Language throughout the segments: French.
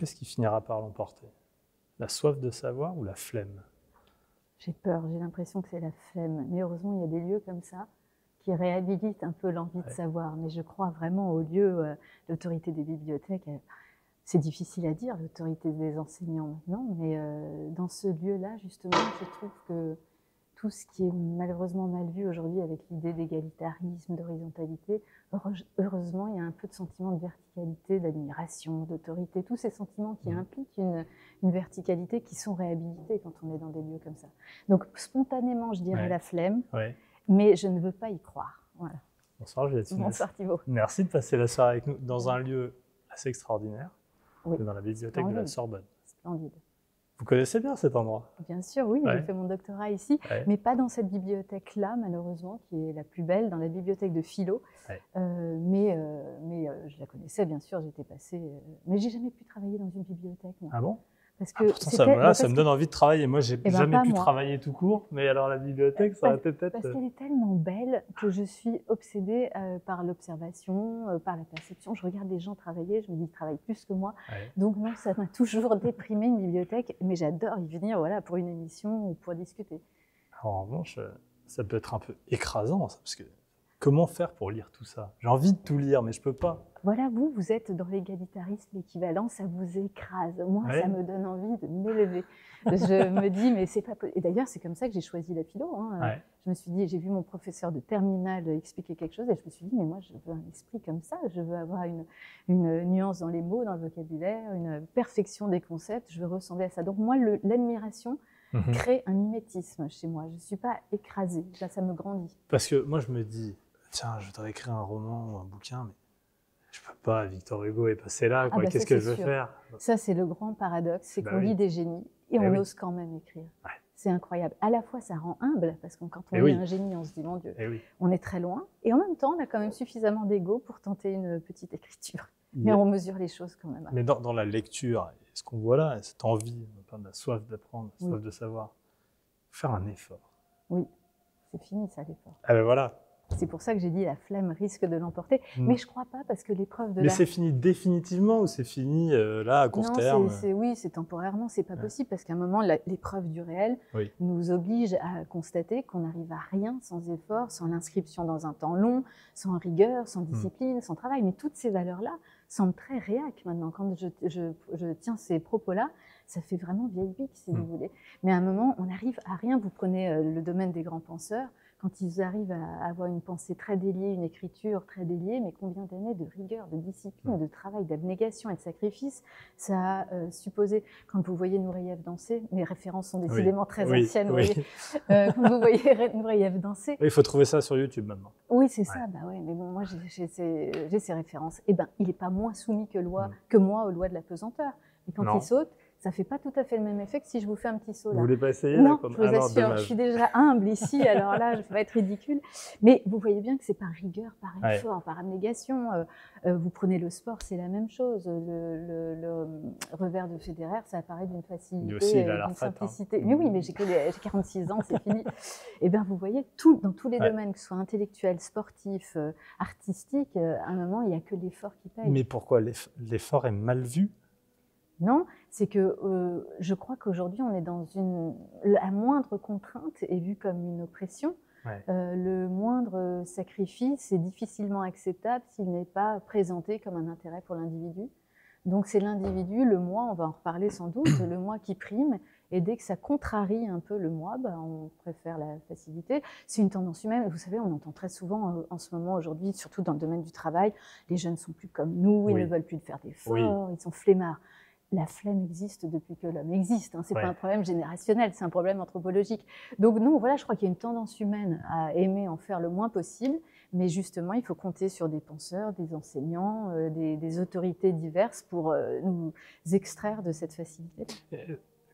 Qu'est-ce qui finira par l'emporter? La soif de savoir ou la flemme? J'ai peur, j'ai l'impression que c'est la flemme. Mais heureusement, il y a des lieux comme ça qui réhabilitent un peu l'envie de savoir. Mais je crois vraiment aux lieux, l'autorité des bibliothèques. C'est difficile à dire, l'autorité des enseignants maintenant, mais dans ce lieu-là, justement, je trouve que tout ce qui est malheureusement mal vu aujourd'hui avec l'idée d'égalitarisme, d'horizontalité, heureusement, il y a un peu de sentiment de verticalité, d'admiration, d'autorité, tous ces sentiments qui impliquent une verticalité qui sont réhabilités quand on est dans des lieux comme ça. Donc spontanément, je dirais la flemme, mais je ne veux pas y croire. Voilà. Bonsoir Juliette. Bonsoir Thibaut. Merci de passer la soirée avec nous dans un lieu assez extraordinaire, dans la bibliothèque de la Sorbonne. Splendide. Vous connaissez bien cet endroit? Bien sûr, oui, j'ai fait mon doctorat ici, mais pas dans cette bibliothèque-là, malheureusement, qui est la plus belle, dans la bibliothèque de Philo. Mais je la connaissais, bien sûr, j'étais passée... mais j'ai jamais pu travailler dans une bibliothèque, moi. Ah bon? Parce que pourtant, ça me donne envie de travailler. Moi, j'ai jamais pu travailler tout court, mais alors la bibliothèque, ça aurait peut-être... Parce qu'elle est tellement belle que je suis obsédée par l'observation, par la perception. Je regarde les gens travailler, je me dis qu'ils travaillent plus que moi. Donc non, ça m'a toujours déprimée une bibliothèque, mais j'adore y venir pour une émission ou pour discuter. Alors, en revanche, ça peut être un peu écrasant, ça, parce que comment faire pour lire tout ça? J'ai envie de tout lire, mais je peux pas. Voilà, vous êtes dans l'égalitarisme, l'équivalent, ça vous écrase. Moi, ça me donne envie de m'élever. Je me dis, mais c'est pas possible. Et d'ailleurs, c'est comme ça que j'ai choisi la philo. Je me suis dit, j'ai vu mon professeur de terminale expliquer quelque chose et je me suis dit, mais moi, je veux un esprit comme ça. Je veux avoir une nuance dans les mots, dans le vocabulaire, une perfection des concepts. Je veux ressembler à ça. Donc moi, l'admiration crée un mimétisme chez moi. Je ne suis pas écrasée. Là, ça me grandit. Parce que moi, je me dis, tiens, je voudrais écrire un roman ou un bouquin, mais je peux pas, Victor Hugo est passé là, qu'est-ce que je veux faire? Ça, c'est le grand paradoxe, c'est qu'on lit des génies et on ose quand même écrire. C'est incroyable. À la fois, ça rend humble, parce que quand on lit un génie, on se dit, mon Dieu, on est très loin. Et en même temps, on a quand même suffisamment d'ego pour tenter une petite écriture. Mais on mesure les choses quand même. Mais dans la lecture, ce qu'on voit là, cette envie, la soif d'apprendre, la soif de savoir, faire un effort. Oui, c'est fini ça, l'effort. Ah ben voilà. C'est pour ça que j'ai dit la flemme risque de l'emporter. Mais je ne crois pas, parce que l'épreuve de Mais c'est fini définitivement ou c'est fini là à court terme? Oui, c'est temporairement, c'est pas possible, parce qu'à un moment, l'épreuve du réel nous oblige à constater qu'on n'arrive à rien sans effort, sans l'inscription dans un temps long, sans rigueur, sans discipline, sans travail. Mais toutes ces valeurs-là semblent très réac maintenant. Quand je tiens ces propos-là, ça fait vraiment vieille bique, si vous voulez. Mais à un moment, on n'arrive à rien. Vous prenez le domaine des grands penseurs. Quand ils arrivent à avoir une pensée très déliée, une écriture très déliée, mais combien d'années de rigueur, de discipline, de travail, d'abnégation et de sacrifice ça a supposé. Quand vous voyez Nureyev danser, mes références sont décidément très anciennes, vous voyez. Quand vous voyez Nureyev danser... Il faut trouver ça sur YouTube maintenant. Oui, c'est ça, mais bon, moi j'ai ces références. Eh ben, il n'est pas moins soumis que moi aux lois de la pesanteur. Et quand il saute, ça ne fait pas tout à fait le même effet que si je vous fais un petit saut là. Vous voulez pas essayer? Non, je vous assure, je suis déjà humble ici, alors là, je ne vais pas être ridicule. Mais vous voyez bien que c'est par rigueur, par effort, par abnégation. Vous prenez le sport, c'est la même chose. Le revers de Federer, ça apparaît d'une facilité, d'une simplicité. Mais oui, mais j'ai 46 ans, c'est fini. Et bien, vous voyez, dans tous les domaines, que ce soit intellectuel, sportif, artistique, à un moment, il n'y a que l'effort qui paye. Mais pourquoi l'effort est mal vu? Non, c'est que je crois qu'aujourd'hui, on est dans la moindre contrainte est vue comme une oppression. Le moindre sacrifice est difficilement acceptable s'il n'est pas présenté comme un intérêt pour l'individu. Donc c'est l'individu, le moi, on va en reparler sans doute, le moi qui prime. Et dès que ça contrarie un peu le moi, on préfère la facilité. C'est une tendance humaine. Vous savez, on entend très souvent en ce moment, aujourd'hui, surtout dans le domaine du travail, les jeunes ne sont plus comme nous, ils ne veulent plus faire d'efforts, ils sont flemmards. La flemme existe depuis que l'homme existe. Ce n'est pas un problème générationnel, c'est un problème anthropologique. Donc non, voilà, je crois qu'il y a une tendance humaine à aimer en faire le moins possible, mais justement, il faut compter sur des penseurs, des enseignants, des autorités diverses pour nous extraire de cette facilité.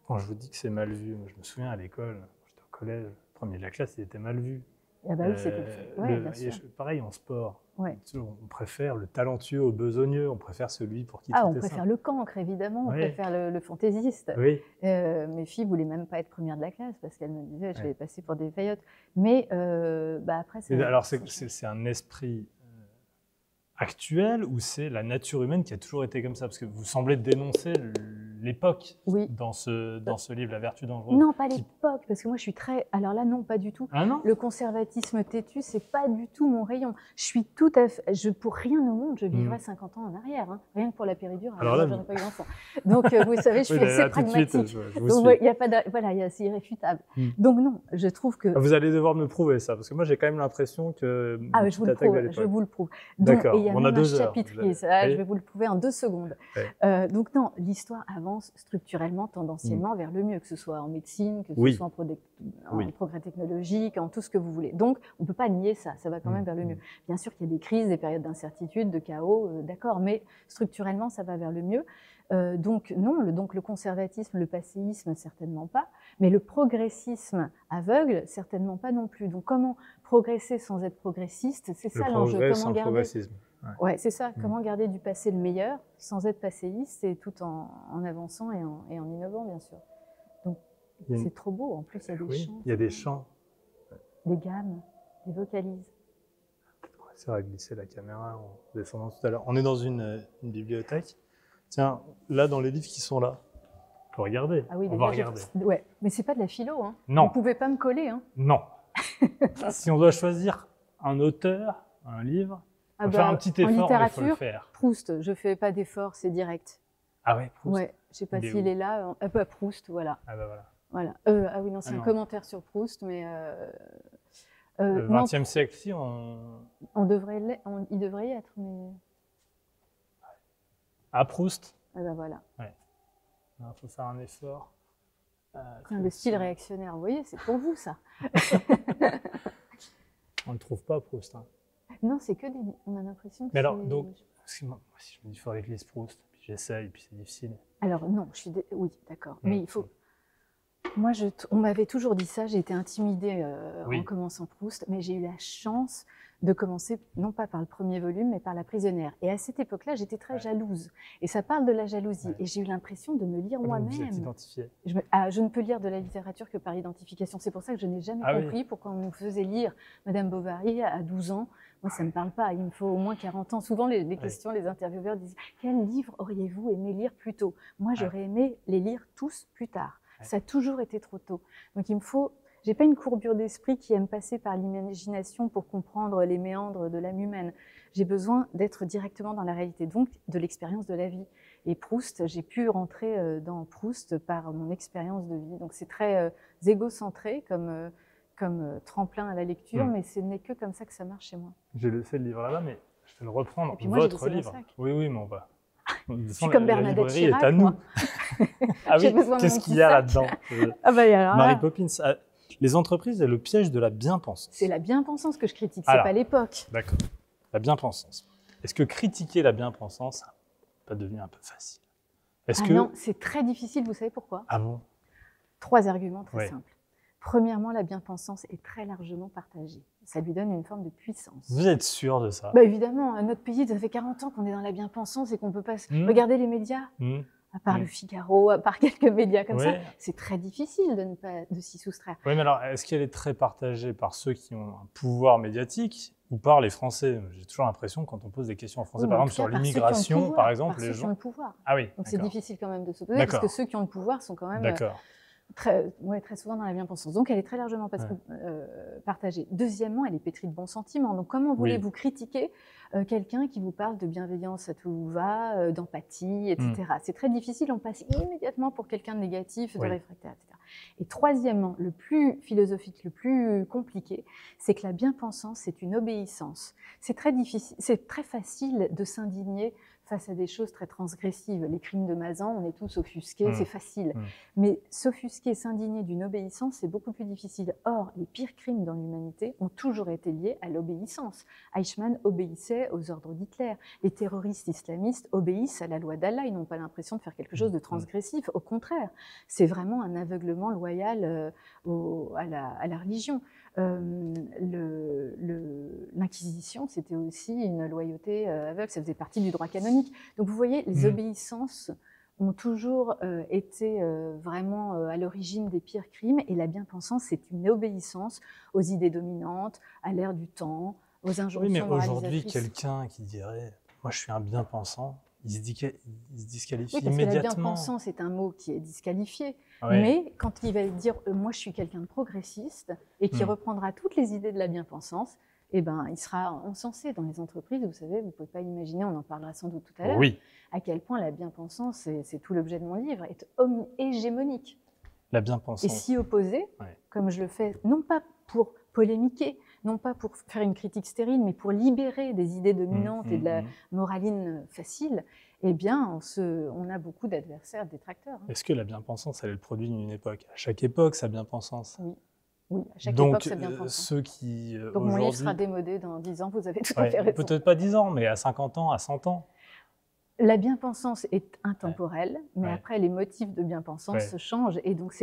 Quand je vous dis que c'est mal vu, moi, je me souviens à l'école, j'étais au collège, le premier de la classe, il était mal vu. Ah bah oui, c'était bien sûr. Pareil en sport. On préfère le talentueux au besogneux, on préfère celui pour qui tout est on préfère le cancre, évidemment, on préfère le fantaisiste. Mes filles ne voulaient même pas être première de la classe parce qu'elles me disaient je vais passer pour des faillottes. Mais après, alors c'est un esprit actuel ou c'est la nature humaine qui a toujours été comme ça? Parce que vous semblez dénoncer l'époque dans ce livre, La vertu dangereuse. Non, pas l'époque, parce que moi je suis très... Alors là, non, pas du tout. Ah non? Le conservatisme têtu, c'est pas du tout mon rayon. Je suis tout à fait... Pour rien au monde, je vivrais 50 ans en arrière, hein. Rien que pour la péridurale. Alors là, j'en ai pas eu d'enfant. Donc, vous savez, je suis assez pragmatique. Donc, il y a pas voilà, c'est irréfutable. Donc non, je trouve que... Vous allez devoir me prouver ça, parce que moi j'ai quand même l'impression que... Ah, je vous le prouve. D'accord, et il y a on même a 2 un heures. chapitrier, ça, je vais vous le prouver en 2 secondes. Oui. Donc non, l'histoire avance structurellement, tendanciellement vers le mieux, que ce soit en médecine, que ce soit en progrès technologique, en tout ce que vous voulez. Donc on ne peut pas nier ça, ça va quand même vers le mieux. Bien sûr qu'il y a des crises, des périodes d'incertitude, de chaos, d'accord, mais structurellement ça va vers le mieux. Donc non, le conservatisme, le passéisme, certainement pas, mais le progressisme aveugle, certainement pas non plus. Donc comment progresser sans être progressiste, c'est ça l'enjeu. Comment garder... progressisme. Ouais, c'est ça. Comment garder du passé le meilleur sans être passéiste et tout en avançant et en innovant, bien sûr. Donc c'est trop beau. En plus, il y a des chants. Il y a des chants. Des gammes, des vocalises. C'est vrai, glisser la caméra en descendant tout à l'heure. On est dans une bibliothèque. Tiens, là, dans les livres qui sont là, on peut regarder. Ah oui, on va regarder. Ouais, mais c'est pas de la philo, hein. Non. Vous pouvez pas me coller, hein. Non. Si on doit choisir un auteur, un livre, on va faire un petit effort, en littérature, mais il faut le faire. Proust, je fais pas d'effort, c'est direct. Ah ouais, Proust. Ouais, je sais pas s'il est là. Proust, voilà. Ah bah voilà. Voilà. Ah oui, non, c'est un commentaire sur Proust, mais... le XXe siècle, si, il devrait y être, mais... À Proust. Ah bah voilà. Ouais. Il faut faire un effort. Le style réactionnaire, vous voyez, c'est pour vous, ça. On ne le trouve pas, Proust. Hein. Non, c'est que des... On a l'impression que mais alors, donc, parce que moi, si je me dis, il faudrait que je lise Proust, puis j'essaye, puis c'est difficile. Alors, non, oui, d'accord. Mais il faut... Moi, on m'avait toujours dit ça, j'ai été intimidée en commençant Proust, mais j'ai eu la chance de commencer, non pas par le premier volume, mais par La prisonnière. Et à cette époque-là, j'étais très jalouse. Et ça parle de la jalousie. Et j'ai eu l'impression de me lire moi-même. Vous êtes identifiée. Je ne peux lire de la littérature que par identification. C'est pour ça que je n'ai jamais compris pourquoi on nous faisait lire Madame Bovary à 12 ans. Moi, ça ne me parle pas. Il me faut au moins 40 ans. Souvent, les questions, les intervieweurs disent « Quel livre auriez-vous aimé lire plus tôt ?» Moi, j'aurais aimé les lire tous plus tard. Ça a toujours été trop tôt. Donc, il me faut... J'ai pas une courbure d'esprit qui aime passer par l'imagination pour comprendre les méandres de l'âme humaine. J'ai besoin d'être directement dans la réalité, donc de l'expérience de la vie. Et Proust, j'ai pu rentrer dans Proust par mon expérience de vie. Donc c'est très égocentré comme tremplin à la lecture, mais ce n'est que comme ça que ça marche chez moi. J'ai laissé le livre là, mais je vais le reprendre. Et puis moi, votre livre. Oui, mais on va. Je suis comme Bernadette Chirac, est à nous. Ah oui, qu'est-ce qu'il y a là-dedans? Mary Poppins. Les entreprises et le piège de la bien-pensance. C'est la bien-pensance que je critique, c'est pas l'époque. D'accord. La bien-pensance. Est-ce que critiquer la bien-pensance va devenir un peu facile? Non, c'est très difficile, vous savez pourquoi? Ah bon? 3 arguments très simples. Premièrement, la bien-pensance est très largement partagée. Ça lui donne une forme de puissance. Vous êtes sûr de ça? Évidemment, notre pays, ça fait 40 ans qu'on est dans la bien-pensance et qu'on ne peut pas... Regardez les médias. À part le Figaro, à part quelques médias comme ça, c'est très difficile de s'y soustraire. Oui, mais alors, est-ce qu'elle est très partagée par ceux qui ont un pouvoir médiatique ou par les Français? J'ai toujours l'impression, quand on pose des questions en français, par exemple sur l'immigration, par exemple, les gens... qui ont le pouvoir. Ah oui. Donc c'est difficile quand même de s'opposer, parce que ceux qui ont le pouvoir sont quand même très souvent dans la bien-pensance. Donc elle est très largement partagée. Deuxièmement, elle est pétrie de bons sentiments. Donc comment voulez-vous critiquer quelqu'un qui vous parle de bienveillance à tout va, d'empathie, etc. C'est très difficile, on passe immédiatement pour quelqu'un de négatif, de réfractaire, etc. Et troisièmement, le plus philosophique, le plus compliqué, c'est que la bien-pensance, c'est une obéissance. C'est très difficile, c'est très facile de s'indigner face à des choses très transgressives. Les crimes de Mazan, on est tous offusqués, c'est facile. Mais s'offusquer, s'indigner d'une obéissance, c'est beaucoup plus difficile. Or, les pires crimes dans l'humanité ont toujours été liés à l'obéissance. Eichmann obéissait aux ordres d'Hitler. Les terroristes islamistes obéissent à la loi d'Allah. Ils n'ont pas l'impression de faire quelque chose de transgressif. Au contraire, c'est vraiment un aveuglement loyal à la religion. L'Inquisition, c'était aussi une loyauté aveugle, ça faisait partie du droit canonique. Donc vous voyez, les obéissances ont toujours été vraiment à l'origine des pires crimes, et la bien-pensance, c'est une obéissance aux idées dominantes, à l'ère du temps, aux injonctions Oui, mais aujourd'hui, moralisatrices. quelqu'un qui dirait « moi je suis un bien-pensant », il se disqualifie Oui, parce que la immédiatement. bien-pensance c'est un mot qui est disqualifié. Ouais. Mais quand il va dire moi je suis quelqu'un de progressiste et qui reprendra toutes les idées de la bien-pensance, eh ben, il sera encensé dans les entreprises. Vous savez, vous ne pouvez pas imaginer, on en parlera sans doute tout à l'heure, Oui, à quel point la bien-pensance, c'est tout l'objet de mon livre, est hégémonique. la Et bien-pensance. s'y opposer, Ouais. comme je le fais, non pas pour polémiquer, non pas pour faire une critique stérile, mais pour libérer des idées dominantes et de la moraline facile, eh bien, on a beaucoup d'adversaires, de détracteurs. Est-ce que la bien-pensance, elle est le produit d'une époque? À chaque époque, sa bien-pensance. Oui. Oui, à chaque Donc, époque, sa bien-pensance. ceux qui Donc mon livre sera aujourd'hui... démodé dans 10 ans, vous avez tout à fait raison. Peut-être pas 10 ans, mais à 50 ans, à 100 ans. La bien-pensance est intemporelle, mais Ouais. après, les motifs de bien-pensance se changent. Et donc,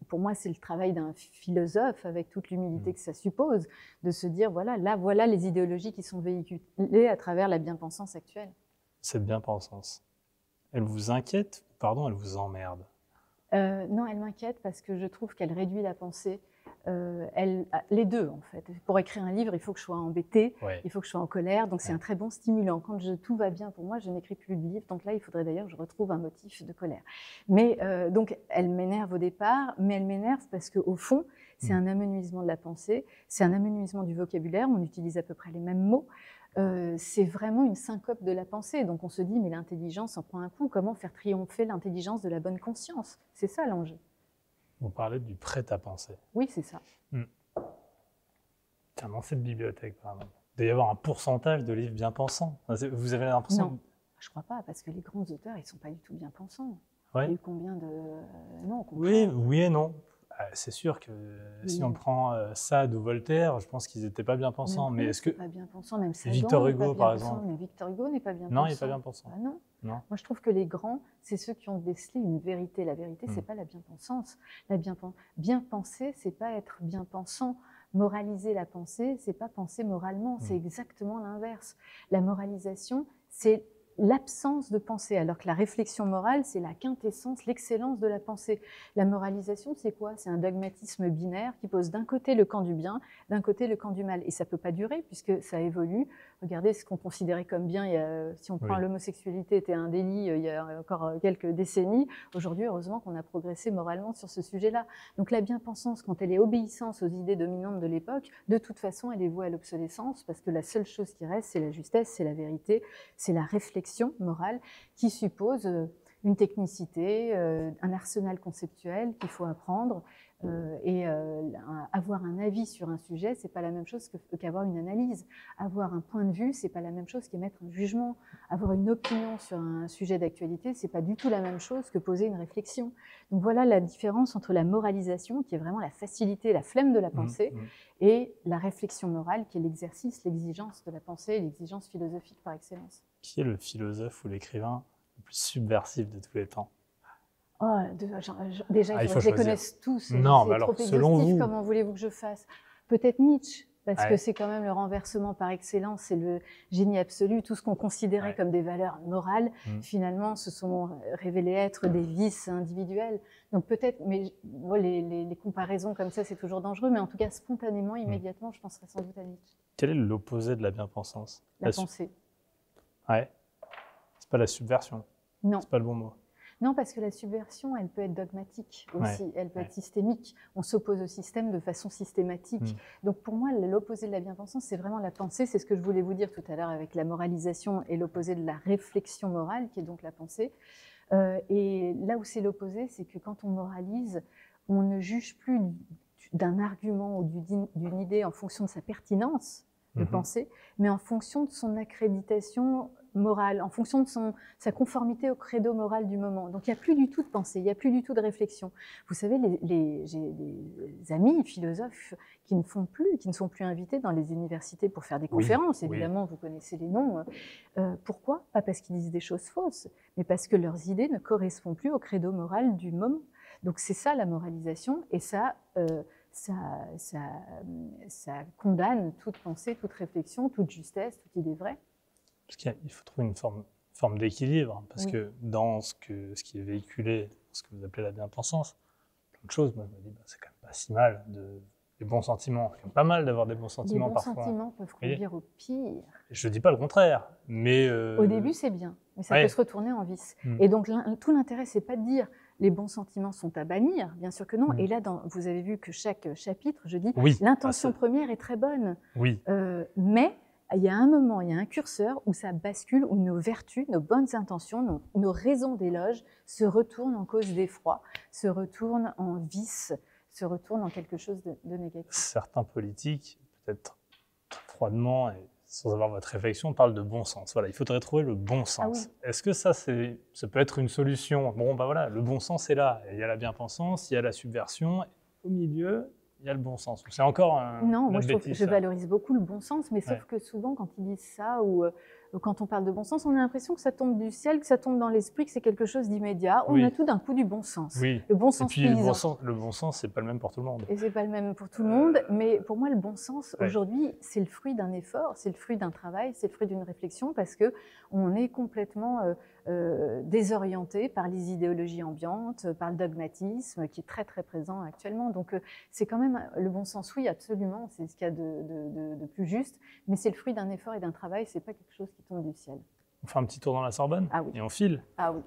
pour moi, c'est le travail d'un philosophe, avec toute l'humilité que ça suppose, de se dire, voilà les idéologies qui sont véhiculées à travers la bien-pensance actuelle. Cette bien-pensance, elle vous inquiète ou, pardon, elle vous emmerde? Non, elle m'inquiète parce que je trouve qu'elle réduit la pensée. Les deux, en fait. Pour écrire un livre, il faut que je sois embêtée, il faut que je sois en colère, donc c'est un très bon stimulant. Quand tout va bien pour moi, je n'écris plus de livre, donc là, il faudrait d'ailleurs que je retrouve un motif de colère. Mais donc, elle m'énerve au départ, mais elle m'énerve parce qu'au fond, c'est un amenuisement de la pensée, c'est un amenuisement du vocabulaire, on utilise à peu près les mêmes mots. C'est vraiment une syncope de la pensée. Donc on se dit, mais l'intelligence en prend un coup. Comment faire triompher l'intelligence de la bonne conscience? C'est ça l'enjeu. Vous parlez du prêt-à-penser. Oui, c'est ça. Dans cette bibliothèque, par exemple, il doit y avoir un pourcentage de livres bien pensants. Vous avez l'impression... Non, je ne crois pas, parce que les grands auteurs, ils ne sont pas du tout bien pensants. Ouais. Il y a eu combien de... Non, oui et non. C'est sûr que si on prend Sade ou Voltaire, je pense qu'ils n'étaient pas bien pensants. Mais est-ce que... pas bien pensant, même Sagan, Victor Hugo, par exemple. Mais Victor Hugo n'est pas bien pensant. Non, il n'est pas bien pensant. Ah, non. Non. Moi, je trouve que les grands, c'est ceux qui ont décelé une vérité. La vérité, c'est pas la bien-pensance. Bien penser, c'est pas être bien pensant. Moraliser la pensée, c'est pas penser moralement. C'est exactement l'inverse. La moralisation, c'est l'absence de pensée, alors que la réflexion morale, c'est la quintessence, l'excellence de la pensée. La moralisation, c'est quoi? C'est un dogmatisme binaire qui pose d'un côté le camp du bien, d'un côté le camp du mal. Et ça ne peut pas durer, puisque ça évolue. Regardez ce qu'on considérait comme bien, si on prend l'homosexualité était un délit il y a encore quelques décennies. Aujourd'hui, heureusement qu'on a progressé moralement sur ce sujet-là. Donc la bien-pensance, quand elle est obéissance aux idées dominantes de l'époque, de toute façon, elle est vouée à l'obsolescence, parce que la seule chose qui reste, c'est la justesse, c'est la vérité, c'est la réflexion morale qui suppose une technicité, un arsenal conceptuel qu'il faut apprendre. Avoir un avis sur un sujet, c'est pas la même chose qu'avoir une analyse. Avoir un point de vue, c'est pas la même chose qu'émettre un jugement. Avoir une opinion sur un sujet d'actualité, c'est pas du tout la même chose que poser une réflexion. Donc voilà la différence entre la moralisation, qui est vraiment la facilité, la flemme de la pensée, et la réflexion morale, qui est l'exercice, l'exigence de la pensée, l'exigence philosophique par excellence. Qui est le philosophe ou l'écrivain le plus subversif de tous les temps? Déjà, il faut que je les connaisse tous. Non, mais c'est alors, trop selon exhaustif. vous... Comment voulez-vous que je fasse? Peut-être Nietzsche, parce que c'est quand même le renversement par excellence, c'est le génie absolu. Tout ce qu'on considérait comme des valeurs morales, finalement, se sont révélés être des vices individuels. Donc peut-être, mais les comparaisons comme ça, c'est toujours dangereux, mais en tout cas, spontanément, immédiatement, je penserais sans doute à Nietzsche. Quel est l'opposé de la bien-pensance? La pensée. Ouais. C'est pas la subversion. Non. C'est pas le bon mot. Non, parce que la subversion, elle peut être dogmatique aussi, elle peut être systémique. On s'oppose au système de façon systématique. Donc pour moi, l'opposé de la bien-pensance, c'est vraiment la pensée. C'est ce que je voulais vous dire tout à l'heure avec la moralisation et l'opposé de la réflexion morale, qui est donc la pensée. Et là où c'est l'opposé, c'est que quand on moralise, on ne juge plus d'un argument ou d'une idée en fonction de sa pertinence de pensée, mais en fonction de son accréditation morale, en fonction de sa conformité au credo moral du moment. Donc il n'y a plus du tout de pensée, il n'y a plus du tout de réflexion. Vous savez, j'ai des amis philosophes qui ne sont plus invités dans les universités pour faire des conférences. Évidemment, vous connaissez les noms. Pourquoi? Pas parce qu'ils disent des choses fausses, mais parce que leurs idées ne correspondent plus au credo moral du moment. Donc c'est ça la moralisation, et ça condamne toute pensée, toute réflexion, toute justesse, toute idée vraie. Parce qu'il faut trouver une forme d'équilibre, parce que dans ce qui est véhiculé, ce que vous appelez la bien-pensance, plein de choses, moi je me dis, c'est quand même pas si mal les bons sentiments. C'est pas mal d'avoir des bons sentiments parfois. Les bons sentiments peuvent conduire au pire. Je ne dis pas le contraire, mais... Au début, c'est bien, mais ça peut se retourner en vice. Et donc, tout l'intérêt, c'est pas de dire les bons sentiments sont à bannir, bien sûr que non. Et là, vous avez vu que chaque chapitre, je dis, l'intention première est très bonne. Oui. Mais il y a un moment, il y a un curseur où ça bascule, où nos vertus, nos bonnes intentions, nos raisons d'éloge se retournent en cause d'effroi, se retournent en vice, se retournent en quelque chose de négatif. Certains politiques, peut-être froidement et sans avoir votre réflexion, parlent de bon sens. Voilà, il faudrait trouver le bon sens. Est-ce que ça peut être une solution? Bon, ben voilà, le bon sens est là. Il y a la bien-pensance, il y a la subversion. Au milieu, il y a le bon sens. C'est encore un... Non, moi je valorise beaucoup le bon sens, mais sauf que souvent quand ils disent ça ou quand on parle de bon sens, on a l'impression que ça tombe du ciel, que ça tombe dans l'esprit, que c'est quelque chose d'immédiat. On a tout d'un coup du bon sens. Oui. Le bon sens et puis le bon sens, c'est pas le même pour tout le monde. Et c'est pas le même pour tout le monde, mais pour moi le bon sens aujourd'hui, c'est le fruit d'un effort, c'est le fruit d'un travail, c'est le fruit d'une réflexion, parce que on est complètement désorienté par les idéologies ambiantes, par le dogmatisme qui est très très présent actuellement. Donc c'est quand même le bon sens, oui, absolument, c'est ce qu'il y a de plus juste, mais c'est le fruit d'un effort et d'un travail, c'est pas quelque chose qui tombe du ciel. On fait un petit tour dans la Sorbonne et on file. Ah oui.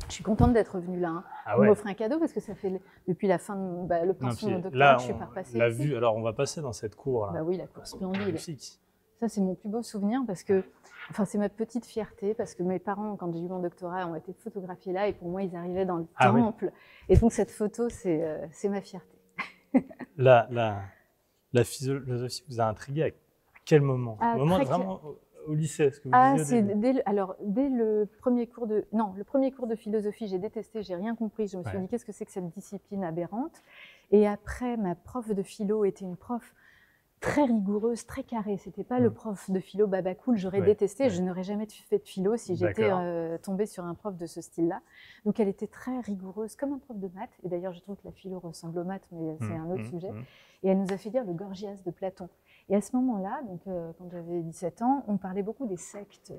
Je suis contente d'être revenue là. Hein. On m'offre un cadeau parce que ça fait depuis la fin de le pension de doctorat, je suis pas repassée. La vue, alors on va passer dans cette cour là. Bah oui, la cour splendide. Magnifique. Ça c'est mon plus beau souvenir parce que, enfin c'est ma petite fierté parce que mes parents, quand j'ai eu mon doctorat, ont été photographiés là et pour moi ils arrivaient dans le temple. Et donc cette photo c'est ma fierté. La philosophie vous a intrigué à quel moment? Au moment vraiment au lycée, est-ce que vous disiez dès le premier cours de philosophie, j'ai détesté, j'ai rien compris. Je me suis dit qu'est-ce que c'est que cette discipline aberrante. Et après, ma prof de philo était une prof très rigoureuse, très carrée. C'était pas le prof de philo babacool, j'aurais détesté. Je n'aurais jamais fait de philo si j'étais tombée sur un prof de ce style-là. Donc elle était très rigoureuse, comme un prof de maths. Et d'ailleurs, je trouve que la philo ressemble aux maths, mais c'est un autre sujet. Et elle nous a fait lire le Gorgias de Platon. Et à ce moment-là, donc quand j'avais 17 ans, on parlait beaucoup des sectes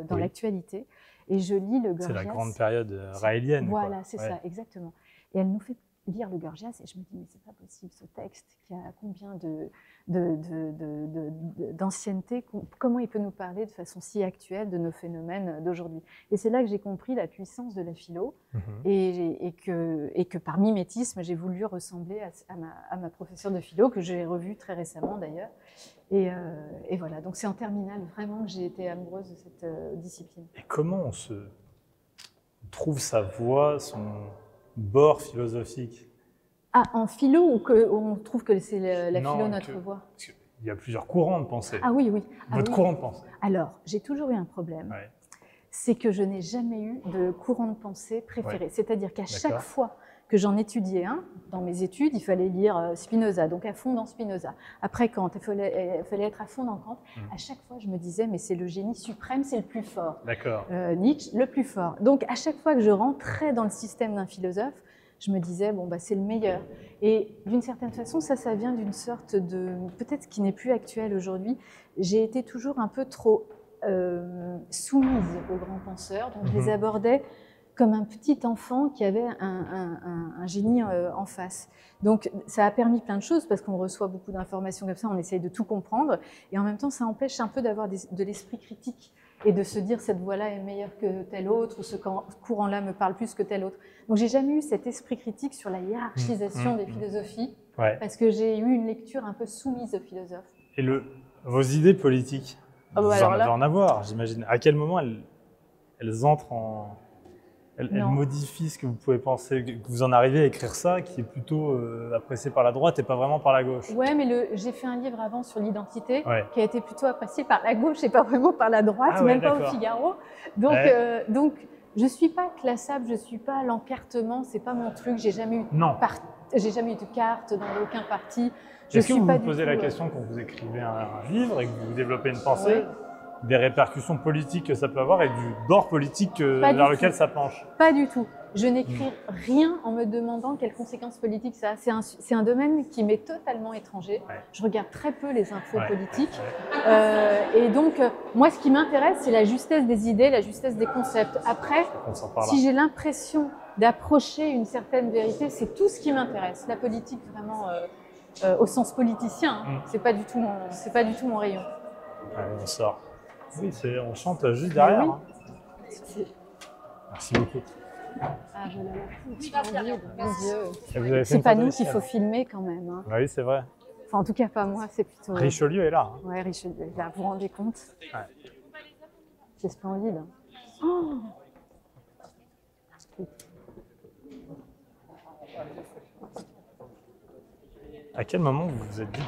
dans l'actualité. Et je lis le Gorgias. C'est la grande période raélienne. Voilà, c'est ça, exactement. Et elle nous fait lire le Gorgias et je me dis mais c'est pas possible ce texte qui a combien d'ancienneté, comment il peut nous parler de façon si actuelle de nos phénomènes d'aujourd'hui. Et c'est là que j'ai compris la puissance de la philo et que par mimétisme j'ai voulu ressembler à ma professeure de philo que j'ai revue très récemment d'ailleurs. Et voilà, donc c'est en terminale vraiment que j'ai été amoureuse de cette discipline. Et comment on se trouve sa voie, son bord philosophique? Ah, en philo ou on trouve que c'est la philo notre voie? Il y a plusieurs courants de pensée. Ah oui, oui. Votre courant de pensée? Alors, j'ai toujours eu un problème. C'est que je n'ai jamais eu de courant de pensée préféré. C'est-à-dire qu'à chaque fois que j'en étudiais un, dans mes études, il fallait lire Spinoza, donc à fond dans Spinoza. Après Kant, il fallait être à fond dans Kant. À chaque fois, je me disais, mais c'est le génie suprême, c'est le plus fort. D'accord. Nietzsche, le plus fort. Donc à chaque fois que je rentrais dans le système d'un philosophe, je me disais, bon, bah, c'est le meilleur. Et d'une certaine façon, ça vient d'une sorte de... Peut-être qui n'est plus actuel aujourd'hui. J'ai été toujours un peu trop soumise aux grands penseurs, donc je les abordais comme un petit enfant qui avait un génie en face. Donc ça a permis plein de choses parce qu'on reçoit beaucoup d'informations comme ça, on essaye de tout comprendre et en même temps ça empêche un peu d'avoir de l'esprit critique et de se dire cette voie-là est meilleure que telle autre ou ce courant-là me parle plus que tel autre. Donc j'ai jamais eu cet esprit critique sur la hiérarchisation des philosophies parce que j'ai eu une lecture un peu soumise aux philosophes. Et vos idées politiques, vous allez en avoir, j'imagine. À quel moment elles entrent en... Elle modifie ce que vous pouvez penser, que vous en arrivez à écrire ça, qui est plutôt apprécié par la droite et pas vraiment par la gauche. Ouais, mais j'ai fait un livre avant sur l'identité qui a été plutôt apprécié par la gauche et pas vraiment par la droite, même pas au Figaro. Donc, je suis pas classable, je suis pas l'encartement, c'est pas mon truc. J'ai jamais eu de carte dans aucun parti. Est-ce que vous vous posez la question quand vous écrivez un livre et que vous développez une pensée? Des répercussions politiques que ça peut avoir et du bord politique vers lequel ça penche? Pas du tout. Je n'écris rien en me demandant quelles conséquences politiques ça a. C'est un domaine qui m'est totalement étranger. Je regarde très peu les infos politiques. Et donc, moi, ce qui m'intéresse, c'est la justesse des idées, la justesse des concepts. Après, si j'ai l'impression d'approcher une certaine vérité, c'est tout ce qui m'intéresse. La politique, vraiment... au sens politicien. Hein. C'est pas du tout mon rayon. Allez, on sort. Oui, on chante juste derrière. Oui. Hein. Merci beaucoup. Ah, voilà la foule, mon Dieu. C'est pas nous qu'il faut filmer quand même. Hein. Oui, c'est vrai. Enfin, en tout cas, pas moi, c'est plutôt... Richelieu est là. Hein. Ouais, Richelieu est là, vous vous rendez compte? Ouais. C'est splendide. Oh, à quel moment vous vous êtes dit,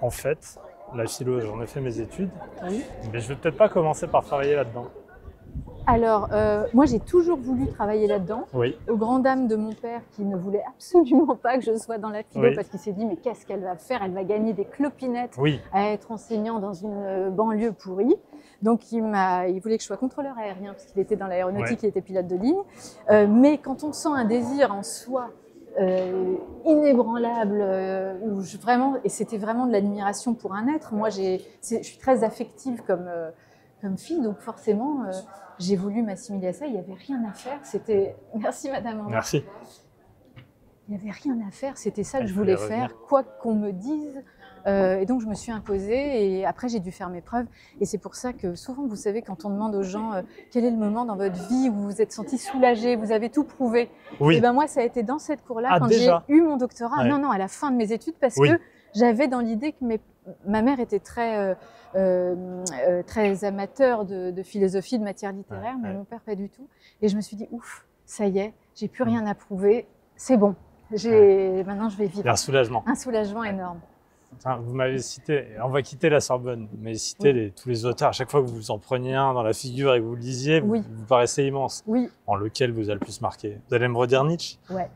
en fait, la philo, j'en ai fait mes études, oui. mais je vais peut-être pas commencer par travailler là-dedans? Alors, moi, j'ai toujours voulu travailler là-dedans, oui. Aux grandes dames de mon père qui ne voulait absolument pas que je sois dans la philo, parce qu'il s'est dit, mais qu'est-ce qu'elle va faire? Elle va gagner des clopinettes à être enseignant dans une banlieue pourrie. Donc, il voulait que je sois contrôleur aérien, parce qu'il était dans l'aéronautique, il était pilote de ligne. Mais quand on sent un désir en soi inébranlable, et c'était vraiment de l'admiration pour un être. Moi, je suis très affective comme fille, donc forcément, j'ai voulu m'assimiler à ça. Il n'y avait rien à faire. Merci Madame. Merci. Il n'y avait rien à faire. C'était ça que je voulais faire, quoi qu'on me dise. Et donc, je me suis imposée et après, j'ai dû faire mes preuves. Et c'est pour ça que souvent, vous savez, quand on demande aux gens quel est le moment dans votre vie où vous vous êtes senti soulagé, vous avez tout prouvé. Et ben moi, ça a été dans cette cour-là, quand j'ai eu mon doctorat. Non, à la fin de mes études, parce que j'avais dans l'idée que ma mère était très amateur de philosophie, de matière littéraire, mais mon père pas du tout. Et je me suis dit, ouf, ça y est, j'ai plus rien à prouver, c'est bon. Maintenant, je vais vivre. Il y a un soulagement. Un soulagement énorme. Vous m'avez cité, on va quitter la Sorbonne, mais citer tous les auteurs. À chaque fois que vous en preniez un dans la figure et que vous le lisiez, vous paraissez immense. Oui. En lequel vous a le plus marqué? Vous allez me redire Nietzsche? Ouais.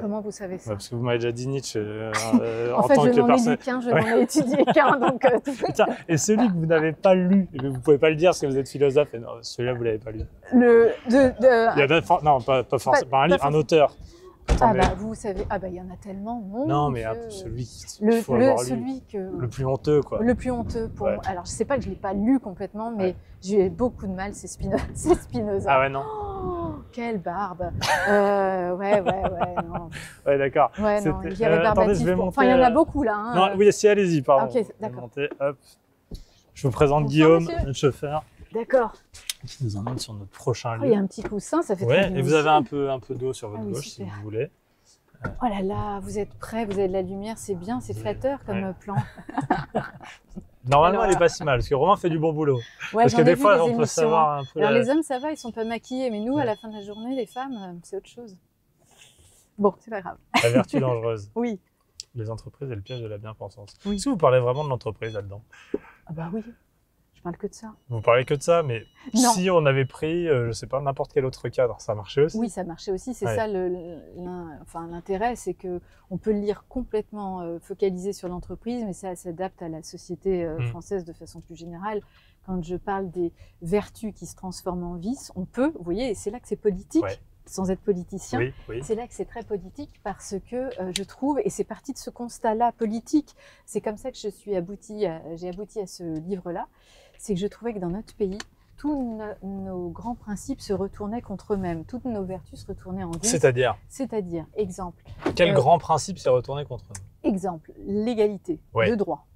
Comment vous savez ça? Parce que vous m'avez déjà dit Nietzsche en fait, je n'en ai lu qu'un, je n'en ai étudié qu'un. Donc, et celui que vous n'avez pas lu, vous ne pouvez pas le dire parce que vous êtes philosophe, et non, celui-là, vous ne l'avez pas lu. Non, pas forcément. Un auteur. Vous savez, il y en a tellement. Non, mais celui le plus honteux, quoi. Le plus honteux pour moi. Alors, je sais pas que je l'ai pas lu complètement, mais j'ai beaucoup de mal. C'est Spinoza. Ah ouais, non. Oh, quelle barbe. Non. Ouais, d'accord. Ouais, non. Il y avait barbatif. Enfin, il y en a beaucoup là. Hein. Non, oui, si, allez-y, pardon. Ok, d'accord. Hop. Je vous présente Guillaume, notre chauffeur. D'accord. Qui nous emmène sur notre prochain lieu. Il y a un petit coussin, ça fait très bien. Et vous avez un peu d'eau sur votre gauche, si vous voulez. Oh là là, vous êtes prêts, vous avez de la lumière, c'est bien, c'est flatteur comme plan. Normalement, elle n'est pas si mal, parce que Romain fait du bon boulot. Parce que des fois, on peut savoir un peu... Alors les hommes, ça va, ils sont pas maquillés, mais nous, à la fin de la journée, les femmes, c'est autre chose. Bon, c'est pas grave. La vertu dangereuse. Oui. Les entreprises et le piège de la bien-pensance. Oui. Si vous parlez vraiment de l'entreprise là-dedans? Ah bah oui. Je parle que de ça. Vous parlez que de ça, mais si on avait pris, je sais pas, n'importe quel autre cadre, ça marchait aussi? Oui, ça marchait aussi. C'est ça l'intérêt, c'est que on peut le lire complètement focalisé sur l'entreprise, mais ça s'adapte à la société française de façon plus générale. Quand je parle des vertus qui se transforment en vices, on peut, vous voyez, et c'est là que c'est politique. Sans être politicien, c'est là que c'est très politique parce que je trouve, et c'est parti de ce constat-là politique, c'est comme ça que j'ai abouti à ce livre-là, c'est que je trouvais que dans notre pays, tous nos grands principes se retournaient contre eux-mêmes, toutes nos vertus se retournaient en vice. C'est-à-dire, exemple. Quel grand principe s'est retourné contre eux? Exemple, l'égalité de droit.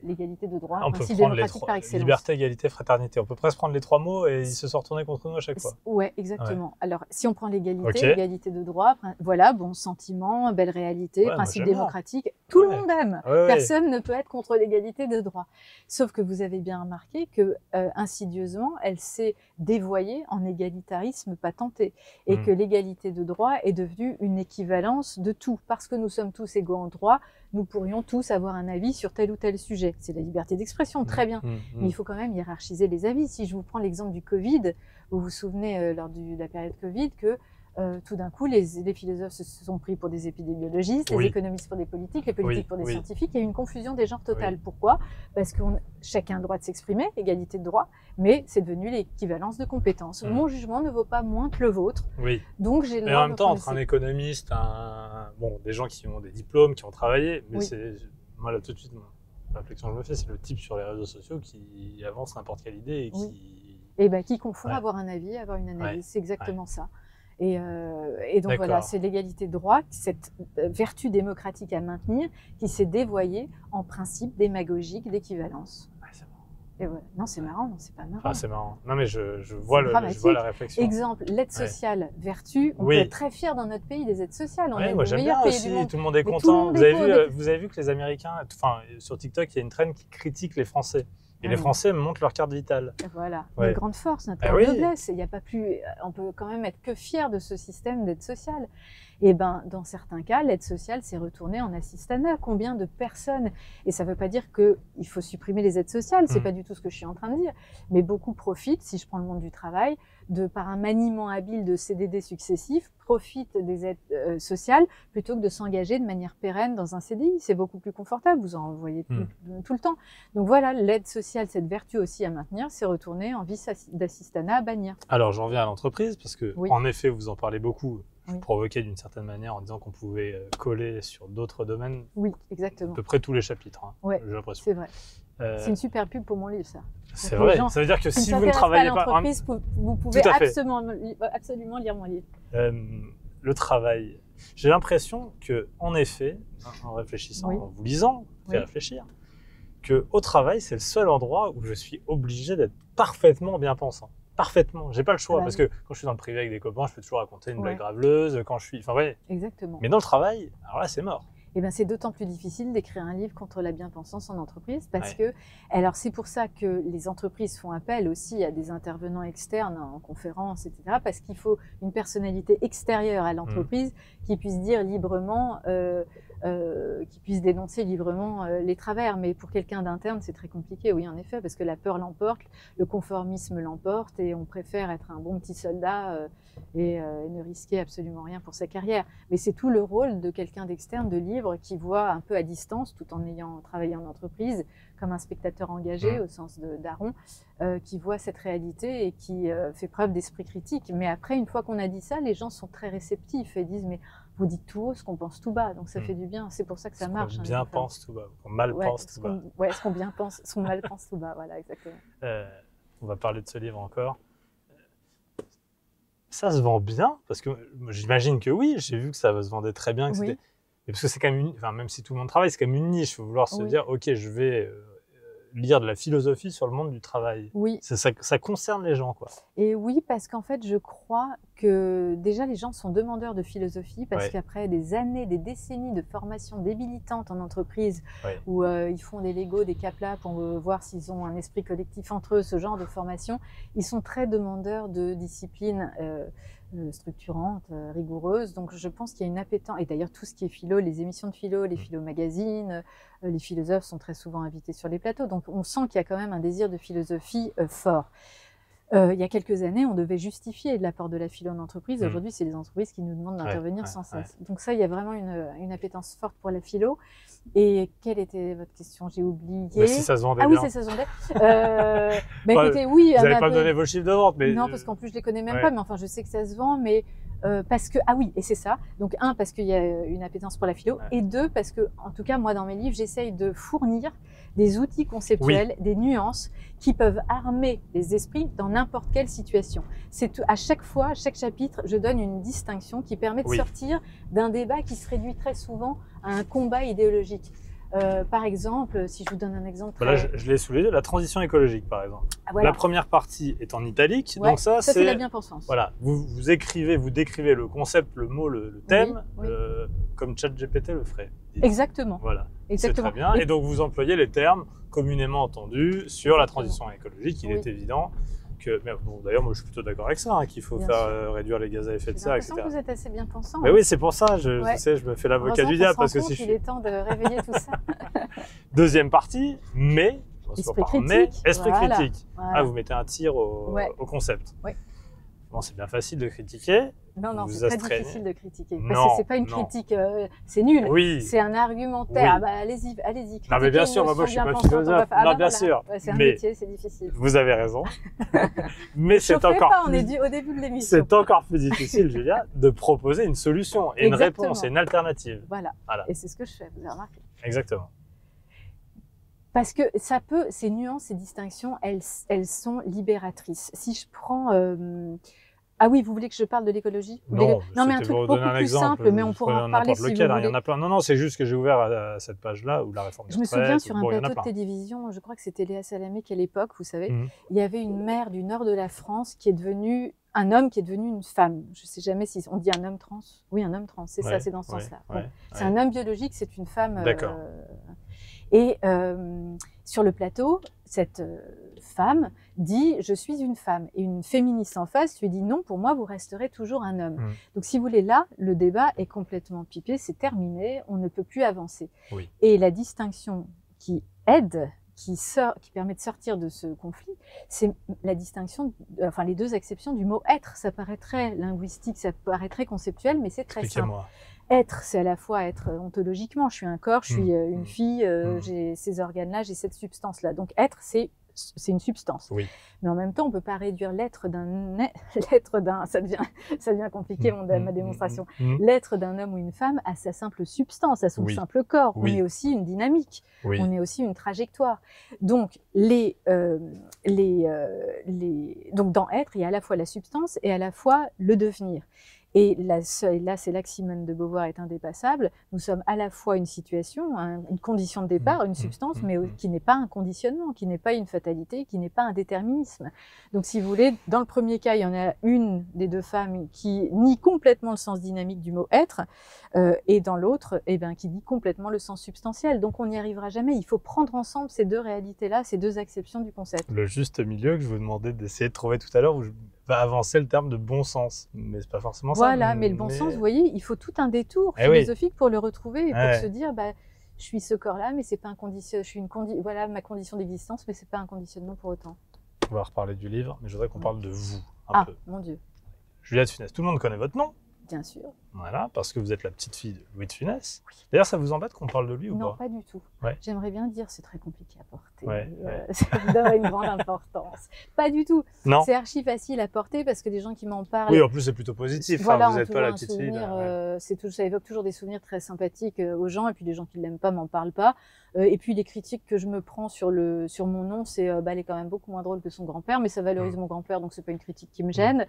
L'égalité de droit, on peut prendre les trois, liberté, égalité, fraternité. On peut presque prendre les trois mots et ils se sont retournés contre nous à chaque fois. Oui, exactement. Ouais. Alors, si on prend l'égalité, égalité de droit, voilà, bon sentiment, belle réalité, principe démocratique, tout le monde aime. Personne ne peut être contre l'égalité de droit. Sauf que vous avez bien remarqué que, insidieusement, elle s'est dévoyée en égalitarisme patenté et que l'égalité de droit est devenue une équivalence de tout. Parce que nous sommes tous égaux en droit, nous pourrions tous avoir un avis sur tel ou tel sujet. C'est la liberté d'expression, très bien. Mais il faut quand même hiérarchiser les avis. Si je vous prends l'exemple du Covid, vous vous souvenez lors de la période Covid que tout d'un coup, les philosophes se sont pris pour des épidémiologistes, les économistes pour des politiques, les politiques pour des scientifiques. Il y a eu une confusion des genres totale. Pourquoi? Parce que chacun a le droit de s'exprimer, égalité de droit, mais c'est devenu l'équivalence de compétences. Mon jugement ne vaut pas moins que le vôtre. Donc j'ai le droit. Et en même temps, entre un économiste, des gens qui ont des diplômes, qui ont travaillé, mais moi là tout de suite, la réflexion que je me fais, c'est le type sur les réseaux sociaux qui avance n'importe quelle idée et qui... qui confond avoir un avis, avoir une analyse. C'est exactement ça. Et donc voilà, c'est l'égalité de droit, cette vertu démocratique à maintenir, qui s'est dévoyée en principe démagogique d'équivalence. Et voilà. Non, c'est marrant, non, c'est pas marrant. Ah, c'est marrant. Non, mais je vois la réflexion. Exemple, l'aide sociale, vertu. On peut être très fiers dans notre pays des aides sociales. On est moi, j'aime bien aussi, tout le monde est content. Vous avez vu que les Américains, enfin, sur TikTok, il y a une trend qui critique les Français. Et les Français montrent leur carte vitale. Voilà, une grande force, notre noblesse. Il y a pas plus, on peut quand même être que fier de ce système d'aide sociale. Et ben, dans certains cas, l'aide sociale s'est retournée en assistanat. Combien de personnes, et ça ne veut pas dire qu'il faut supprimer les aides sociales, c'est pas du tout ce que je suis en train de dire, mais beaucoup profitent, si je prends le monde du travail, par un maniement habile de CDD successifs, profitent des aides sociales plutôt que de s'engager de manière pérenne dans un CDI. C'est beaucoup plus confortable, vous en voyez tout le temps. Donc voilà, l'aide sociale, cette vertu aussi à maintenir, s'est retournée en vice d'assistanat à bannir. Alors j'en viens à l'entreprise, parce que en effet, vous en parlez beaucoup. Je provoquais d'une certaine manière en disant qu'on pouvait coller sur d'autres domaines. Oui, exactement. À peu près tous les chapitres, j'ai l'impression. C'est vrai. C'est une super pub pour mon livre, ça. C'est vrai. Ça veut dire que si vous ne travaillez pas... l'entreprise, vous pouvez absolument lire mon livre. Le travail. J'ai l'impression que, en effet, en réfléchissant, en vous lisant, vous fait réfléchir, qu'au travail, c'est le seul endroit où je suis obligé d'être parfaitement bien pensant. Parfaitement, j'ai pas le choix, parce que quand je suis dans le privé avec des copains, je peux toujours raconter une blague graveleuse, quand je suis... Enfin, Exactement. Mais dans le travail, alors là, c'est mort. Eh bien, c'est d'autant plus difficile d'écrire un livre contre la bien-pensance en entreprise, parce que, alors c'est pour ça que les entreprises font appel aussi à des intervenants externes en conférences, etc., parce qu'il faut une personnalité extérieure à l'entreprise qui puisse dire librement, qui puisse dénoncer librement les travers. Mais pour quelqu'un d'interne, c'est très compliqué, oui, en effet, parce que la peur l'emporte, le conformisme l'emporte, et on préfère être un bon petit soldat et ne risquer absolument rien pour sa carrière. Mais c'est tout le rôle de quelqu'un d'externe, de libre, qui voit un peu à distance, tout en ayant travaillé en entreprise, comme un spectateur engagé au sens d'Aron, qui voit cette réalité et qui fait preuve d'esprit critique. Mais après, une fois qu'on a dit ça, les gens sont très réceptifs et disent « mais vous dites tout haut ce qu'on pense tout bas », donc ça fait du bien. C'est pour ça que ça marche. Ce qu'on bien pense tout bas, qu'on mal pense tout bas. Ouais, ce qu'on bien pense, ce qu'on mal pense tout bas, voilà, exactement. On va parler de ce livre encore. Ça se vend bien, parce que j'imagine que oui, j'ai vu que ça se vendait très bien. Mais parce que c'est quand même même si tout le monde travaille, c'est quand même une niche. Il faut vouloir se dire, ok, je vais lire de la philosophie sur le monde du travail. Oui. Ça concerne les gens, quoi. Et oui, parce qu'en fait, je crois que déjà les gens sont demandeurs de philosophie, parce qu'après des années, des décennies de formation débilitante en entreprise, où ils font des Lego, des Kapla pour voir s'ils ont un esprit collectif entre eux, ce genre de formation, ils sont très demandeurs de disciplines structurantes, rigoureuses. Donc je pense qu'il y a une appétence, et d'ailleurs tout ce qui est philo, les émissions de philo, les philo-magazines, les philosophes sont très souvent invités sur les plateaux, donc on sent qu'il y a quand même un désir de philosophie fort. Il y a quelques années, on devait justifier l'apport de la philo en entreprise. Aujourd'hui, c'est les entreprises qui nous demandent d'intervenir sans cesse. Donc ça, il y a vraiment une appétence forte pour la philo. Et quelle était votre question? J'ai oublié. Si ça se vendait bien. Oui, si ça se vendait. Écoutez, oui. Vous n'allez pas me donner vos chiffres de vente, mais... Non, parce qu'en plus, je les connais même pas. Mais enfin, je sais que ça se vend, mais... parce que, ah oui, et c'est ça. Donc, un, parce qu'il y a une appétence pour la philo, et deux, parce que, en tout cas, moi, dans mes livres, j'essaye de fournir des outils conceptuels, des nuances qui peuvent armer les esprits dans n'importe quelle situation. À chaque fois, à chaque chapitre, je donne une distinction qui permet de sortir d'un débat qui se réduit très souvent à un combat idéologique. Par exemple, si je vous donne un exemple... Voilà, je l'ai sous les yeux, la transition écologique, par exemple. La première partie est en italique, donc ça c'est la bien-pensance. Voilà, vous écrivez, vous décrivez le concept, le mot, le thème, comme ChatGPT le ferait. Exactement. Voilà, c'est très bien. Et donc, vous employez les termes communément entendus sur la transition écologique. Il est évident que... Bon, d'ailleurs, moi, je suis plutôt d'accord avec ça, qu'il faut faire réduire les gaz à effet de serre, etc. Que vous êtes assez bien pensant. Mais oui, c'est pour ça, je sais, je me fais l'avocat du diable. Parce que il est temps de réveiller tout ça. Deuxième partie, esprit critique. Voilà. Ah, vous mettez un tir au concept. Oui. Bon, c'est bien facile de critiquer. Non, c'est très difficile de critiquer. Parce que c'est pas une critique, c'est nul. Oui. C'est un argumentaire. Bah, allez-y. Non, mais bien sûr, moi je suis pas philosophe. Non, bien sûr. C'est un métier, c'est difficile. Vous avez raison. Mais c'est encore. On est au début de l'émission. C'est encore plus difficile, Julia, de proposer une solution et une réponse et une alternative. Voilà. Et c'est ce que je fais, vous avez remarqué. Exactement. Parce que ces nuances, ces distinctions, elles sont libératrices. Si je prends Ah oui, vous voulez que je parle de l'écologie? Non, non, mais un truc beaucoup plus simple, mais on pourra en parler si vous voulez. Il y en a plein. Non, c'est juste que j'ai ouvert à cette page-là où la réforme des retraites. Je me souviens sur un plateau de télévision, je crois que c'était Léa Salamé qu'à l'époque, vous savez, il y avait une mère du nord de la France qui est devenue un homme qui est devenu une femme. Je ne sais jamais si on dit un homme trans. Oui, un homme trans, c'est ça, c'est dans ce sens-là. C'est un homme biologique, c'est une femme. D'accord. Et sur le plateau, cette femme dit « je suis une femme ». Et une féministe en face lui dit « non, pour moi, vous resterez toujours un homme ». Donc si vous voulez, là, le débat est complètement pipé, c'est terminé, on ne peut plus avancer. Oui. Et la distinction qui aide, qui permet de sortir de ce conflit, c'est la distinction, enfin les deux acceptions du mot « être ». Ça paraît très linguistique, ça paraît très conceptuel, mais c'est très simple. Être, c'est à la fois être ontologiquement, je suis un corps, je suis une fille, j'ai ces organes-là, j'ai cette substance-là. Donc être, c'est une substance. Oui. Mais en même temps, on ne peut pas réduire l'être d'un... ça devient compliqué ma démonstration. L'être d'un homme ou une femme à sa simple substance, à son simple corps. On est aussi une dynamique, on est aussi une trajectoire. Donc, donc dans être, il y a à la fois la substance et à la fois le devenir. Et là, c'est là que Simone de Beauvoir est indépassable. Nous sommes à la fois une situation, une condition de départ, une substance, mais qui n'est pas un conditionnement, qui n'est pas une fatalité, qui n'est pas un déterminisme. Donc, si vous voulez, dans le premier cas, il y en a une des deux femmes qui nie complètement le sens dynamique du mot être, et dans l'autre, qui nie complètement le sens substantiel. Donc, on n'y arrivera jamais. Il faut prendre ensemble ces deux réalités-là, ces deux acceptions du concept. Le juste milieu que je vous demandais d'essayer de trouver tout à l'heure, va avancer le terme de bon sens, mais c'est pas forcément ça. Voilà, mais le bon sens, vous voyez, il faut tout un détour philosophique pour le retrouver et pour se dire, je suis ce corps-là, mais c'est pas un condition, voilà ma condition d'existence, mais c'est pas un conditionnement pour autant. On va reparler du livre, mais je voudrais qu'on parle de vous un peu. Mon Dieu. Julia de Funès, tout le monde connaît votre nom. Bien sûr. Voilà, parce que vous êtes la petite fille de Louis de Funès. Oui. D'ailleurs, ça vous embête qu'on parle de lui ou pas? Non, pas du tout. J'aimerais bien dire, c'est très compliqué à porter. Ça vous donne une grande importance. Pas du tout. C'est archi facile à porter parce que les gens qui m'en parlent... Oui, en plus, c'est plutôt positif. Voilà, vous n'êtes pas la petite fille. Ça évoque toujours des souvenirs très sympathiques aux gens, et puis les gens qui ne l'aiment pas m'en parlent pas. Et puis les critiques que je me prends sur mon nom, c'est elle est quand même beaucoup moins drôle que son grand-père, mais ça valorise mon grand-père, donc c'est pas une critique qui me gêne.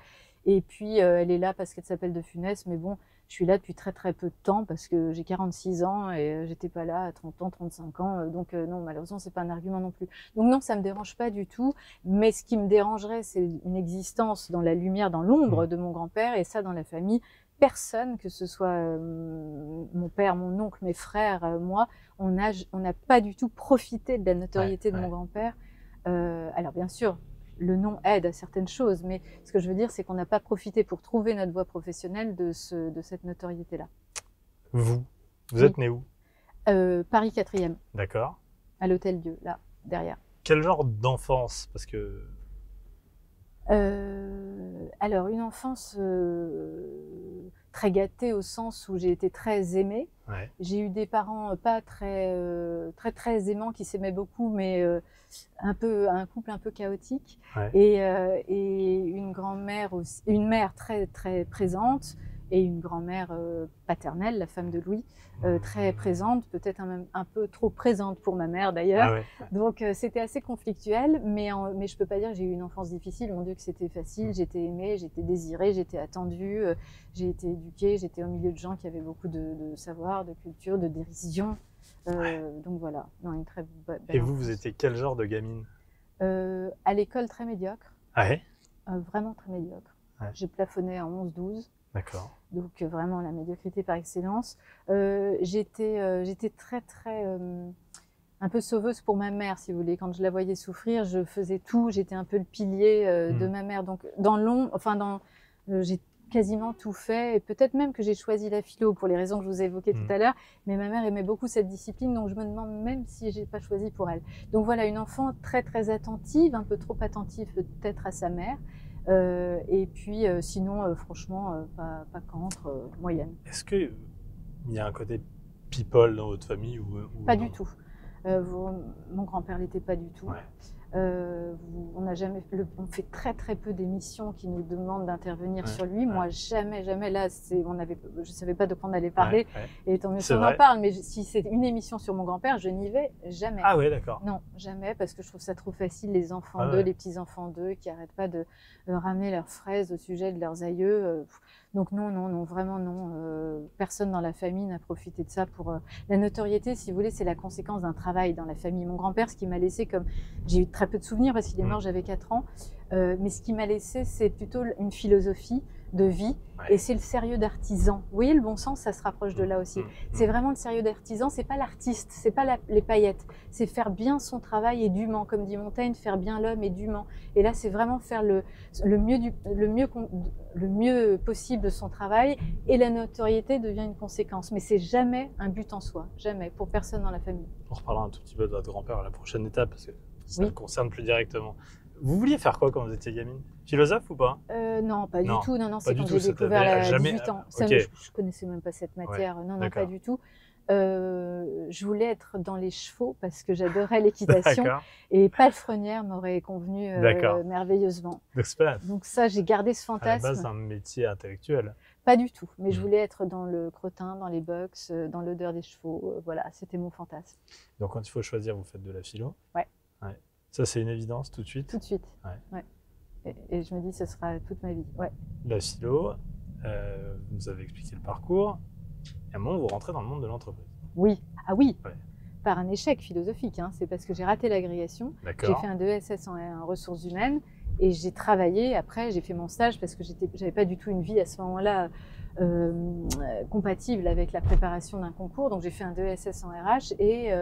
Et puis elle est là parce qu'elle s'appelle de Funès, mais bon, je suis là depuis très très peu de temps parce que j'ai 46 ans et j'étais pas là à 30 ans, 35 ans, donc non, malheureusement c'est pas un argument non plus. Donc non, ça me dérange pas du tout, mais ce qui me dérangerait, c'est une existence dans la lumière, dans l'ombre de mon grand-père, et ça dans la famille, personne, que ce soit mon père, mon oncle, mes frères, moi, on n'a pas du tout profité de la notoriété de mon grand-père. Alors bien sûr, le nom aide à certaines choses, mais ce que je veux dire, c'est qu'on n'a pas profité pour trouver notre voie professionnelle de cette notoriété-là. Vous êtes né où? Paris 4e. D'accord. À l'Hôtel Dieu, là, derrière. Quel genre d'enfance? Parce que... alors, une enfance très gâtée au sens où j'ai été très aimée. J'ai eu des parents pas très aimants qui s'aimaient beaucoup, mais un couple un peu chaotique. Et une grand-mère aussi, une mère très très présente, et une grand-mère paternelle, la femme de Louis, très présente, peut-être même un peu trop présente pour ma mère d'ailleurs. Donc c'était assez conflictuel, mais je peux pas dire que j'ai eu une enfance difficile. Mon Dieu que c'était facile, j'étais aimée, j'étais désirée, j'étais attendue, j'ai été éduquée, j'étais au milieu de gens qui avaient beaucoup de savoir, de culture, de dérision. Donc voilà, non, une très belle Et vous étiez quel genre de gamine? À l'école, très médiocre. Vraiment très médiocre. J'ai plafonné en 11-12. D'accord. Donc vraiment la médiocrité par excellence. J'étais très très un peu sauveuse pour ma mère, si vous voulez. Quand je la voyais souffrir, je faisais tout. J'étais un peu le pilier de ma mère. Donc j'ai quasiment tout fait. Et peut-être même que j'ai choisi la philo pour les raisons que je vous ai évoquées tout à l'heure. Mais ma mère aimait beaucoup cette discipline, donc je me demande même si j'ai pas choisi pour elle. Donc voilà, une enfant très très attentive, un peu trop attentive peut-être à sa mère. Et puis sinon, franchement, pas contre, moyenne. Est-ce qu'il y a un côté people dans votre famille ou Pas du tout. Mon grand-père l'était pas du tout. On fait très très peu d'émissions qui nous demandent d'intervenir sur lui. Moi, jamais là, je savais pas de quoi on allait parler. Et tant mieux si on en parle. Mais si c'est une émission sur mon grand-père, je n'y vais jamais. Ah oui, d'accord. Non, jamais, parce que je trouve ça trop facile, les enfants d'eux, les petits-enfants d'eux, qui arrêtent pas de ramener leurs fraises au sujet de leurs aïeux. Donc non, vraiment non. Personne dans la famille n'a profité de ça pour la notoriété, si vous voulez, c'est la conséquence d'un travail dans la famille. Mon grand-père, ce qui m'a laissé comme... J'ai eu très peu de souvenirs parce qu'il est mort, j'avais 4 ans. Mais ce qui m'a laissé, c'est plutôt une philosophie de vie, et c'est le sérieux d'artisan. Vous voyez, le bon sens, ça se rapproche de là aussi. C'est vraiment le sérieux d'artisan, c'est pas l'artiste, c'est pas les paillettes, c'est faire bien son travail et dûment, comme dit Montaigne, faire bien l'homme et dûment. Et là, c'est vraiment faire le mieux possible de son travail, et la notoriété devient une conséquence. Mais c'est jamais un but en soi, jamais, pour personne dans la famille. On reparlera un tout petit peu de votre grand-père à la prochaine étape, parce que ça le concerne plus directement. Vous vouliez faire quoi quand vous étiez gamine? Philosophe ou pas? Non, pas du tout. Non, c'est quand j'ai découvert à 18 ans. Ça, je connaissais même pas cette matière. Non, pas du tout. Je voulais être dans les chevaux parce que j'adorais l'équitation. Et palefrenière m'aurait convenu merveilleusement. Donc ça, j'ai gardé ce fantasme. À la base, un métier intellectuel. Pas du tout. Mais je voulais être dans le crottin, dans les box, dans l'odeur des chevaux. Voilà, c'était mon fantasme. Donc quand il faut choisir, vous faites de la philo? Ouais. Ça, c'est une évidence tout de suite? Tout de suite, ouais. Et je me dis, ce sera toute ma vie, La philo, vous avez expliqué le parcours. Et à un moment, vous rentrez dans le monde de l'entreprise. Oui. Ah oui. Par un échec philosophique. C'est parce que j'ai raté l'agrégation. J'ai fait un DESS en ressources humaines et j'ai travaillé. Après, j'ai fait mon stage parce que j'avais pas du tout une vie à ce moment-là compatible avec la préparation d'un concours. Donc, j'ai fait un DESS en RH et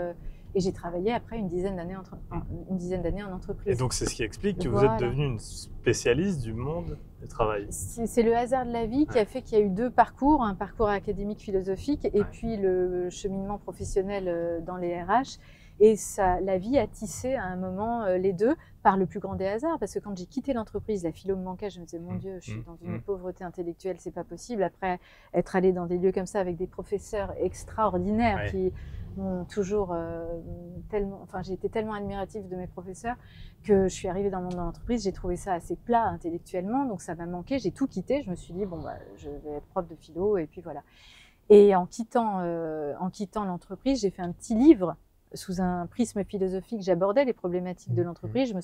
j'ai travaillé après une dizaine d'années en entreprise. Et donc, c'est ce qui explique que vous êtes devenue une spécialiste du monde du travail. C'est le hasard de la vie qui a fait qu'il y a eu 2 parcours, un parcours académique philosophique et puis le cheminement professionnel dans les RH. Et la vie a tissé à un moment les deux par le plus grand des hasards. Parce que quand j'ai quitté l'entreprise, la philo me manquait. Je me disais, mon Dieu, je suis dans une pauvreté intellectuelle, c'est pas possible. Après être allée dans des lieux comme ça avec des professeurs extraordinaires qui m'ont toujours j'ai été tellement admirative de mes professeurs que je suis arrivée dans le monde de l'entreprise. J'ai trouvé ça assez plat intellectuellement, donc ça m'a manqué. J'ai tout quitté. Je me suis dit, je vais être prof de philo et puis voilà. Et en quittant l'entreprise, j'ai fait un petit livre sous un prisme philosophique. J'abordais les problématiques de l'entreprise.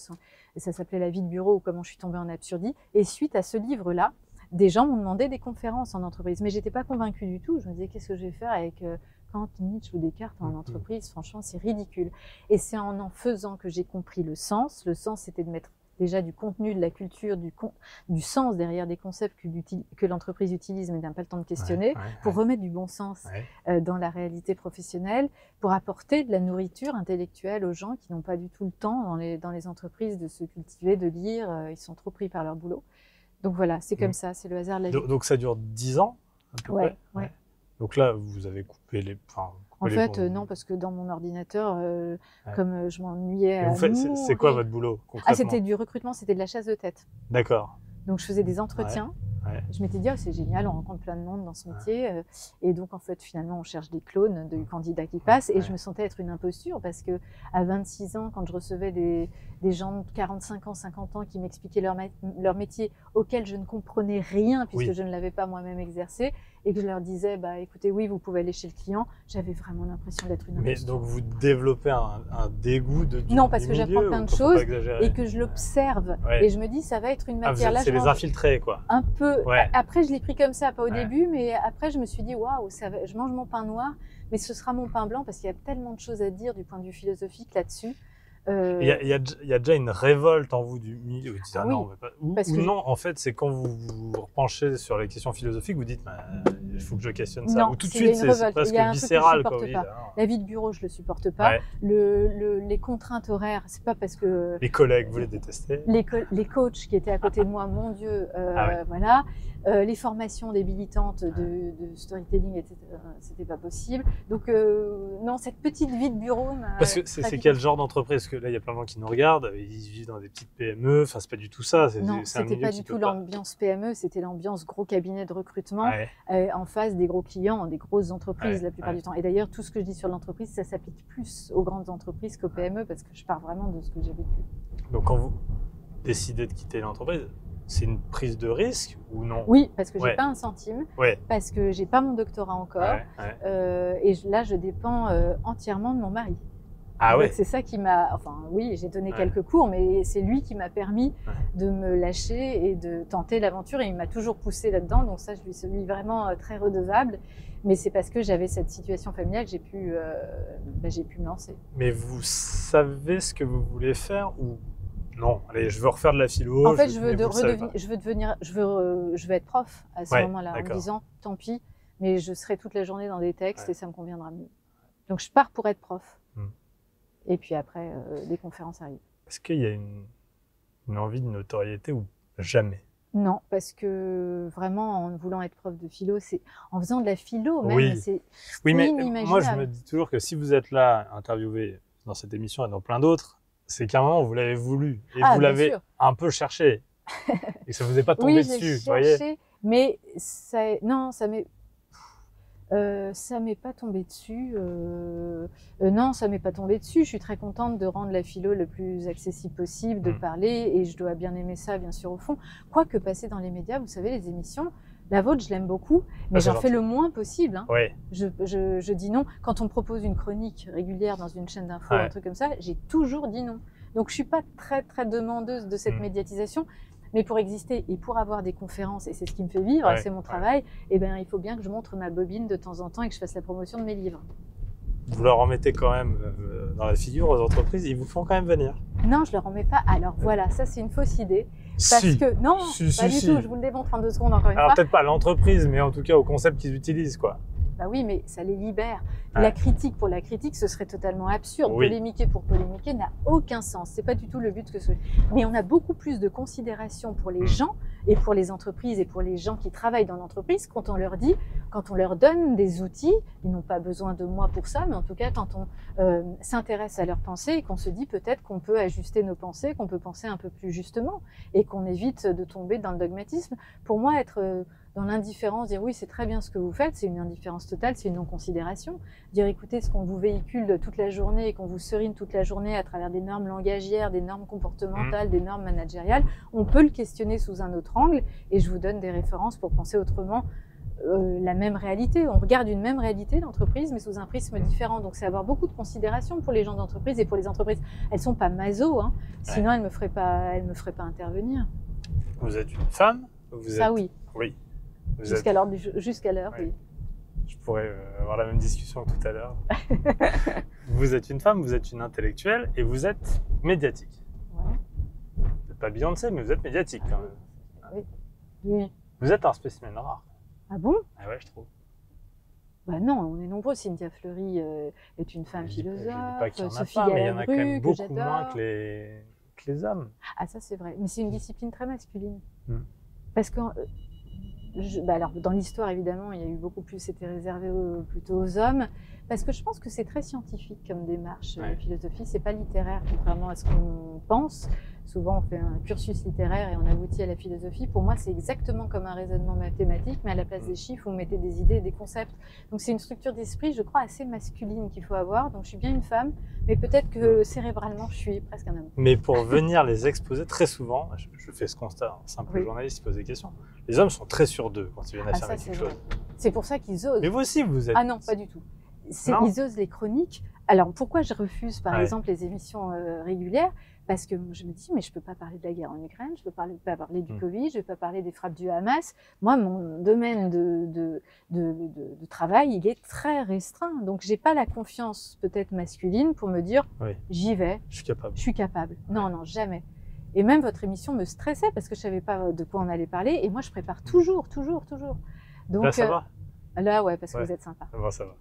Ça s'appelait La vie de bureau ou comment je suis tombée en absurdie. Et suite à ce livre-là, des gens m'ont demandé des conférences en entreprise. Mais j'étais pas convaincue du tout. Je me disais, qu'est-ce que je vais faire avec Kant, Nietzsche ou Descartes en entreprise? Franchement, c'est ridicule. Et c'est en faisant que j'ai compris le sens. Le sens, c'était de mettre déjà du contenu, de la culture, du sens derrière des concepts que l'entreprise utilise, mais n'a pas le temps de questionner, pour remettre du bon sens dans la réalité professionnelle, pour apporter de la nourriture intellectuelle aux gens qui n'ont pas du tout le temps dans les entreprises de se cultiver, de lire. Ils sont trop pris par leur boulot. Donc voilà, c'est comme ça, c'est le hasard de la vie. Donc ça dure 10 ans à peu près. Donc là, vous avez coupé les... En fait, non, parce que dans mon ordinateur, comme je m'ennuyais à c'est quoi votre boulot concrètement? C'était du recrutement, c'était de la chasse de tête. D'accord. Donc je faisais des entretiens. Je m'étais dit, c'est génial, on rencontre plein de monde dans ce métier. Et donc, en fait, finalement, on cherche des clones de candidats qui passent. Et je me sentais être une imposture parce que à 26 ans, quand je recevais des gens de 45 ans, 50 ans qui m'expliquaient leur métier auquel je ne comprenais rien puisque je ne l'avais pas moi-même exercé, et que je leur disais, écoutez, oui, vous pouvez aller chez le client, j'avais vraiment l'impression d'être une imposture. Mais donc, vous développez un dégoût du Non, parce que j'apprends plein de choses et que je l'observe. Et je me dis, ça va être une matière... C'est les infiltrés, quoi. Un peu. Après, je l'ai pris comme ça, pas au début, mais après, je me suis dit, waouh, je mange mon pain noir, mais ce sera mon pain blanc, parce qu'il y a tellement de choses à dire du point de vue philosophique là-dessus. Il y a déjà une révolte en vous du milieu. Vous dites, non, non, en fait, c'est quand vous vous repenchez sur les questions philosophiques, vous dites, il faut que je questionne ça. Non, ou tout de suite, c'est presque viscéral. La vie de bureau, je ne le supporte pas. Les contraintes horaires, c'est pas parce que... Les collègues, vous les détestez. Les coachs qui étaient à côté de moi, mon Dieu, voilà. Les formations débilitantes de storytelling, etc., c'était pas possible. Donc, non, cette petite vie de bureau... Parce que c'est quel genre d'entreprise? Que là, il y a plein de gens qui nous regardent, ils vivent dans des petites PME, enfin, c'est pas du tout ça. Non, c'était pas du tout l'ambiance PME, c'était l'ambiance gros cabinet de recrutement en face des gros clients, des grosses entreprises la plupart du temps. Et d'ailleurs, tout ce que je dis sur l'entreprise, ça s'applique plus aux grandes entreprises qu'aux PME parce que je pars vraiment de ce que j'ai vécu. Donc, quand vous décidez de quitter l'entreprise, c'est une prise de risque ou non? Oui, parce que j'ai pas un centime, parce que j'ai pas mon doctorat encore, et là, je dépends entièrement de mon mari. Ah ouais. C'est ça qui m'a... Enfin, oui, j'ai donné quelques cours, mais c'est lui qui m'a permis de me lâcher et de tenter l'aventure. Et il m'a toujours poussé là-dedans, donc ça, je lui suis vraiment très redevable. Mais c'est parce que j'avais cette situation familiale que j'ai pu me lancer. Mais vous savez ce que vous voulez faire ou non? Allez, je veux refaire de la philo. En fait, je veux être prof à ce moment-là, en me disant, tant pis, mais je serai toute la journée dans des textes et ça me conviendra mieux. Donc, je pars pour être prof. Et puis après, les conférences arrivent. Est-ce qu'il y a une envie de notoriété ou jamais? Non, parce que vraiment, en voulant être prof de philo, en faisant de la philo même, c'est inimaginable. Moi, je me dis toujours que si vous êtes là, interviewé dans cette émission et dans plein d'autres, c'est qu'à un moment, vous l'avez voulu et vous l'avez un peu cherché. Et ça ne vous est pas tombé dessus, vous voyez. Mais ça m'est pas tombé dessus. Non, ça m'est pas tombé dessus. Je suis très contente de rendre la philo le plus accessible possible, de parler, et je dois bien aimer ça, bien sûr, au fond. Quoique passer dans les médias, vous savez, les émissions, la vôtre, je l'aime beaucoup, mais j'en fais le moins possible. Hein. Je dis non. Quand on me propose une chronique régulière dans une chaîne d'infos, un truc comme ça, j'ai toujours dit non. Donc, je suis pas très, très demandeuse de cette médiatisation. Mais pour exister et pour avoir des conférences, et c'est ce qui me fait vivre, c'est mon travail, eh ben, il faut bien que je montre ma bobine de temps en temps et que je fasse la promotion de mes livres. Vous leur en mettez quand même dans la figure aux entreprises, ils vous font quand même venir? Non, je leur en mets pas. Alors voilà, ça c'est une fausse idée. Parce que non, pas du tout, je vous le démontre en 2 secondes encore une fois. Alors peut-être pas à l'entreprise, mais en tout cas au concept qu'ils utilisent, quoi. Bah oui, mais ça les libère. La critique pour la critique, ce serait totalement absurde. Polémiquer pour polémiquer n'a aucun sens. C'est pas du tout le but que ce. Mais on a beaucoup plus de considération pour les gens et pour les entreprises et pour les gens qui travaillent dans l'entreprise quand on leur dit, quand on leur donne des outils, ils n'ont pas besoin de moi pour ça, mais en tout cas quand on s'intéresse à leurs pensées et qu'on se dit peut-être qu'on peut ajuster nos pensées, qu'on peut penser un peu plus justement et qu'on évite de tomber dans le dogmatisme. Pour moi, être dans l'indifférence, dire oui, c'est très bien ce que vous faites, c'est une indifférence totale, c'est une non-considération. Dire écoutez, ce qu'on vous véhicule toute la journée et qu'on vous serine toute la journée à travers des normes langagières, des normes comportementales, des normes managériales, on peut le questionner sous un autre angle et je vous donne des références pour penser autrement la même réalité. On regarde une même réalité d'entreprise mais sous un prisme différent. Donc c'est avoir beaucoup de considération pour les gens d'entreprise et pour les entreprises. Elles sont pas maso, hein. Sinon elles me feraient pas intervenir. Vous êtes une femme? Ça oui. Oui. Jusqu'à l'heure, oui. Je pourrais avoir la même discussion tout à l'heure. Vous êtes une femme, vous êtes une intellectuelle et vous êtes médiatique. Vous n'êtes pas Beyoncé, mais vous êtes médiatique quand même. Oui. Vous êtes un spécimen rare. Ah bon? Ah ouais, je trouve. Bah non, on est nombreux. Cynthia Fleury est une femme philosophe. Je dis pas qu'il y en a Sophie pas, mais il y en a quand même beaucoup j'adore. moins que les hommes. Ah ça c'est vrai, mais c'est une discipline très masculine. Parce que alors, dans l'histoire, évidemment, il y a eu beaucoup plus, c'était réservé plutôt aux hommes, parce que je pense que c'est très scientifique comme démarche, la philosophie, c'est pas littéraire, contrairement à ce qu'on pense. Souvent, on fait un cursus littéraire et on aboutit à la philosophie. Pour moi, c'est exactement comme un raisonnement mathématique, mais à la place des chiffres, vous mettez des idées et des concepts. Donc, c'est une structure d'esprit, je crois, assez masculine qu'il faut avoir. Donc, je suis bien une femme, mais peut-être que cérébralement, je suis presque un homme. Mais pour venir les exposer, très souvent, je fais ce constat, un simple journaliste qui pose des questions, les hommes sont très sûrs d'eux quand ils viennent affirmer quelque chose. C'est pour ça qu'ils osent. Mais vous aussi, vous êtes... Ah non, pas du tout. Ils osent les chroniques. Alors, pourquoi je refuse, par exemple, les émissions régulières? Parce que je me dis, mais je ne peux pas parler de la guerre en Ukraine, je ne peux pas parler du Covid, je ne vais pas parler des frappes du Hamas. Moi, mon domaine de travail, il est très restreint. Donc, je n'ai pas la confiance peut-être masculine pour me dire, j'y vais, je suis capable. Je suis capable. Non, non, jamais. Et même votre émission me stressait parce que je ne savais pas de quoi on allait parler. Et moi, je prépare toujours. Donc, là, ça va? Là, ouais, parce que vous êtes sympa. Bon, ça va.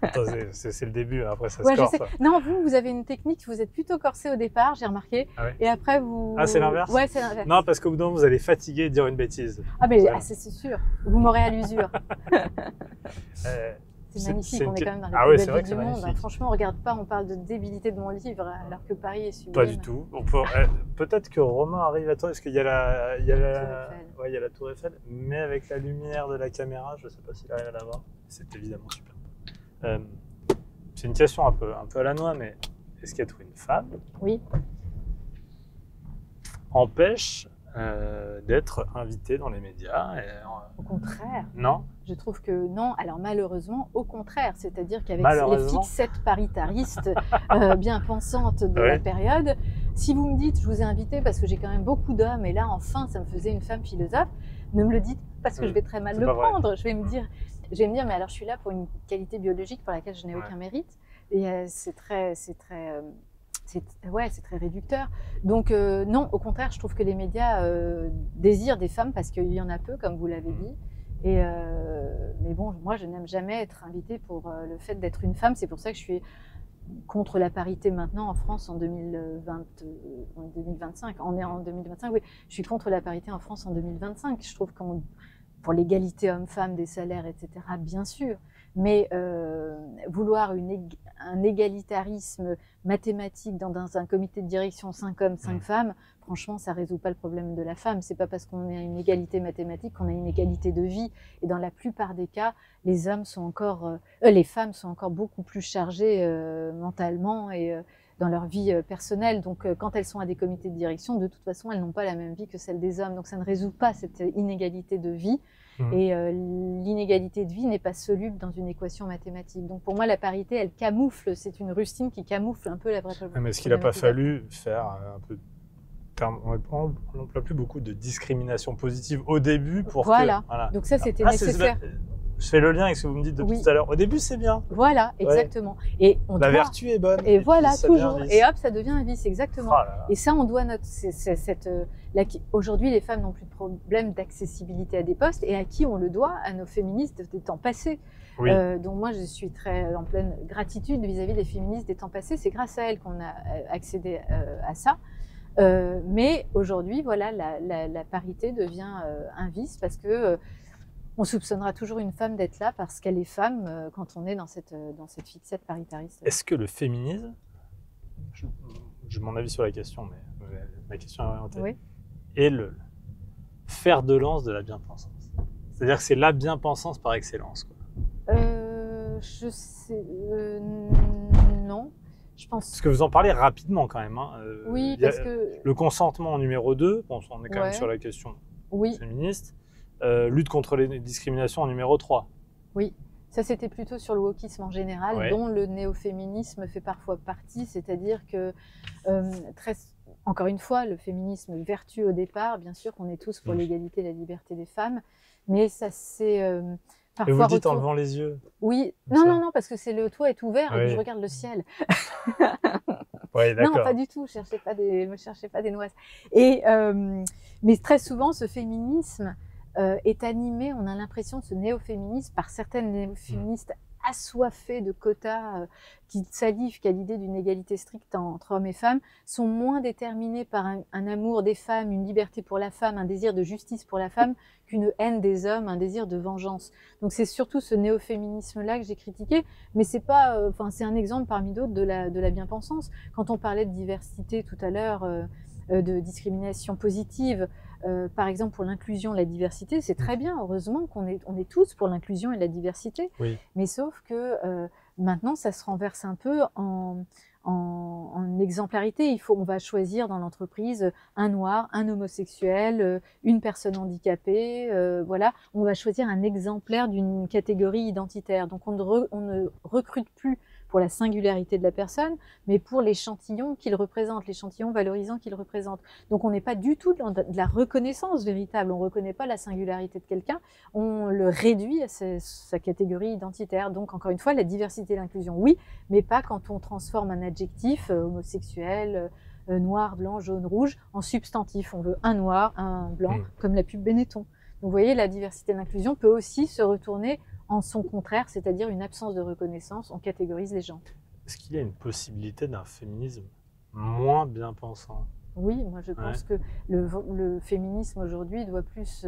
Attends, c'est le début, après ça se corse. Non, vous avez une technique, vous êtes plutôt corsé au départ, j'ai remarqué. Et après, vous... Ah, c'est l'inverse? Ouais, c'est l'inverse. Non, parce qu'au bout d'un moment, vous allez fatiguer de dire une bêtise. Ah, mais c'est sûr. Vous m'aurez à l'usure. c'est magnifique, on est quand même dans les plus belles villes du monde. Hein. Franchement, on regarde pas, on parle de débilité de mon livre, alors que Paris est sublime. Pas du tout. Peut-être que Romain arrive à toi, parce qu'il y a la Tour Eiffel, mais avec la lumière de la caméra, je ne sais pas s'il arrive à la voir. C'est évidemment super. C'est une question un peu à la noix, mais est-ce qu'être une femme empêche d'être invitée dans les médias Au contraire. Non. Je trouve que non. Alors malheureusement, au contraire. C'est-à-dire qu'avec les fixettes paritaristes bien pensantes de la période, si vous me dites, je vous ai invité parce que j'ai quand même beaucoup d'hommes et là, enfin, ça me faisait une femme philosophe, ne me le dites pas parce que je vais très mal le prendre. Je vais me dire, mais alors je suis là pour une qualité biologique pour laquelle je n'ai aucun mérite. Et c'est très réducteur. Donc non, au contraire, je trouve que les médias désirent des femmes parce qu'il y en a peu, comme vous l'avez dit. Mais bon, moi, je n'aime jamais être invitée pour le fait d'être une femme. C'est pour ça que je suis contre la parité maintenant en France en 2025. On est en 2025, oui. Je suis contre la parité en France en 2025. Je trouve pour l'égalité homme-femme des salaires, etc., bien sûr. Mais vouloir un égalitarisme mathématique dans un comité de direction 5 hommes, 5 femmes, franchement, ça ne résout pas le problème de la femme. Ce n'est pas parce qu'on a une égalité mathématique qu'on a une égalité de vie. Et dans la plupart des cas, les femmes sont encore beaucoup plus chargées mentalement et dans leur vie personnelle. Donc, quand elles sont à des comités de direction, de toute façon, elles n'ont pas la même vie que celle des hommes. Donc, ça ne résout pas cette inégalité de vie. Et l'inégalité de vie n'est pas soluble dans une équation mathématique. Donc pour moi, la parité, elle camoufle, c'est une rustine qui camoufle un peu la vraie problématique. Mais est-ce qu'il n'a pas fallu faire un peu... On n'emploie plus beaucoup de discrimination positive au début pour Voilà. Donc ça, c'était nécessaire. Je fais le lien avec ce que vous me dites depuis tout à l'heure. Au début, c'est bien. Voilà, exactement. Et la vertu est bonne. Et voilà, toujours. Et hop, ça devient un vice, exactement. Oh là là. Et ça, on doit aujourd'hui, les femmes n'ont plus de problème d'accessibilité à des postes. Et à qui on le doit? À nos féministes des temps passés. Oui. Donc moi, je suis très en pleine gratitude vis-à-vis des féministes des temps passés. C'est grâce à elles qu'on a accédé à ça. Mais aujourd'hui, voilà, la parité devient un vice parce que on soupçonnera toujours une femme d'être là parce qu'elle est femme quand on est dans cette fixette paritariste. Est-ce que le féminisme, j'ai mon avis sur la question, mais ma question est orientée, est le fer de lance de la bien-pensance? C'est-à-dire que c'est la bien-pensance par excellence, quoi. Je sais... non. Je pense... Parce que vous en parlez rapidement quand même. Hein. Oui, parce que... Le consentement en numéro 2, bon, on est quand même sur la question féministe. Lutte contre les discriminations en numéro 3. Oui, ça c'était plutôt sur le wokisme en général, dont le néo-féminisme fait parfois partie, c'est-à-dire que, encore une fois, le féminisme vertu au départ, bien sûr qu'on est tous pour l'égalité et la liberté des femmes, mais ça c'est parfois... Et vous dites en levant les yeux? Oui, non, parce que le toit est ouvert et que je regarde le ciel. Non, pas du tout, ne cherchez pas des noises. Mais très souvent, ce féminisme est animé, on a l'impression de ce néo-féminisme par certaines néo-féministes assoiffées de quotas qui salivent qu'à l'idée d'une égalité stricte entre hommes et femmes, sont moins déterminées par un amour des femmes, une liberté pour la femme, un désir de justice pour la femme, qu'une haine des hommes, un désir de vengeance. Donc c'est surtout ce néo-féminisme-là que j'ai critiqué, mais c'est pas, c'est un exemple parmi d'autres de la bien-pensance. Quand on parlait de diversité tout à l'heure, de discrimination positive, par exemple pour l'inclusion, la diversité, c'est très bien, heureusement qu'on est tous pour l'inclusion et la diversité, mais sauf que maintenant ça se renverse un peu en exemplarité. On va choisir dans l'entreprise un noir, un homosexuel, une personne handicapée, voilà, on va choisir un exemplaire d'une catégorie identitaire. Donc on ne recrute plus pour la singularité de la personne, mais pour l'échantillon qu'il représente, l'échantillon valorisant qu'il représente. Donc on n'est pas du tout dans de la reconnaissance véritable, on ne reconnaît pas la singularité de quelqu'un, on le réduit à sa catégorie identitaire. Donc encore une fois, la diversité et l'inclusion, oui, mais pas quand on transforme un adjectif homosexuel, noir, blanc, jaune, rouge, en substantif. On veut un noir, un blanc, comme la pub Benetton. Donc vous voyez, la diversité et l'inclusion peut aussi se retourner en son contraire, c'est-à-dire une absence de reconnaissance, on catégorise les gens. Est-ce qu'il y a une possibilité d'un féminisme moins bien pensant? Oui, moi je pense que le féminisme aujourd'hui doit plus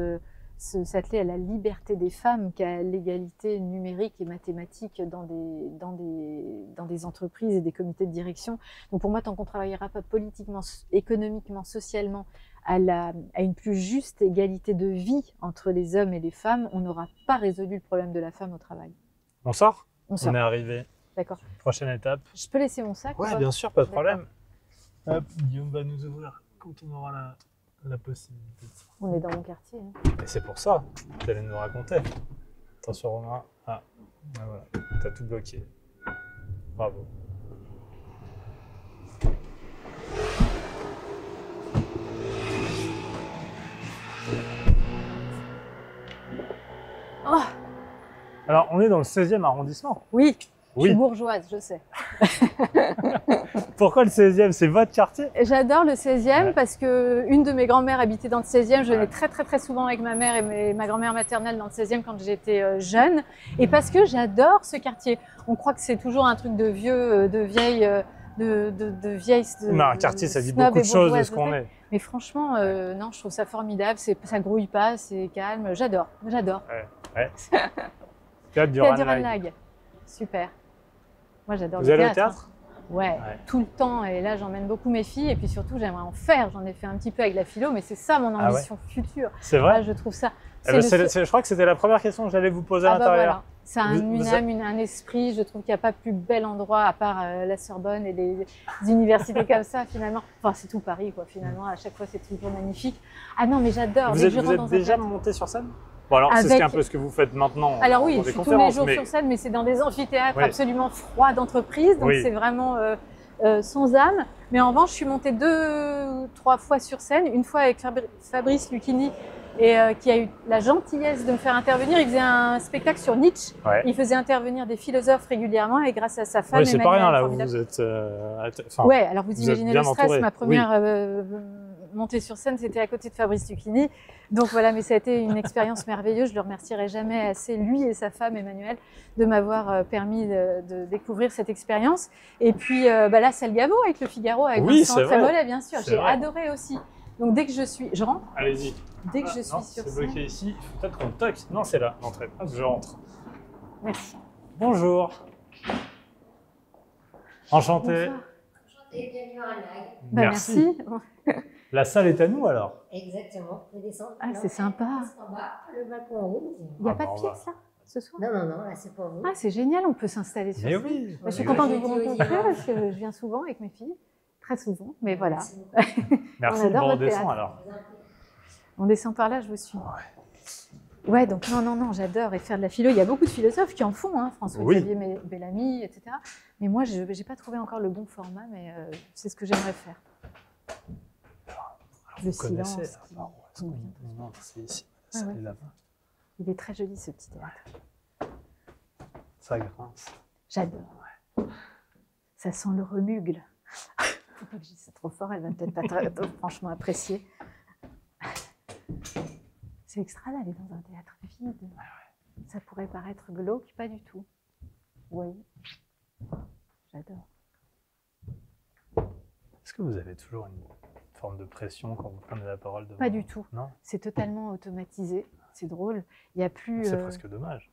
s'atteler à la liberté des femmes qu'à l'égalité numérique et mathématique dans des entreprises et des comités de direction. Donc pour moi, tant qu'on ne travaillera pas politiquement, économiquement, socialement à une plus juste égalité de vie entre les hommes et les femmes, on n'aura pas résolu le problème de la femme au travail. On sort? On sort. On est arrivé. D'accord. Prochaine étape. Je peux laisser mon sac? Ouais, bien sûr, pas de problème. Hop, Guillaume va nous ouvrir quand on aura la possibilité. On est dans mon quartier. Hein. Et c'est pour ça, tu allais nous raconter. Attention Romain. Ah, voilà, t'as tout bloqué. Bravo. Oh. Alors, on est dans le 16e arrondissement. Oui. Oui. Je suis bourgeoise, je sais. Pourquoi le 16e? C'est votre quartier? J'adore le 16e parce que une de mes grand-mères habitait dans le 16e. Je venais très souvent avec ma mère et ma grand-mère maternelle dans le 16e quand j'étais jeune. Et parce que j'adore ce quartier. On croit que c'est toujours un truc de vieux, de vieille... Mais un quartier, ça dit beaucoup de choses de ce qu'on est. Mais franchement, non, je trouve ça formidable. Ça grouille pas, c'est calme. J'adore. Ouais. Théâtre du Ranelagh. Super. Moi, j'adore le théâtre. Vous allez au théâtre? Ouais, tout le temps. Et là, j'emmène beaucoup mes filles. Et puis surtout, j'aimerais en faire. J'en ai fait un petit peu avec la philo, mais c'est ça mon ambition future. C'est vrai? Là, je trouve ça. Je crois que c'était la première question que j'allais vous poser à l'intérieur. Voilà. C'est une âme, un esprit. Je trouve qu'il n'y a pas plus bel endroit à part la Sorbonne et les universités comme ça, finalement. Enfin, c'est tout Paris, quoi, finalement. À chaque fois, c'est toujours magnifique. Ah non, mais j'adore. Vous êtes déjà monté sur scène? Bon, alors, c'est un peu ce que vous faites maintenant. Alors oui, je suis tous les jours sur scène, mais c'est dans des amphithéâtres absolument froids d'entreprise. Donc c'est vraiment sans âme. Mais en revanche, je suis montée 2-3 fois sur scène. Une fois avec Fabrice Lucchini, qui a eu la gentillesse de me faire intervenir. Il faisait un spectacle sur Nietzsche. Ouais. Il faisait intervenir des philosophes régulièrement et grâce à sa femme, c'est pas rien là, vous êtes... ouais, alors vous imaginez le stress. Entouré. Ma première montée sur scène, c'était à côté de Fabrice Lucchini. Donc voilà, mais ça a été une expérience merveilleuse. Je le remercierai jamais assez, lui et sa femme Emmanuel, de m'avoir permis de découvrir cette expérience. Et puis là, Salgavo avec Le Figaro, avec Vincent Trémollet, bien sûr. J'ai adoré aussi. Donc dès que je suis... Je rentre? Allez-y. Dès que je suis sur scène... C'est bloqué ici. Il faut peut-être qu'on toque. Non, c'est là, l'entrée. Hop, je rentre. Merci. Bonjour. Enchanté. Bonjour. Enchanté, bienvenue à Ranelagh. Merci. La salle est à nous alors? Exactement. Vous descendez. Ah, c'est sympa. En bas, le balcon en haut. Il n'y a pas de pièce là, ce soir? Non, là c'est pour vous. Ah, c'est génial, on peut s'installer sur ça. Mais oui. Je suis contente de vous rencontrer parce que je viens souvent avec mes filles. Très souvent, mais voilà. Merci de redescendre alors. On descend par là, je vous suis. Ouais, donc non, j'adore. Et faire de la philo, il y a beaucoup de philosophes qui en font, hein, François-Xavier Bellamy, etc. Mais moi, je n'ai pas trouvé encore le bon format, mais c'est ce que j'aimerais faire. Le silence. Non, c'est ici. C'est là-bas. Il est très joli ce petit théâtre. Ça grince. J'adore. Ouais. Ça sent le remugle. Faut pas que je dise ça trop fort, elle va peut-être pas franchement apprécier. C'est extra d'aller dans un théâtre vide. Ça pourrait paraître glauque, pas du tout. Oui, j'adore. Est-ce que vous avez toujours une forme de pression quand vous prenez la parole devant... Pas du tout. Non. C'est totalement automatisé. C'est drôle. Il y a plus. C'est presque dommage.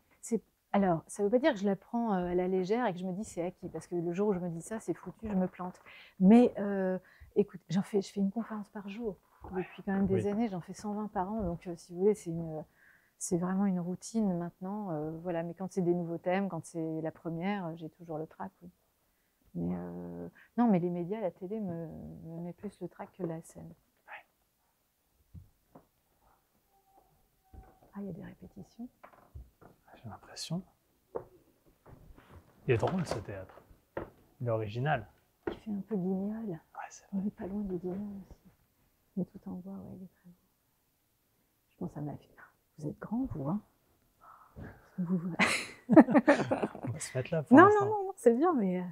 Alors, ça ne veut pas dire que je la prends à la légère et que je me dis c'est acquis, parce que le jour où je me dis ça, c'est foutu, je me plante. Mais écoute, je fais une conférence par jour. Depuis quand même des années, j'en fais 120 par an. Donc, si vous voulez, c'est vraiment une routine maintenant. Voilà. Mais quand c'est des nouveaux thèmes, quand c'est la première, j'ai toujours le trac. Oui. Mais non, mais les médias, la télé me met plus le trac que la scène. Ah, il y a des répétitions. J'ai l'impression. Il est drôle ce théâtre. Il est original. Il fait un peu guignol. Ouais, c'est vrai. On est pas loin du guignol aussi. Mais tout en bois, ouais, il est très beau. Je pense à ma fille. Vous êtes grand, vous, hein? On va se mettre là pour l'instant. Non, c'est bien, mais...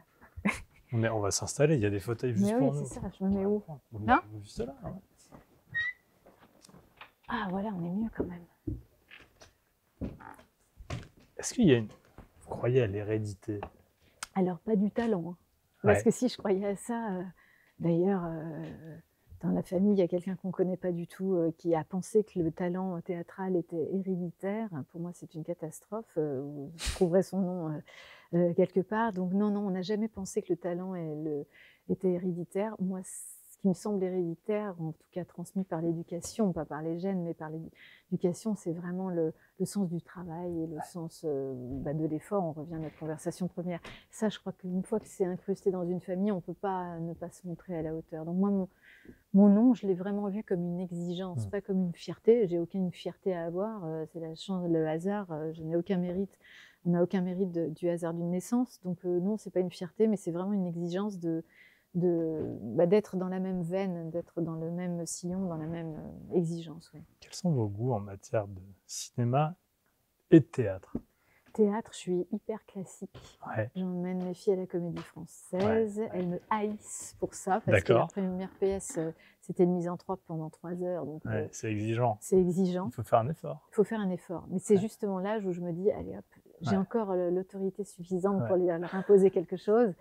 On va s'installer, il y a des fauteuils juste pour nous. Oui, c'est ça, je me mets où? Non, juste là. Ouais. Ah, voilà, on est mieux quand même. Est-ce qu'il y a une... Vous croyez à l'hérédité? Alors, pas du talent. Hein. Parce que si je croyais à ça, d'ailleurs, dans la famille, il y a quelqu'un qu'on ne connaît pas du tout qui a pensé que le talent théâtral était héréditaire. Pour moi, c'est une catastrophe. Je trouverai son nom quelque part. Donc non, on n'a jamais pensé que le talent était héréditaire. Moi, ce qui me semble héréditaire, en tout cas transmis par l'éducation, pas par les gènes, mais par l'éducation, c'est vraiment le sens du travail et le sens de l'effort. On revient à notre conversation première. Ça, je crois qu'une fois que c'est incrusté dans une famille, on ne peut pas ne pas se montrer à la hauteur. Donc moi, mon nom, je l'ai vraiment vu comme une exigence, pas comme une fierté. J'ai aucune fierté à avoir. C'est la chance, le hasard. Je n'ai aucun mérite. On n'a aucun mérite du hasard d'une naissance. Donc non, c'est pas une fierté, mais c'est vraiment une exigence d'être dans la même veine, d'être dans le même sillon, dans la même exigence. Ouais. Quels sont vos goûts en matière de cinéma et de théâtre? Théâtre, je suis hyper classique. Ouais. J'emmène mes filles à la Comédie Française. Ouais. Elles me haïssent pour ça, parce que la première pièce, c'était une misanthrope pendant 3 heures. Donc, c'est exigeant. C'est exigeant. Il faut faire un effort. Il faut faire un effort. Mais c'est justement l'âge où je me dis, allez hop, j'ai encore l'autorité suffisante pour leur imposer quelque chose.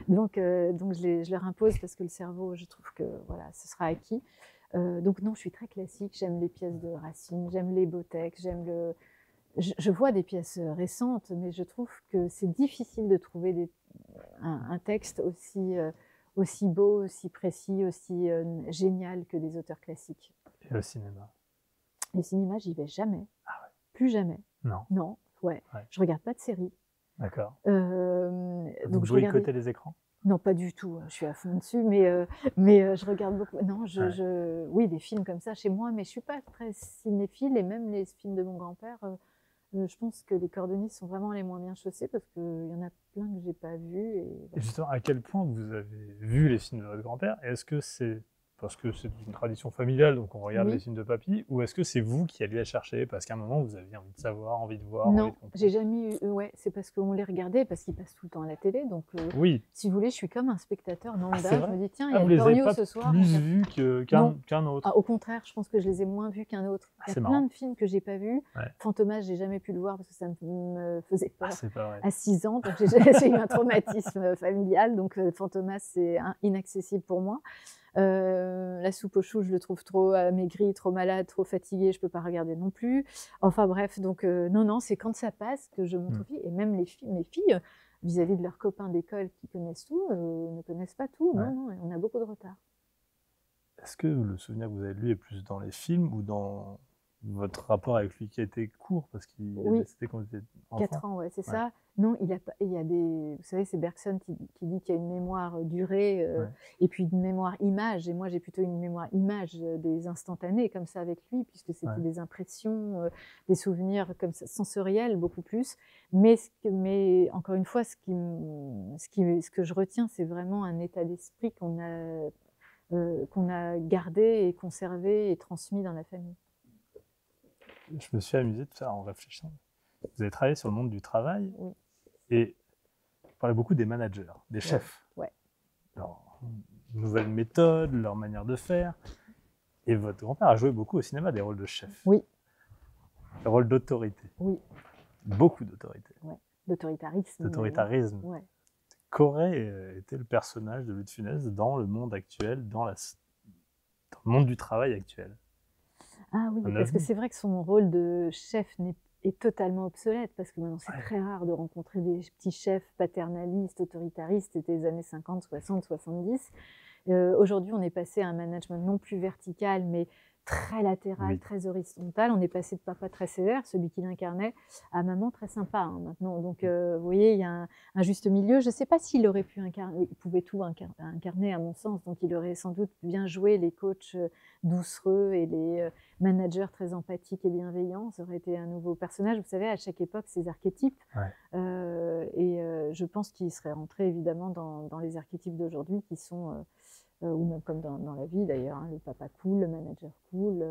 Donc je leur impose parce que le cerveau, je trouve que voilà, ce sera acquis. Donc non, je suis très classique. J'aime les pièces de Racine, j'aime les Beautec, je vois des pièces récentes, mais je trouve que c'est difficile de trouver un texte aussi beau, aussi précis, aussi génial que des auteurs classiques. Et le cinéma? Le cinéma, j'y vais jamais. Ah ouais. Plus jamais. Non. Non, ouais. Je regarde pas de séries. D'accord. Donc vous boycottez les écrans? Non, pas du tout. Je suis à fond dessus, mais je regarde beaucoup. Non, oui, des films comme ça chez moi, mais je suis pas très cinéphile, et même les films de mon grand-père. Je pense que les cordonniers sont vraiment les moins bien chaussés, parce qu'il y en a plein que j'ai pas vus. Et justement, à quel point vous avez vu les films de votre grand-père? Est-ce que c'est parce que c'est une tradition familiale, donc on regarde les films de papy, ou est-ce que c'est vous qui allez les chercher parce qu'à un moment vous aviez envie de savoir, envie de voir? Non, j'ai jamais eu. Ouais, c'est parce qu'on les regardait, parce qu'ils passent tout le temps à la télé. Donc, si vous voulez, je suis comme un spectateur lambda. Je me dis, tiens, il y a le Cornio ce soir. Vous les avez pas plus vus qu'un autre? Au contraire, je pense que je les ai moins vus qu'un autre. Il y a plein de films que j'ai pas vus. Fantomas, j'ai jamais pu le voir parce que ça me faisait peur. C'est pas vrai. À 6 ans, donc j'ai eu un traumatisme familial. Donc Fantomas, c'est inaccessible pour moi. La soupe aux choux, je le trouve trop amaigri, trop malade, trop fatigué, je peux pas regarder non plus. Enfin bref, donc non, c'est quand ça passe que je montre aux filles. Et même mes filles, vis-à-vis de leurs copains d'école qui connaissent tout, ne connaissent pas tout. Non, on a beaucoup de retard. Est-ce que le souvenir que vous avez de lui est plus dans les films ou dans votre rapport avec lui qui a été court, parce qu'il a décédé quand vous étiez enfant? 4 ans, ouais, c'est ça. Non, il y a des... Vous savez, c'est Bergson qui dit qu'il y a une mémoire durée et puis une mémoire image. Et moi, j'ai plutôt une mémoire image des instantanés, comme ça, avec lui, puisque c'était des impressions, des souvenirs comme ça, sensoriels, beaucoup plus. Mais encore une fois, ce que je retiens, c'est vraiment un état d'esprit qu'on a gardé et conservé et transmis dans la famille. Je me suis amusé de faire en réfléchissant. Vous avez travaillé sur le monde du travail et vous parlez beaucoup des managers, des chefs. Leurs nouvelles méthodes, leur manière de faire. Et votre grand-père a joué beaucoup au cinéma des rôles de chef. Oui. Des rôles d'autorité. Oui. Beaucoup d'autorité. D'autoritarisme. D'autoritarisme. Qu'aurait été le personnage de Louis de Funès dans le monde actuel, dans le monde du travail actuel? Ah oui, parce que c'est vrai que son rôle de chef est totalement obsolète, parce que maintenant c'est très rare de rencontrer des petits chefs paternalistes, autoritaristes. C'était les années 50, 60, 70. Aujourd'hui, on est passé à un management non plus vertical, mais très latéral, très horizontal. On est passé de papa très sévère, celui qui l'incarnait, à maman très sympa maintenant. Donc, vous voyez, il y a un juste milieu. Je ne sais pas s'il aurait pu incarner, il pouvait tout incarner à mon sens, donc il aurait sans doute bien joué les coachs doucereux et les managers très empathiques et bienveillants. Ça aurait été un nouveau personnage. Vous savez, à chaque époque, ces archétypes. Je pense qu'il serait rentré évidemment dans les archétypes d'aujourd'hui qui sont... ou même comme dans la vie d'ailleurs, le papa cool, le manager cool,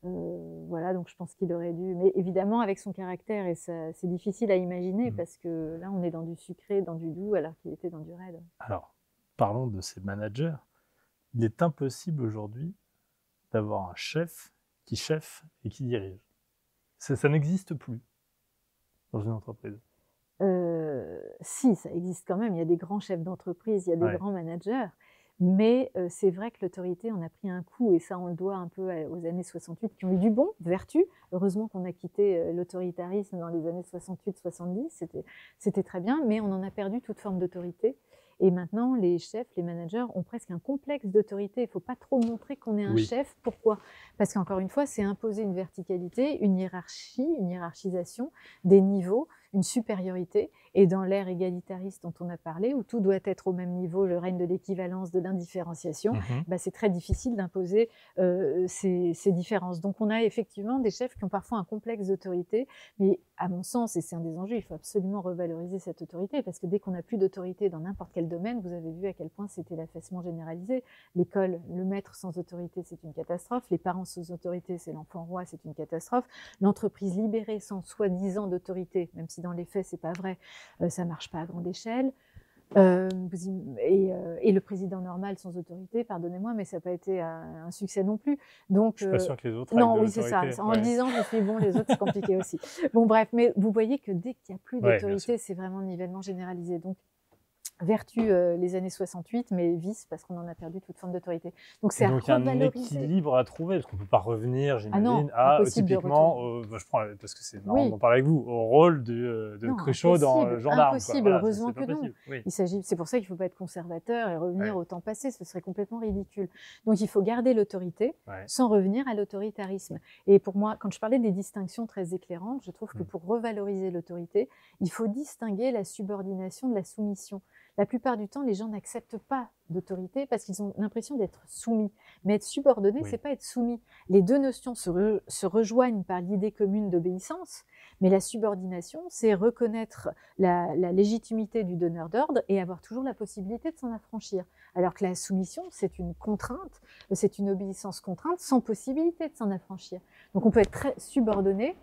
voilà, donc je pense qu'il aurait dû, mais évidemment avec son caractère, et c'est difficile à imaginer parce que là on est dans du sucré, dans du doux, alors qu'il était dans du raide. Alors, parlons de ces managers. Il est impossible aujourd'hui d'avoir un chef et qui dirige. Ça n'existe plus dans une entreprise. Si, ça existe quand même, il y a des grands chefs d'entreprise, il y a des grands managers. Mais c'est vrai que l'autorité en a pris un coup, et ça, on le doit un peu aux années 68 qui ont eu du bon, vertu. Heureusement qu'on a quitté l'autoritarisme dans les années 68-70, c'était très bien, mais on en a perdu toute forme d'autorité. Et maintenant, les chefs, les managers ont presque un complexe d'autorité. Il ne faut pas trop montrer qu'on est un chef. Pourquoi? Parce qu'encore une fois, c'est imposer une verticalité, une hiérarchie, une hiérarchisation, des niveaux, une supériorité. Et dans l'ère égalitariste dont on a parlé, où tout doit être au même niveau, le règne de l'équivalence, de l'indifférenciation, c'est très difficile d'imposer ces différences. Donc on a effectivement des chefs qui ont parfois un complexe d'autorité, mais à mon sens, et c'est un des enjeux, il faut absolument revaloriser cette autorité, parce que dès qu'on n'a plus d'autorité dans n'importe quel domaine, vous avez vu à quel point c'était l'affaissement généralisé. L'école, le maître sans autorité, c'est une catastrophe. Les parents sans autorité, c'est l'enfant roi, c'est une catastrophe. L'entreprise libérée sans soi-disant d'autorité, même si dans les faits, c'est pas vrai, ça marche pas à grande échelle. Et le président normal sans autorité, pardonnez-moi, mais ça n'a pas été un succès non plus. Donc, je ne suis pas sûr que les autres non, oui, c'est ça. En le disant, je me suis dit, bon, les autres, c'est compliqué aussi. Bon, bref, mais vous voyez que dès qu'il n'y a plus d'autorité, c'est vraiment un nivellement généralisé. Donc, vertu les années 68, mais vice parce qu'on en a perdu toute forme d'autorité. Donc c'est à revaloriser. Donc il y a un équilibre à trouver, parce qu'on ne peut pas revenir, j'imagine, typiquement, je prends, parce que c'est marrant d'en parler avec vous, au rôle de Cruchot dans Gendarme. Impossible, voilà, heureusement que non. Oui. C'est pour ça qu'il ne faut pas être conservateur et revenir au temps passé, ce serait complètement ridicule. Donc il faut garder l'autorité sans revenir à l'autoritarisme. Et pour moi, quand je parlais des distinctions très éclairantes, je trouve que pour revaloriser l'autorité, il faut distinguer la subordination de la soumission. La plupart du temps, les gens n'acceptent pas d'autorité parce qu'ils ont l'impression d'être soumis. Mais être subordonné, c'est pas être soumis. Les deux notions se rejoignent par l'idée commune d'obéissance, mais la subordination, c'est reconnaître la légitimité du donneur d'ordre et avoir toujours la possibilité de s'en affranchir. Alors que la soumission, c'est une contrainte, c'est une obéissance contrainte sans possibilité de s'en affranchir. Donc on peut être très subordonné.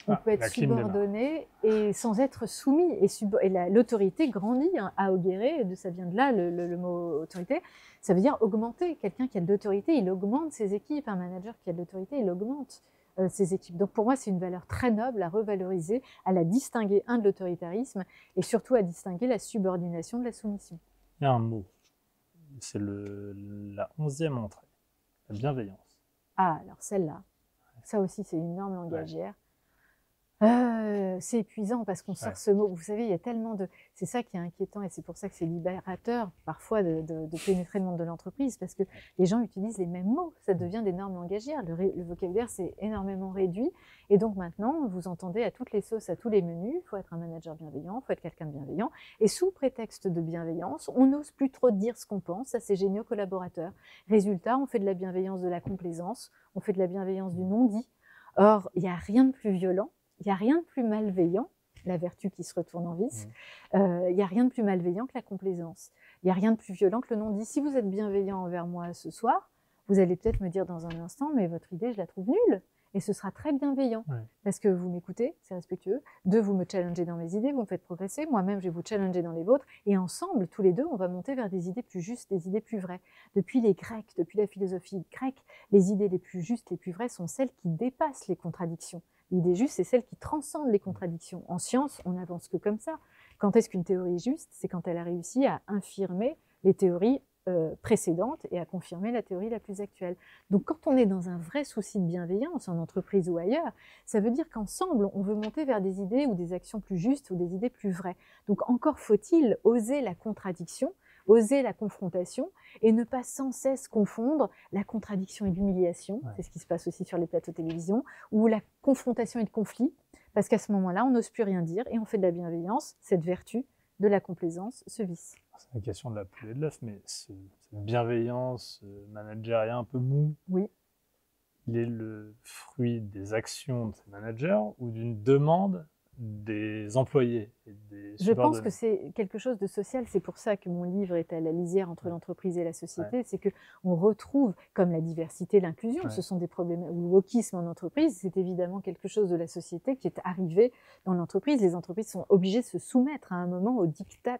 On peut être subordonné et sans être soumis. Et l'autorité grandit à augérer, ça vient de là le mot autorité, ça veut dire augmenter. Quelqu'un qui a de l'autorité, il augmente ses équipes. Un manager qui a de l'autorité, il augmente ses équipes. Donc pour moi, c'est une valeur très noble à revaloriser, à la distinguer, de l'autoritarisme, et surtout à distinguer la subordination de la soumission. Il y a un mot, c'est la 11e entrée, la bienveillance. Ah, alors celle-là, ça aussi c'est une norme langagière. C'est épuisant parce qu'on sort ce mot. Vous savez, il y a tellement de... C'est ça qui est inquiétant et c'est pour ça que c'est libérateur parfois de pénétrer le monde de l'entreprise, parce que les gens utilisent les mêmes mots. Ça devient des normes langagières. Le vocabulaire s'est énormément réduit et donc maintenant, vous entendez à toutes les sauces, à tous les menus, il faut être un manager bienveillant, il faut être quelqu'un de bienveillant. Et sous prétexte de bienveillance, on n'ose plus trop dire ce qu'on pense. Ça, c'est génial aux collaborateurs. Résultat, on fait de la bienveillance de la complaisance, on fait de la bienveillance du non-dit. Or, il n'y a rien de plus violent. Il n'y a rien de plus malveillant, la vertu qui se retourne en vice, il n'y a rien de plus malveillant que la complaisance. Il n'y a rien de plus violent que le non-dit. Si vous êtes bienveillant envers moi ce soir, vous allez peut-être me dire dans un instant, mais votre idée, je la trouve nulle. Et ce sera très bienveillant, parce que vous m'écoutez, c'est respectueux. Deux, vous me challengez dans mes idées, vous me faites progresser. Moi-même, je vais vous challenger dans les vôtres. Et ensemble, tous les deux, on va monter vers des idées plus justes, des idées plus vraies. Depuis les Grecs, depuis la philosophie grecque, les idées les plus justes, les plus vraies sont celles qui dépassent les contradictions. L'idée juste, c'est celle qui transcende les contradictions. En science, on n'avance que comme ça. Quand est-ce qu'une théorie est juste? C'est quand elle a réussi à infirmer les théories précédentes et à confirmer la théorie la plus actuelle. Donc quand on est dans un vrai souci de bienveillance, en entreprise ou ailleurs, ça veut dire qu'ensemble, on veut monter vers des idées ou des actions plus justes ou des idées plus vraies. Donc encore faut-il oser la contradiction, oser la confrontation et ne pas sans cesse confondre la contradiction et l'humiliation, c'est ce qui se passe aussi sur les plateaux de télévision, ou la confrontation et le conflit, parce qu'à ce moment-là, on n'ose plus rien dire et on fait de la bienveillance, cette vertu, de la complaisance, ce vice. C'est la question de la poule et de l'œuf, mais cette bienveillance managériale un peu mou, il est le fruit des actions de ces managers ou d'une demande des employés et des Je pense que c'est quelque chose de social. C'est pour ça que mon livre est à la lisière entre l'entreprise et la société. C'est qu'on retrouve, comme la diversité, l'inclusion, ce sont des problèmes, ou le wokisme en entreprise, c'est évidemment quelque chose de la société qui est arrivé dans l'entreprise. Les entreprises sont obligées de se soumettre à un moment au diktat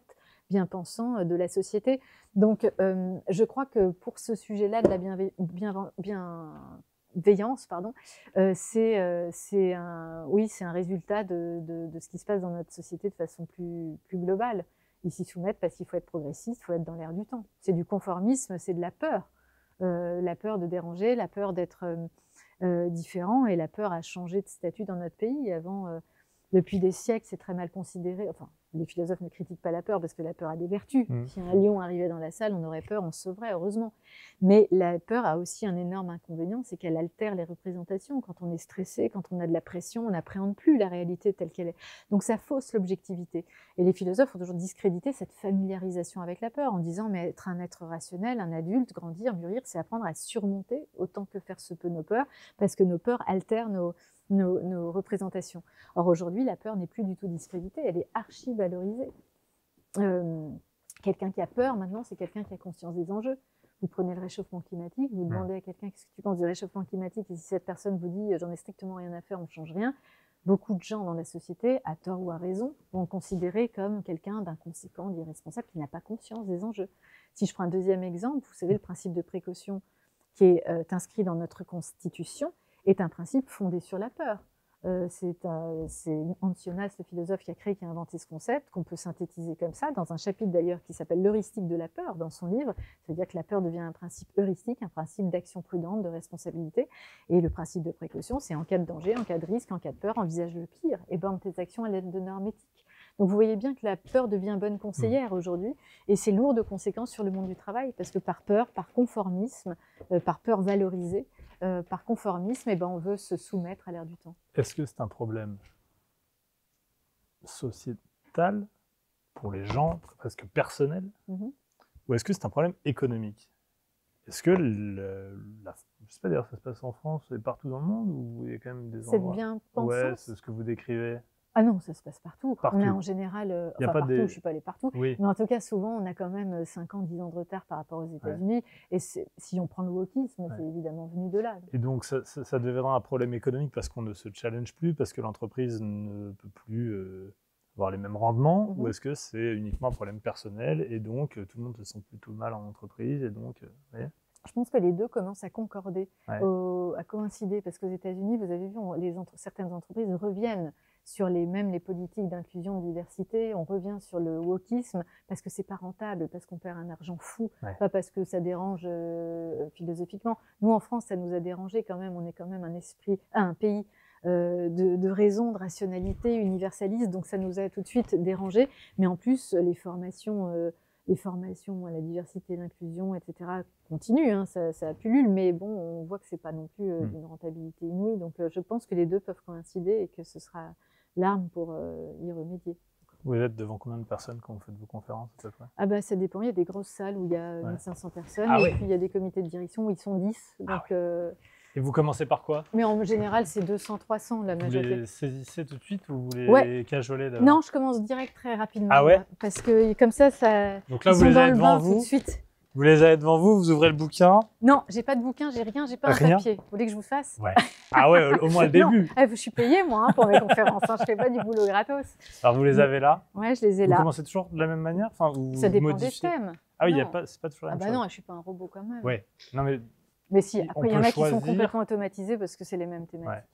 bien pensant de la société. Donc, je crois que pour ce sujet-là de la bienveillance, c'est un résultat de ce qui se passe dans notre société de façon plus globale. Ils s'y soumettent parce qu'il faut être progressiste, il faut être dans l'air du temps. C'est du conformisme, c'est de la peur de déranger, la peur d'être différent et la peur à changer de statut dans notre pays. Avant, depuis des siècles, c'est très mal considéré. Enfin, les philosophes ne critiquent pas la peur parce que la peur a des vertus. Si un lion arrivait dans la salle, on aurait peur, on se sauverait, heureusement. Mais la peur a aussi un énorme inconvénient, c'est qu'elle altère les représentations. Quand on est stressé, quand on a de la pression, on n'appréhende plus la réalité telle qu'elle est. Donc ça fausse l'objectivité. Et les philosophes ont toujours discrédité cette familiarisation avec la peur en disant mais être un être rationnel, un adulte, grandir, mûrir, c'est apprendre à surmonter autant que faire se peut nos peurs, parce que nos peurs altèrent nos représentations. Or aujourd'hui, la peur n'est plus du tout discréditée, elle est archi-valorisée. Quelqu'un qui a peur maintenant, c'est quelqu'un qui a conscience des enjeux. Vous prenez le réchauffement climatique, vous demandez à quelqu'un qu'est-ce que tu penses du réchauffement climatique, et si cette personne vous dit j'en ai strictement rien à faire, on ne change rien, beaucoup de gens dans la société, à tort ou à raison, vont le considérer comme quelqu'un d'inconséquent, d'irresponsable, qui n'a pas conscience des enjeux. Si je prends un deuxième exemple, vous savez, le principe de précaution qui est inscrit dans notre Constitution est un principe fondé sur la peur. C'est Ancionas, le philosophe qui a inventé ce concept, qu'on peut synthétiser comme ça, dans un chapitre d'ailleurs qui s'appelle l'heuristique de la peur, dans son livre. C'est-à-dire que la peur devient un principe heuristique, un principe d'action prudente, de responsabilité. Et le principe de précaution, c'est en cas de danger, en cas de risque, en cas de peur, envisage le pire et borne tes actions à l'aide de normes éthiques. Donc vous voyez bien que la peur devient bonne conseillère aujourd'hui, et c'est lourd de conséquences sur le monde du travail, parce que par peur, par conformisme, par peur valorisée, par conformisme, on veut se soumettre à l'air du temps. Est-ce que c'est un problème sociétal pour les gens, presque personnel, ou est-ce que c'est un problème économique? Est-ce que, je ne sais pas d'ailleurs, ça se passe en France et partout dans le monde, ou il y a quand même des endroits... C'est bien pensé. Ouais, c'est ce que vous décrivez. Ah non, ça se passe partout. Partout. On a en général, partout, je ne suis pas allée partout, oui. Mais en tout cas, souvent, on a quand même 5 ans, 10 ans de retard par rapport aux États-Unis. Et si on prend le wokisme, c'est évidemment venu de là. Et donc, ça deviendra un problème économique parce qu'on ne se challenge plus, parce que l'entreprise ne peut plus avoir les mêmes rendements, ou est-ce que c'est uniquement un problème personnel, et donc tout le monde se sent plutôt mal en entreprise, et donc... Je pense que les deux commencent à concorder, à coïncider, parce qu'aux États-Unis, vous avez vu, certaines entreprises reviennent sur les politiques d'inclusion, de diversité, on revient sur le wokisme, parce que c'est pas rentable, parce qu'on perd un argent fou, pas parce que ça dérange philosophiquement. Nous, en France, ça nous a dérangé quand même, on est quand même un pays de raison, de rationalité, universaliste, donc ça nous a tout de suite dérangé, mais en plus, les formations à la diversité, l'inclusion, etc. continuent, ça pullule, mais bon, on voit que c'est pas non plus d'une rentabilité inouïe. Donc je pense que les deux peuvent coïncider et que ce sera l'arme pour y remédier. Vous êtes devant combien de personnes quand vous faites vos conférences à peu près? Ah bah, ça dépend, il y a des grosses salles où il y a 1500 personnes, et puis il y a des comités de direction où ils sont 10. Donc, et vous commencez par quoi? Mais en général, c'est 200, 300 la majorité. Vous les saisissez tout de suite ou vous les cajolez d'abord? Non, je commence direct très rapidement. Ah ouais? Parce que comme ça, donc là, vous les avez devant vous tout de suite. Vous les avez devant vous, vous ouvrez le bouquin? Non, j'ai pas de bouquin, j'ai rien, j'ai pas un papier. Vous voulez que je vous fasse? Ouais. Ah ouais, au moins le début. Non, je suis payée moi pour mes conférences, je fais pas du boulot gratos. Alors vous les avez là? Ouais, je les ai là. Vous commencez toujours de la même manière? Enfin, ça dépend des thèmes. Ah oui, c'est pas toujours la même chose. Ah bah non, je suis pas un robot quand même. Ouais. Non mais si, après il y en a qui sont complètement automatisés parce que c'est les mêmes thématiques.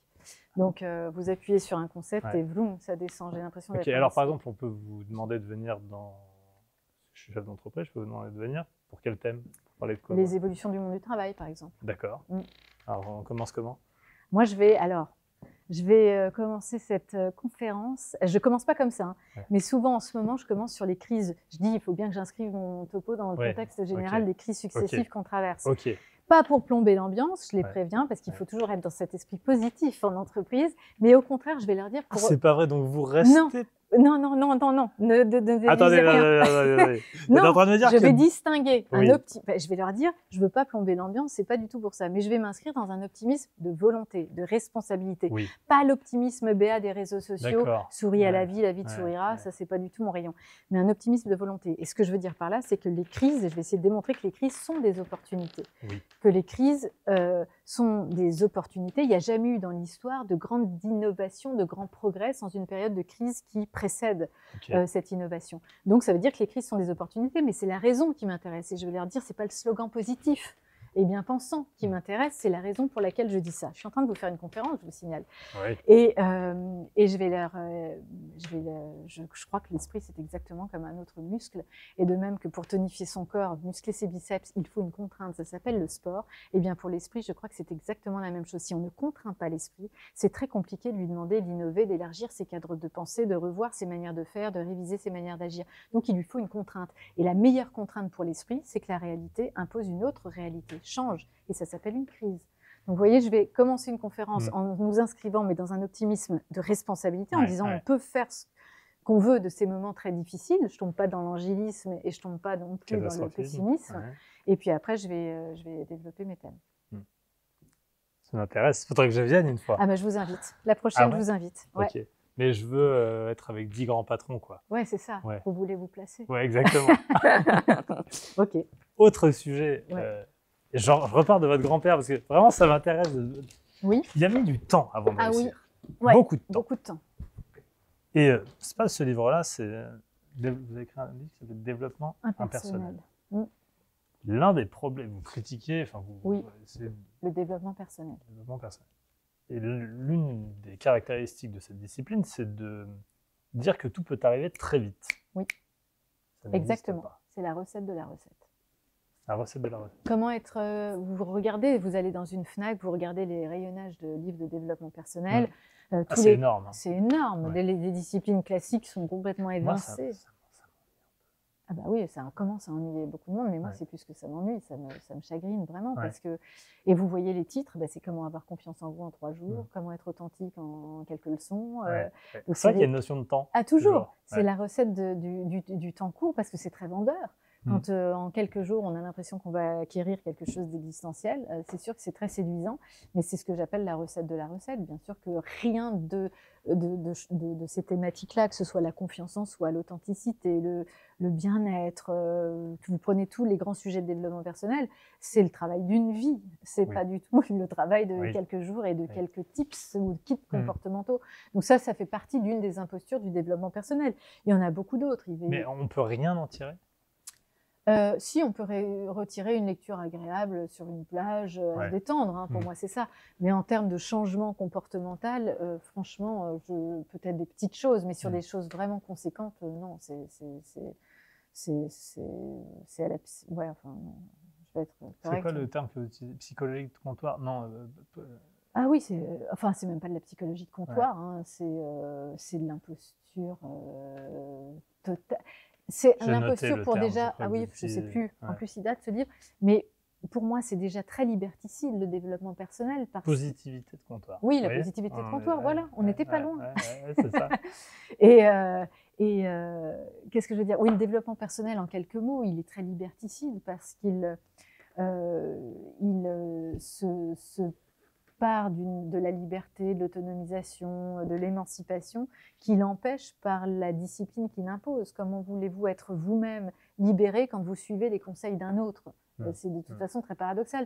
Donc vous appuyez sur un concept et vroom, ça descend. J'ai l'impression d'être... Ok, alors par exemple, on peut vous demander de venir Je suis chef d'entreprise, je peux vous demander de venir. Pour quel thème? Pour parler de quoi? Les évolutions du monde du travail, par exemple. D'accord. Alors on commence comment? Moi, je vais commencer cette conférence. Je ne commence pas comme ça, mais souvent en ce moment, je commence sur les crises. Je dis, il faut bien que j'inscrive mon topo dans le contexte général des crises successives qu'on traverse. Pas pour plomber l'ambiance, je les préviens, parce qu'il faut toujours être dans cet esprit positif en entreprise, mais au contraire, je vais leur dire... C'est pas vrai, donc vous restez... Non. Attendez, non, en train de me dire je vais distinguer je vais leur dire, je veux pas plomber l'ambiance, c'est pas du tout pour ça, mais je vais m'inscrire dans un optimisme de volonté, de responsabilité. Pas l'optimisme béat des réseaux sociaux, souris à la vie te sourira, ça c'est pas du tout mon rayon, mais un optimisme de volonté. Et ce que je veux dire par là, c'est que les crises, et je vais essayer de démontrer que les crises sont des opportunités. Que les crises sont des opportunités. Il n'y a jamais eu dans l'histoire de grande innovation, de grands progrès sans une période de crise qui précède cette innovation. Donc ça veut dire que les crises sont des opportunités, mais c'est la raison qui m'intéresse. Et je vais leur dire, c'est pas le slogan positif. et bien pensants qui m'intéressent. C'est la raison pour laquelle je dis ça. Je suis en train de vous faire une conférence, je vous signale. Oui. Et je vais je crois que l'esprit, c'est exactement comme un autre muscle. Et de même que pour tonifier son corps, muscler ses biceps, il faut une contrainte. Ça s'appelle le sport. Et bien pour l'esprit, je crois que c'est exactement la même chose. Si on ne contraint pas l'esprit, c'est très compliqué de lui demander d'innover, d'élargir ses cadres de pensée, de revoir ses manières de faire, de réviser ses manières d'agir. Donc il lui faut une contrainte. Et la meilleure contrainte pour l'esprit, c'est que la réalité impose une autre réalité, change. Et ça s'appelle une crise. Donc vous voyez, je vais commencer une conférence en nous inscrivant, mais dans un optimisme de responsabilité, en disant on peut faire ce qu'on veut de ces moments très difficiles. Je ne tombe pas dans l'angélisme et je ne tombe pas non plus dans le pessimisme. Et puis après, je vais développer mes thèmes. Ça m'intéresse. Il faudrait que je vienne une fois. Ah ben, je vous invite. La prochaine, je vous invite. Ouais. Ok. Mais je veux être avec 10 grands patrons, quoi. Ouais, c'est ça. Ouais. Vous voulez vous placer. Ouais, exactement. Ok. Autre sujet. Je repars de votre grand-père parce que vraiment, ça m'intéresse. Oui. Il a mis du temps avant de réussir. Oui. Beaucoup de temps. Beaucoup de temps. Et c'est pas ce livre-là, c'est vous avez écrit un livre qui s'appelle Développement impersonnel. L'un des problèmes, vous critiquez, enfin, c'est le développement personnel. Le développement personnel. Et l'une des caractéristiques de cette discipline, c'est de dire que tout peut arriver très vite. Oui, exactement. C'est la recette de la recette. La recette de la recette. Comment être... vous regardez, vous allez dans une FNAC, vous regardez les rayonnages de livres de développement personnel. C'est énorme. Hein. C'est énorme. Ouais. Les disciplines classiques sont complètement évincées. Ah bah oui, ça commence à ennuyer beaucoup de monde, mais moi, c'est plus que ça m'ennuie, ça me chagrine vraiment. Parce que... Et vous voyez les titres, c'est comment avoir confiance en vous en 3 jours, comment être authentique en quelques leçons. C'est vrai qu'il y a une notion de temps. Ah, toujours. C'est la recette du temps court, parce que c'est très vendeur. Quand en quelques jours, on a l'impression qu'on va acquérir quelque chose d'existentiel, c'est sûr que c'est très séduisant, mais c'est ce que j'appelle la recette de la recette. Bien sûr que rien de ces thématiques-là, que ce soit la confiance en soi, l'authenticité, le bien-être, vous prenez tous les grands sujets de développement personnel, c'est le travail d'une vie, c'est pas du tout le travail de quelques jours et de quelques tips ou kits comportementaux. Donc ça fait partie d'une des impostures du développement personnel. Il y en a beaucoup d'autres. Mais on ne peut rien en tirer ? Si, on peut retirer une lecture agréable sur une plage, à se détendre, hein, pour moi c'est ça. Mais en termes de changement comportemental, franchement, peut-être des petites choses, mais sur des choses vraiment conséquentes, non, c'est à la... Ouais, enfin, je vais être correcte. C'est quoi le terme que vous utilisez ? Psychologie de comptoir ? Non. Ah oui, c'est même pas de la psychologie de comptoir, hein, c'est de l'imposture totale. C'est l'imposture pour déjà... Ah oui, je ne sais plus. En plus, il date ce livre. Mais pour moi, c'est déjà très liberticide, le développement personnel. Positivité de comptoir. Oui, la positivité de comptoir, voilà. On n'était pas loin. C'est ça. Et qu'est-ce que je veux dire ? Oui, le développement personnel, en quelques mots, il est très liberticide parce qu'il se part de la liberté, de l'autonomisation, de l'émancipation, qui l'empêche par la discipline qu'il impose. Comment voulez-vous être vous-même libéré quand vous suivez les conseils d'un autre ? C'est de toute façon très paradoxal.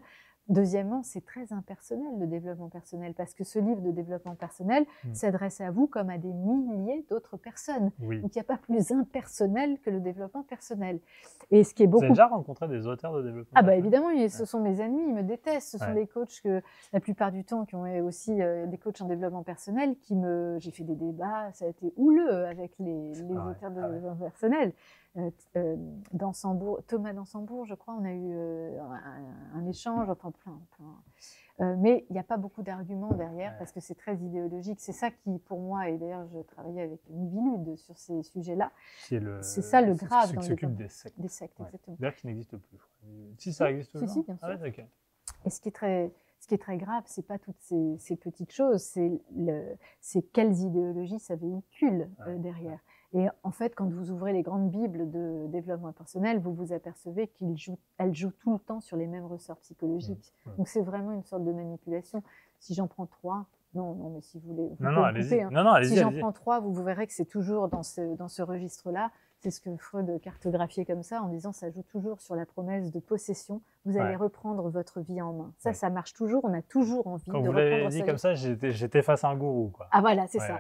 Deuxièmement, c'est très impersonnel, le développement personnel, parce que ce livre de développement personnel s'adresse à vous comme à des milliers d'autres personnes. Donc, il n'y a pas plus impersonnel que le développement personnel. Et ce qui est beaucoup... Vous avez déjà rencontré des auteurs de développement personnel ? Ah bah évidemment, ce sont mes amis, ils me détestent. Ce sont des coachs que, la plupart du temps, qui ont aussi des coachs en développement personnel, j'ai fait des débats, ça a été houleux avec les auteurs de développement personnel. Thomas Dansembourg, je crois, on a eu un échange, enfin plein. Mais il n'y a pas beaucoup d'arguments derrière parce que c'est très idéologique. C'est ça qui, pour moi, et d'ailleurs je travaillais avec Mivilude sur ces sujets-là, c'est ça le grave. Qui s'occupe des sectes. Des sectes, exactement. D'ailleurs, qui n'existe plus. Si ça existe toujours. Si, bien sûr. Okay. Et ce qui est très grave, c'est pas toutes ces petites choses, c'est quelles idéologies ça véhicule derrière. Et en fait, quand vous ouvrez les grandes bibles de développement personnel, vous vous apercevez qu'elles jouent tout le temps sur les mêmes ressorts psychologiques. Donc c'est vraiment une sorte de manipulation. Si j'en prends 3, non, mais si vous voulez... allez-y. Hein. Si j'en prends 3, vous verrez que c'est toujours dans ce registre-là. C'est ce que Freud cartographiait comme ça, en disant ça joue toujours sur la promesse de possession. Vous allez reprendre votre vie en main. Ça marche toujours. On a toujours envie de reprendre. Quand vous l'avez dit comme ça, j'étais face à un gourou, quoi. Ah voilà, c'est ça.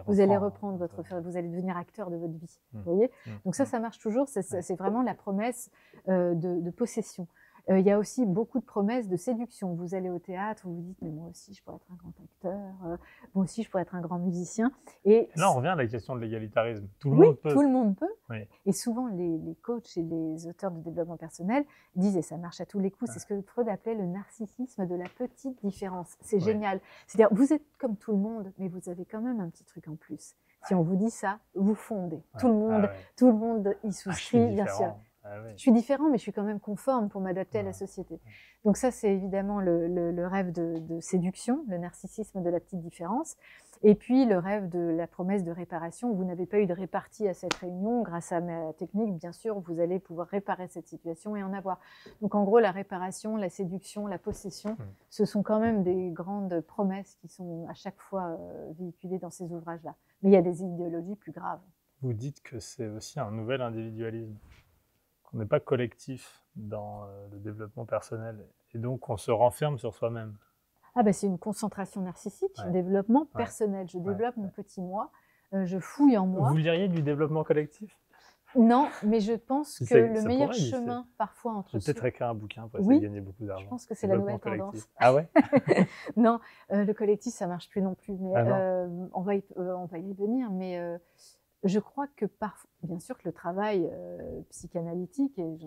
Vous allez reprendre vous allez devenir acteur de votre vie. Vous voyez ? Donc ça marche toujours. C'est vraiment la promesse de possession. Il y a aussi beaucoup de promesses de séduction. Vous allez au théâtre, vous vous dites, mais moi aussi, je pourrais être un grand acteur, moi aussi, je pourrais être un grand musicien. Et là, on revient à la question de l'égalitarisme. Tout le oui, monde peut. Tout le monde peut. Oui. Et souvent, les coachs et les auteurs de développement personnel disent, et ça marche à tous les coups, c'est ce que Freud appelait le narcissisme de la petite différence. C'est génial. C'est-à-dire, vous êtes comme tout le monde, mais vous avez quand même un petit truc en plus. Si on vous dit ça, vous fondez. Tout le monde y souscrit, bien sûr. Je suis différent, mais je suis quand même conforme pour m'adapter à la société. Donc ça, c'est évidemment le rêve de séduction, le narcissisme de la petite différence. Et puis le rêve de la promesse de réparation. Vous n'avez pas eu de répartie à cette réunion. Grâce à ma technique, bien sûr, vous allez pouvoir réparer cette situation et en avoir. Donc en gros, la réparation, la séduction, la possession, ce sont quand même des grandes promesses qui sont à chaque fois véhiculées dans ces ouvrages-là. Mais il y a des idéologies plus graves. Vous dites que c'est aussi un nouvel individualisme. On n'est pas collectif dans le développement personnel et donc on se renferme sur soi-même. Ah ben c'est une concentration narcissique, développement personnel. Je développe mon petit moi, je fouille en moi. Vous diriez du développement collectif? Non, mais je pense que le meilleur chemin parfois entre... Je vais peut-être écrire un bouquin pour essayer de gagner beaucoup d'argent. Je pense que c'est la nouvelle tendance. Ah ouais? Non, le collectif ça marche plus non plus, mais on va y venir, mais... je crois que bien sûr que le travail psychanalytique, et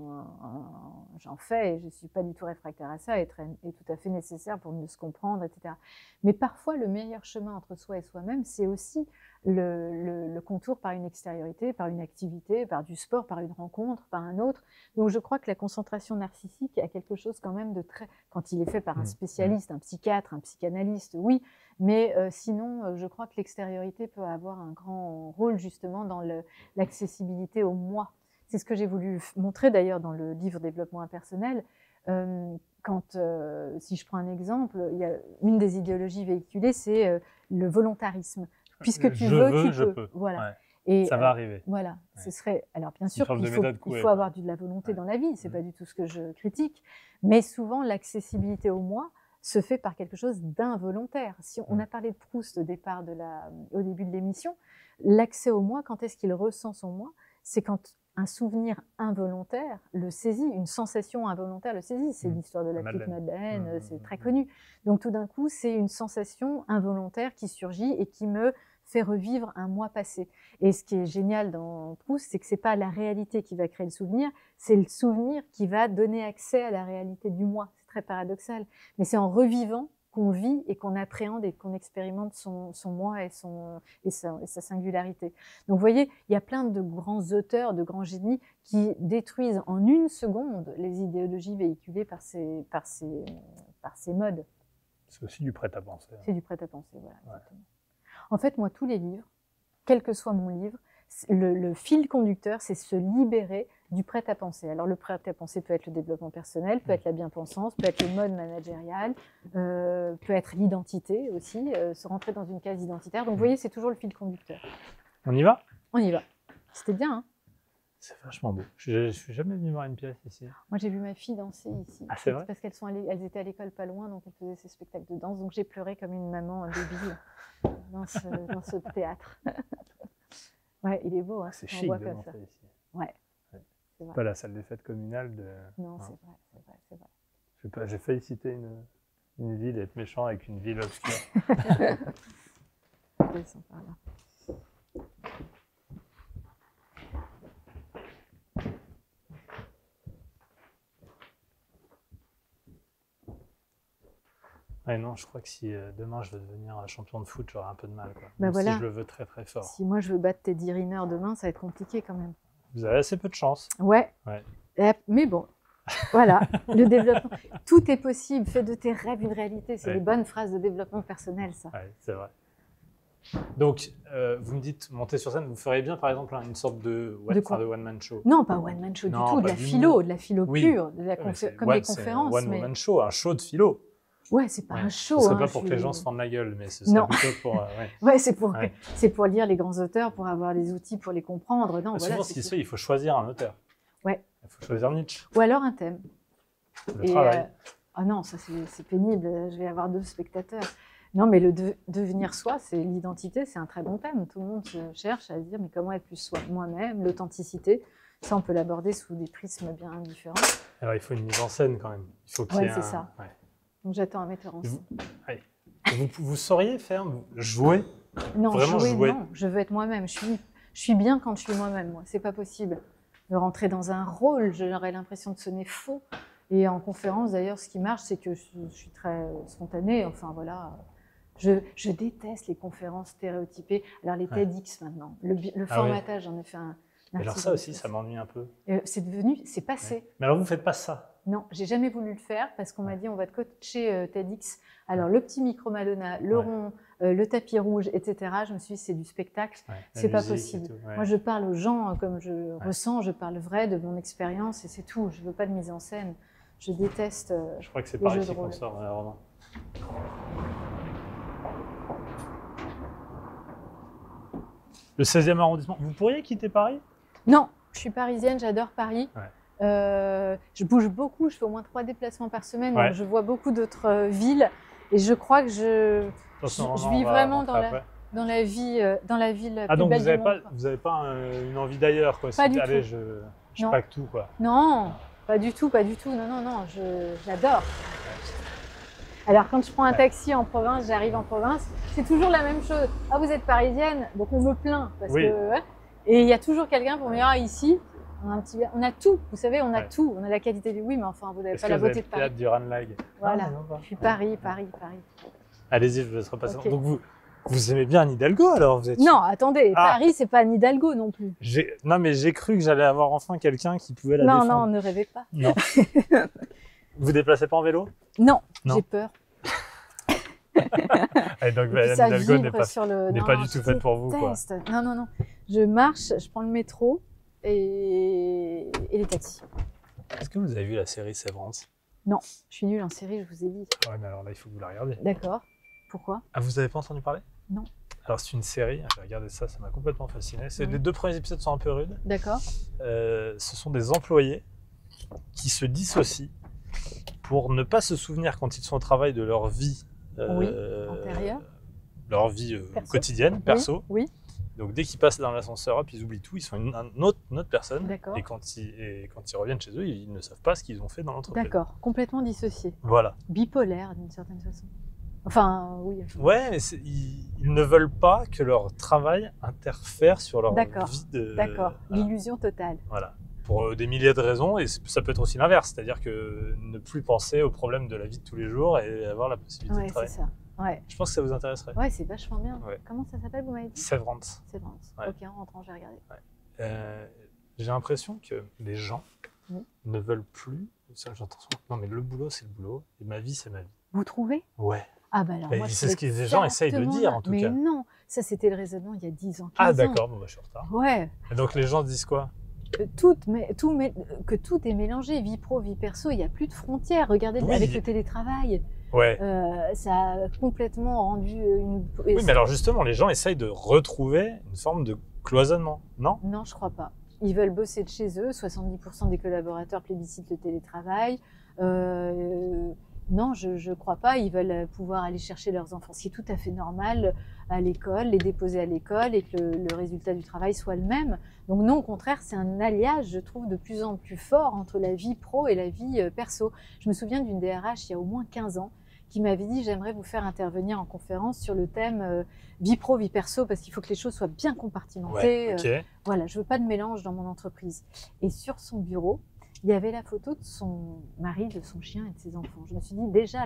j'en fais, et je ne suis pas du tout réfractaire à ça, est tout à fait nécessaire pour mieux se comprendre, etc. Mais parfois, le meilleur chemin entre soi et soi-même, c'est aussi le contour par une extériorité, par une activité, par du sport, par une rencontre, par un autre. Donc je crois que la concentration narcissique a quelque chose quand même de très... Quand il est fait par un spécialiste, un psychiatre, un psychanalyste, oui, mais sinon, je crois que l'extériorité peut avoir un grand rôle justement dans l'accessibilité au moi. C'est ce que j'ai voulu montrer d'ailleurs dans le livre Développement impersonnel. Si je prends un exemple, il y a une des idéologies véhiculées, c'est le volontarisme. Puisque tu veux, tu peux. Voilà. Ouais. Et, ça va arriver. Voilà. Ce serait, alors bien sûr qu'il faut avoir de la volonté dans la vie, c'est pas du tout ce que je critique, mais souvent l'accessibilité au moi se fait par quelque chose d'involontaire. Si on a parlé de Proust au début de l'émission, l'accès au moi, quand est-ce qu'il ressent son moi? C'est quand un souvenir involontaire le saisit, une sensation involontaire le saisit. C'est l'histoire de la petite Madeleine, c'est très connu. Donc tout d'un coup, c'est une sensation involontaire qui surgit et qui me fait revivre un moi passé. Et ce qui est génial dans Proust, c'est que c'est pas la réalité qui va créer le souvenir, c'est le souvenir qui va donner accès à la réalité du moi. C'est très paradoxal. Mais c'est en revivant qu'on vit et qu'on appréhende et qu'on expérimente son moi et sa singularité. Donc vous voyez, il y a plein de grands auteurs, de grands génies qui détruisent en une seconde les idéologies véhiculées par ces modes. C'est aussi du prêt-à-penser. C'est du prêt-à-penser, voilà. Exactement. En fait, moi, tous les livres, quel que soit mon livre, le fil conducteur, c'est se libérer du prêt-à-penser. Alors, le prêt-à-penser peut être le développement personnel, peut être la bien-pensance, peut être le mode managérial, peut être l'identité aussi, se rentrer dans une case identitaire. Donc, vous voyez, c'est toujours le fil conducteur. On y va? On y va. C'était bien, hein? C'est vachement beau. Je ne suis jamais venu voir une pièce ici. Moi, j'ai vu ma fille danser ici. Ah, c'est vrai? Parce qu'elles étaient à l'école pas loin, donc elles faisaient ses spectacles de danse. Donc, j'ai pleuré comme une maman débile dans ce théâtre. Ouais, il est beau. Hein, c'est chic de danser ici. Ouais. C'est pas la salle des fêtes communale de... Non, c'est vrai. J'ai failli citer une ville et être méchant avec une ville obscure. Descends par là. Ouais, non, je crois que si demain je veux devenir champion de foot, j'aurai un peu de mal. Quoi. Bah voilà. Si je le veux très très fort. Si moi je veux battre Teddy Riner demain, ça va être compliqué quand même. Vous avez assez peu de chance. Ouais. Mais bon, voilà, le développement. Tout est possible, fais de tes rêves une réalité. C'est les bonnes phrases de développement personnel, ça. Ouais, c'est vrai. Donc, vous me dites, monter sur scène, vous feriez bien par exemple une sorte de one-man show? Non, pas one-man show du tout, de la philo pure, comme les conférences. One-woman show, un show de philo. Ouais, c'est pas un show. Ce serait pas pour que les gens se fendent la gueule, mais ce serait plutôt pour... c'est pour lire les grands auteurs, pour avoir les outils pour les comprendre. Non, souvent, ce qui se fait, il faut choisir un auteur. Ouais. Il faut choisir Nietzsche. Ou alors un thème. Le travail. Ah non, ça c'est pénible, je vais avoir 2 spectateurs. Non, mais le devenir soi, c'est l'identité, c'est un très bon thème. Tout le monde se cherche à se dire, mais comment être plus soi moi-même, l'authenticité. Ça, on peut l'aborder sous des prismes bien différents. Alors, il faut une mise en scène quand même. Il faut qu'il y ait c'est ça. Ouais. Donc, j'attends un metteur en scène. Vous sauriez faire jouer? Non, Vraiment jouer. non. Je veux être moi-même. Je suis bien quand je suis moi-même, moi. C'est pas possible de rentrer dans un rôle. J'aurais l'impression de sonner faux. Et en conférence, d'ailleurs, ce qui marche, c'est que je suis très spontanée. Enfin, voilà. Je déteste les conférences stéréotypées. Alors, les TEDx maintenant. Le formatage, j'en ai fait un alors ça aussi, ça m'ennuie un peu. C'est passé. Ouais. Mais alors, vous ne faites pas ça? Non, j'ai jamais voulu le faire parce qu'on m'a dit on va te coacher TEDx. Alors, le petit micro Madonna, le rond, le tapis rouge, etc. Je me suis dit, c'est du spectacle, c'est pas possible. Moi, je parle aux gens comme je ressens, je parle vrai de mon expérience et c'est tout. Je veux pas de mise en scène. Je déteste je crois que c'est par ici qu'on sort, malheureusement. Le 16e arrondissement. Vous pourriez quitter Paris? Non, je suis parisienne, j'adore Paris. Je bouge beaucoup, je fais au moins 3 déplacements par semaine, donc je vois beaucoup d'autres villes. Et je crois que je vis vraiment dans la ville la plus belle du monde. Vous n'avez pas une envie d'ailleurs, quoi? Pas du tout. Allez, je pack tout, quoi. Non, pas du tout, pas du tout. Non, j'adore. Alors, quand je prends un taxi en province, j'arrive en province, c'est toujours la même chose. Ah, vous êtes parisienne, donc on me plaint. Parce que, et il y a toujours quelqu'un pour me dire, ah, ici, on a tout. Vous savez, on a tout. On a la qualité du oui, mais enfin, vous n'avez pas la beauté de Paris. Est-ce que vous avez le théâtre du Ranelagh? Voilà, je suis Paris. Allez-y, je vous laisse repasser. Okay. Donc, vous aimez bien Anne Hidalgo, alors vous êtes... Non, attendez, Paris, c'est pas Anne Hidalgo non plus. Non, mais j'ai cru que j'allais avoir enfin quelqu'un qui pouvait la défendre. Non, ne rêvez pas. Non. Vous déplacez pas en vélo? Non, j'ai peur. Et donc, Anne Hidalgo n'est pas du tout faite pour vous, quoi. Non. Je marche, je prends le métro et les taxis. Est-ce que vous avez vu la série Sévrance? Non, je suis nulle en série, je vous ai dit. Ouais, mais alors là, il faut que vous la regardiez. D'accord. Pourquoi? Ah, vous n'avez pas entendu parler? Non. Alors, c'est une série, j'ai regardé ça, ça m'a complètement fasciné. Les 2 premiers épisodes sont un peu rudes. D'accord. Ce sont des employés qui se dissocient pour ne pas se souvenir quand ils sont au travail de leur vie antérieure, leur vie quotidienne, perso. Oui. Donc, dès qu'ils passent dans l'ascenseur, hop, ils oublient tout, ils sont une autre personne. D'accord. Et quand ils reviennent chez eux, ils ne savent pas ce qu'ils ont fait dans l'entreprise. D'accord, complètement dissociés. Voilà. Bipolaire, d'une certaine façon. Enfin, oui. Ouais, mais ils ne veulent pas que leur travail interfère sur leur vie de... D'accord, l'illusion totale. Voilà. Pour des milliers de raisons, et ça peut être aussi l'inverse, c'est-à-dire que ne plus penser aux problèmes de la vie de tous les jours et avoir la possibilité de travailler. C'est ça. Ouais. Je pense que ça vous intéresserait. Ouais, c'est vachement bien. Ouais. Comment ça s'appelle, vous m'avez dit? Sévrance. Sévrance. Ouais. Ok, en rentrant, je vais regarder. Ouais. J'ai l'impression que les gens ne veulent plus... Ça, j'entends souvent. Non, mais le boulot, c'est le boulot, et ma vie, c'est ma vie. Vous trouvez? Ouais. Ah bah alors moi, c'est ce que les gens essayent de dire, en tout cas. Mais non, ça c'était le raisonnement il y a 10 ans, 15 ans. Ah d'accord, bon, bah, je suis en retard. Ouais. Et donc les gens disent quoi? Que tout est mélangé, vie pro, vie perso, il n'y a plus de frontières. Regardez avec le télétravail. Ouais. Ça a complètement rendu une... Oui, mais alors justement, les gens essayent de retrouver une forme de cloisonnement, non? Non, je crois pas. Ils veulent bosser de chez eux, 70% des collaborateurs plébiscitent le télétravail. Non, je ne crois pas. Ils veulent pouvoir aller chercher leurs enfants, ce qui est tout à fait normal, à l'école, les déposer à l'école et que le résultat du travail soit le même. Donc non, au contraire, c'est un alliage, je trouve, de plus en plus fort entre la vie pro et la vie perso. Je me souviens d'une DRH il y a au moins 15 ans qui m'avait dit « J'aimerais vous faire intervenir en conférence sur le thème vie pro, vie perso, parce qu'il faut que les choses soient bien compartimentées. Voilà, je ne veux pas de mélange dans mon entreprise. » Et sur son bureau, il y avait la photo de son mari, de son chien et de ses enfants. Je me suis dit, déjà,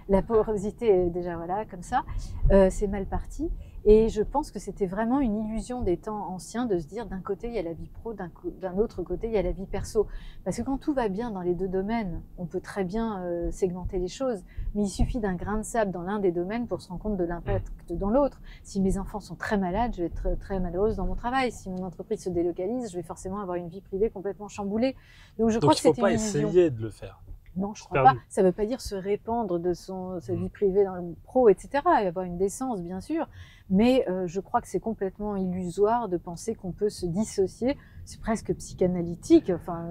la porosité est déjà, voilà, comme ça, c'est mal parti. Et je pense que c'était vraiment une illusion des temps anciens de se dire, d'un côté, il y a la vie pro, d'un autre côté, il y a la vie perso. Parce que quand tout va bien dans les 2 domaines, on peut très bien segmenter les choses, mais il suffit d'un grain de sable dans l'un des domaines pour se rendre compte de l'impact dans l'autre. Si mes enfants sont très malades, je vais être très malheureuse dans mon travail. Si mon entreprise se délocalise, je vais forcément avoir une vie privée complètement chamboulée. Donc je crois que c'était une illusion. Il ne faut pas essayer de le faire. Non, je ne crois pas. Ça ne veut pas dire se répandre de sa vie privée dans le pro, etc. Il y avoir une décence, bien sûr. Mais je crois que c'est complètement illusoire de penser qu'on peut se dissocier. C'est presque psychanalytique. Enfin,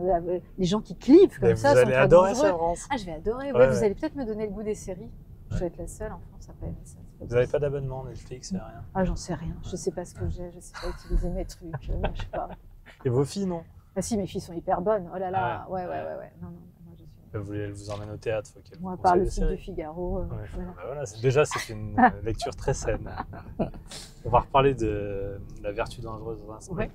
les gens qui clivent comme ça sont très dangereux. Vous allez adorer Sévrance. Ah, je vais adorer. Ouais, vous allez peut-être me donner le goût des séries. Je vais être la seule en France à pas aimer ça. Vous n'avez pas d'abonnement Netflix, rien? Ah, j'en sais rien. Je ne sais pas ce que j'ai. Je ne sais pas utiliser mes trucs. Je sais pas. Et vos filles, non? Ah si, mes filles sont hyper bonnes. Oh là là, Ah ouais. Non, moi, je suis... Elles vous emmènent au théâtre, faut qu'elles Moi, vous par le conseillent des Cycle du séries. Figaro, Ouais. voilà. Bah voilà, déjà, c'est une lecture très saine. On va reparler de la vertu dangereuse dans un instant. Ouais.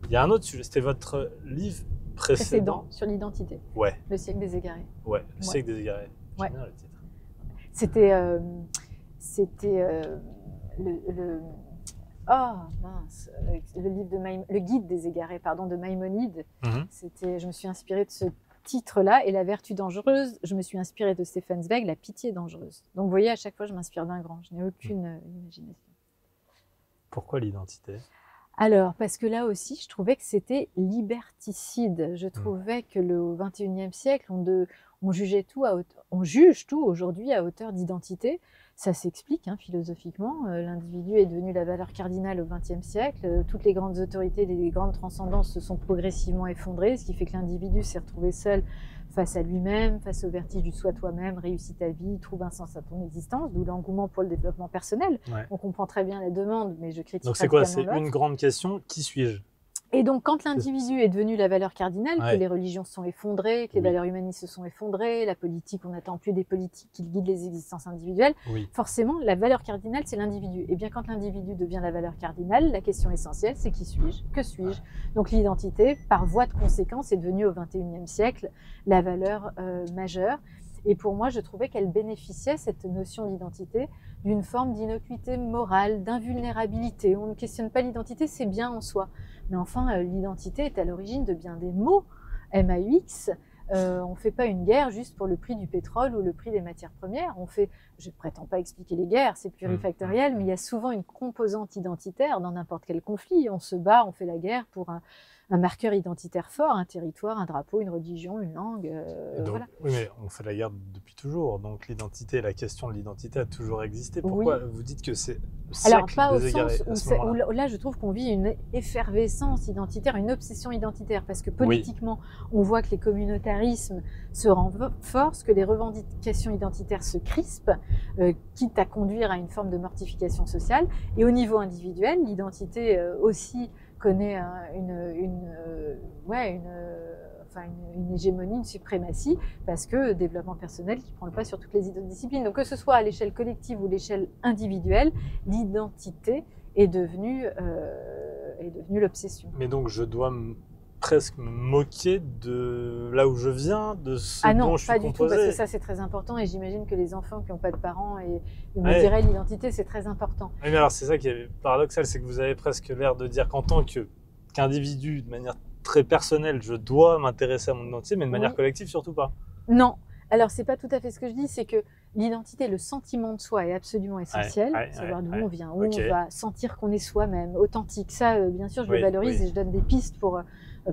Il y a un autre sujet, c'était votre livre précédent. Sur l'identité, Ouais, le siècle des égarés. ouais, le siècle des égarés. J'aime Ouais. bien le titre. C'était oh mince, le livre le guide des égarés, pardon, de Maïmonide. Je me suis inspirée de ce titre-là, et la vertu dangereuse, je me suis inspirée de Stefan Zweig, la pitié dangereuse. Donc vous voyez, à chaque fois, je m'inspire d'un grand. Je n'ai aucune imagination. Pourquoi l'identité? Alors, parce que là aussi, je trouvais que c'était liberticide. Je trouvais que le XXIe siècle, on jugeait tout on juge tout aujourd'hui à hauteur d'identité. Ça s'explique philosophiquement. L'individu est devenu la valeur cardinale au XXe siècle. Toutes les grandes autorités, les grandes transcendances se sont progressivement effondrées, ce qui fait que l'individu s'est retrouvé seul face à lui-même, face au vertige du soi toi-même, réussis ta vie, trouve un sens à ton existence, d'où l'engouement pour le développement personnel. Ouais. On comprend très bien la demande, mais je critique. Donc c'est quoi? C'est l'autre. une grande question, qui suis-je? Et donc, quand l'individu est devenu la valeur cardinale, Ouais. que les religions se sont effondrées, que les Oui. valeurs humanistes se sont effondrées, la politique, on n'attend plus des politiques qui guident les existences individuelles, Oui. forcément, la valeur cardinale, c'est l'individu. Et bien, quand l'individu devient la valeur cardinale, la question essentielle, c'est qui suis-je? Que suis-je? Donc, l'identité, par voie de conséquence, est devenue au XXIe siècle la valeur majeure. Et pour moi, je trouvais qu'elle bénéficiait, cette notion d'identité, d'une forme d'innocuité morale, d'invulnérabilité. On ne questionne pas l'identité, c'est bien en soi. Mais enfin, l'identité est à l'origine de bien des mots, MAUX. On ne fait pas une guerre juste pour le prix du pétrole ou le prix des matières premières. Je ne prétends pas expliquer les guerres, c'est plurifactoriel, mais il y a souvent une composante identitaire dans n'importe quel conflit. On se bat, on fait la guerre pour un marqueur identitaire fort, un territoire, un drapeau, une religion, une langue. Donc, voilà. Oui, mais on fait la guerre depuis toujours. Donc l'identité, la question de l'identité a toujours existé. Pourquoi vous dites que c'est le siècle Alors, pas au des égarés sens à ce moment-là? où là, je trouve qu'on vit une effervescence identitaire, une obsession identitaire, parce que politiquement, on voit que les communautarismes se renforcent, que les revendications identitaires se crispent, quitte à conduire à une forme de mortification sociale. Et au niveau individuel, l'identité aussi connaît une hégémonie, une suprématie, parce que développement personnel qui prend le pas sur toutes les disciplines. Donc que ce soit à l'échelle collective ou l'échelle individuelle, l'identité est devenue l'obsession. Mais donc je dois presque me moquer de là où je viens, de ce dont je suis pas du tout, composé. parce que ça c'est très important, et j'imagine que les enfants qui n'ont pas de parents me diraient l'identité c'est très important. Oui, mais alors c'est ça qui est paradoxal, c'est que vous avez presque l'air de dire qu'en tant qu'individu, de manière très personnelle, je dois m'intéresser à mon identité, mais de manière collective surtout pas. Non, alors c'est pas tout à fait ce que je dis, c'est que l'identité, le sentiment de soi est absolument essentiel, savoir d'où on vient, où on va, sentir qu'on est soi-même, authentique. Ça, bien sûr, je le valorise et je donne des pistes pour,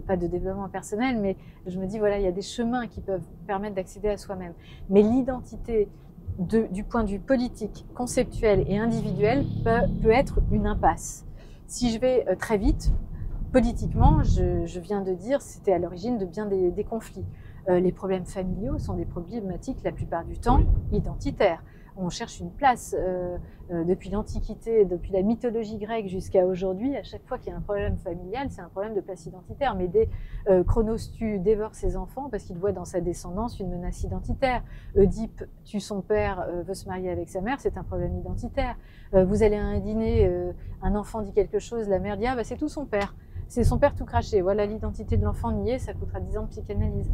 pas de développement personnel, mais je me dis, voilà, il y a des chemins qui peuvent permettre d'accéder à soi-même. Mais l'identité, du point de vue politique, conceptuel et individuel, peut être une impasse. Si je vais très vite, politiquement, je viens de dire, c'était à l'origine de bien des conflits. Les problèmes familiaux sont des problématiques, la plupart du temps, identitaires. On cherche une place depuis l'Antiquité, depuis la mythologie grecque jusqu'à aujourd'hui. À chaque fois qu'il y a un problème familial, c'est un problème de place identitaire. Mais Chronos dévore ses enfants parce qu'il voit dans sa descendance une menace identitaire. Oedipe tue son père, veut se marier avec sa mère, c'est un problème identitaire. Vous allez à un dîner, un enfant dit quelque chose, la mère dit « Ah, bah, c'est tout son père ». C'est son père tout craché. Voilà, l'identité de l'enfant niée, ça coûtera 10 ans de psychanalyse.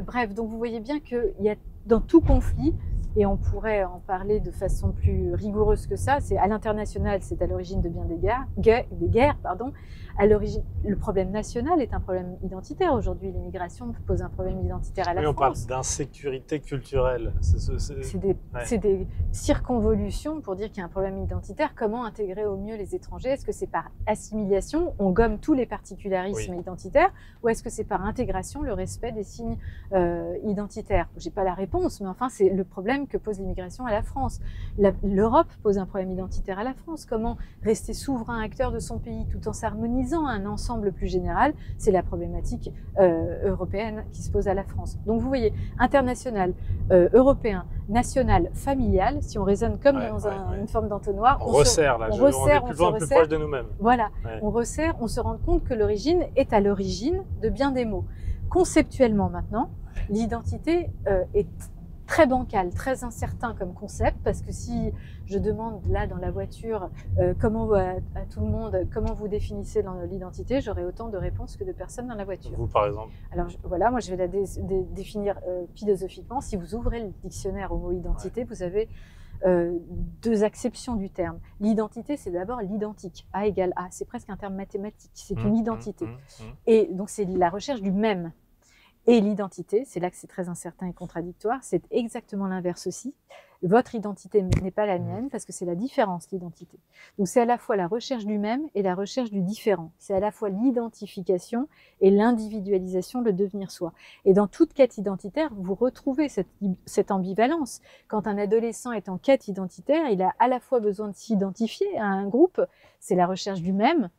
Bref, donc vous voyez bien qu'il y a dans tout conflit, et on pourrait en parler de façon plus rigoureuse que ça, c'est à l'international, c'est à l'origine de bien des guerres. À l'origine, le problème national est un problème identitaire. Aujourd'hui, l'immigration pose un problème identitaire à la France. On parle d'insécurité culturelle. C'est des circonvolutions pour dire qu'il y a un problème identitaire. Comment intégrer au mieux les étrangers? Est-ce que c'est par assimilation, on gomme tous les particularismes identitaires, ou est-ce que c'est par intégration, le respect des signes identitaires? J'ai pas la réponse, mais enfin, c'est le problème problème que pose l'immigration à la France. L'Europe pose un problème identitaire à la France. Comment rester souverain acteur de son pays tout en s'harmonisant à un ensemble plus général? C'est la problématique européenne qui se pose à la France. Donc vous voyez, international, européen, national, familial, si on raisonne comme dans une forme d'entonnoir, on resserre, on est plus loin, plus proche de nous-mêmes. Voilà, on resserre, on se rend compte que l'origine est à l'origine de bien des mots. Conceptuellement maintenant, l'identité est très bancal, très incertain comme concept, parce que si je demande là dans la voiture comment à tout le monde, comment vous définissez l'identité, j'aurai autant de réponses que de personnes dans la voiture. Vous par exemple? Alors voilà, moi je vais la définir philosophiquement. Si vous ouvrez le dictionnaire au mot identité, vous avez deux acceptions du terme. L'identité, c'est d'abord l'identique. A égale A, c'est presque un terme mathématique, c'est une identité. Et donc c'est la recherche du même. Et l'identité, c'est là que c'est très incertain et contradictoire, c'est exactement l'inverse aussi. Votre identité n'est pas la mienne parce que c'est la différence, l'identité. Donc c'est à la fois la recherche du même et la recherche du différent. C'est à la fois l'identification et l'individualisation, le devenir soi. Et dans toute quête identitaire, vous retrouvez cette ambivalence. Quand un adolescent est en quête identitaire, il a à la fois besoin de s'identifier à un groupe, c'est la recherche du même,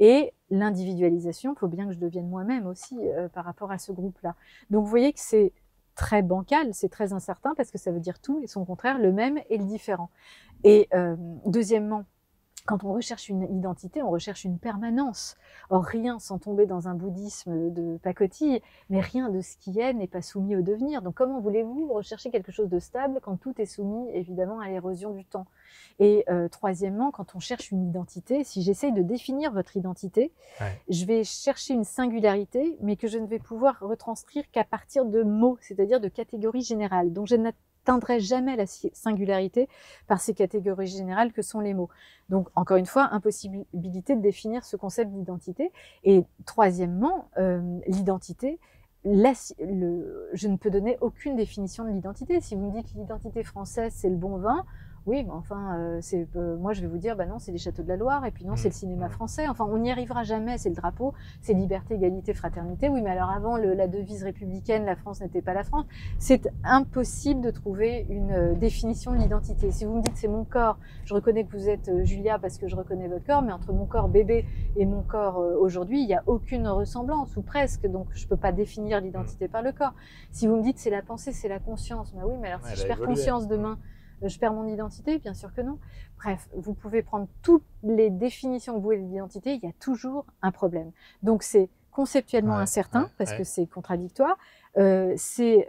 et l'individualisation, il faut bien que je devienne moi-même aussi par rapport à ce groupe-là. Donc vous voyez que c'est très bancal, c'est très incertain parce que ça veut dire tout et son contraire, le même et le différent. Et deuxièmement, quand on recherche une identité, on recherche une permanence. Or, rien, sans tomber dans un bouddhisme de pacotille, mais rien de ce qui est n'est pas soumis au devenir. Donc, comment voulez-vous rechercher quelque chose de stable quand tout est soumis, évidemment, à l'érosion du temps? Et troisièmement, quand on cherche une identité, si j'essaye de définir votre identité, je vais chercher une singularité, mais que je ne vais pouvoir retranscrire qu'à partir de mots, c'est-à-dire de catégories générales. Donc, je n'atteindrai jamais la singularité par ces catégories générales que sont les mots. Donc, encore une fois, impossibilité de définir ce concept d'identité. Et troisièmement, l'identité, je ne peux donner aucune définition de l'identité. Si vous me dites que l'identité française, c'est le bon vin, oui, mais enfin, moi je vais vous dire, bah non, c'est les châteaux de la Loire, et puis non, c'est le cinéma français. Enfin, on n'y arrivera jamais, c'est le drapeau, c'est liberté, égalité, fraternité. Oui, mais alors avant la devise républicaine, la France n'était pas la France. C'est impossible de trouver une définition de l'identité. Si vous me dites c'est mon corps, je reconnais que vous êtes Julia parce que je reconnais votre corps, mais entre mon corps bébé et mon corps aujourd'hui, il n'y a aucune ressemblance, ou presque, donc je ne peux pas définir l'identité par le corps. Si vous me dites c'est la pensée, c'est la conscience, bah oui, mais alors si je perds conscience demain, je perds mon identité? Bien sûr que non. Bref, vous pouvez prendre toutes les définitions que vous voulez de l'identité, il y a toujours un problème. Donc c'est conceptuellement incertain parce que c'est contradictoire, c'est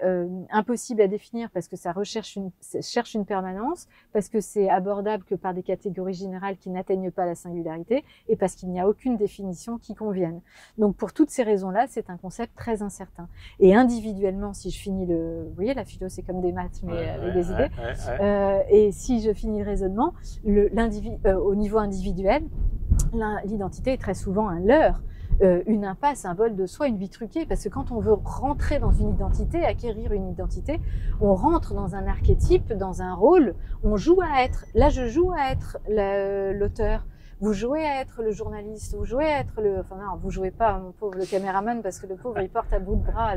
impossible à définir parce que ça cherche une permanence, parce que c'est abordable que par des catégories générales qui n'atteignent pas la singularité et parce qu'il n'y a aucune définition qui convienne. Donc pour toutes ces raisons-là, c'est un concept très incertain. Et individuellement, si je finis vous voyez, la philo c'est comme des maths mais avec des idées, et si je finis le raisonnement, au niveau individuel, l'identité est très souvent un leurre. Une impasse, un vol de soi, une vie truquée, parce que quand on veut rentrer dans une identité, acquérir une identité, on rentre dans un archétype, dans un rôle, on joue à être. Là, je joue à être l'auteur, vous jouez à être le journaliste, vous jouez à être enfin non, vous jouez pas, mon pauvre, le caméraman, parce que le pauvre, il porte à bout de bras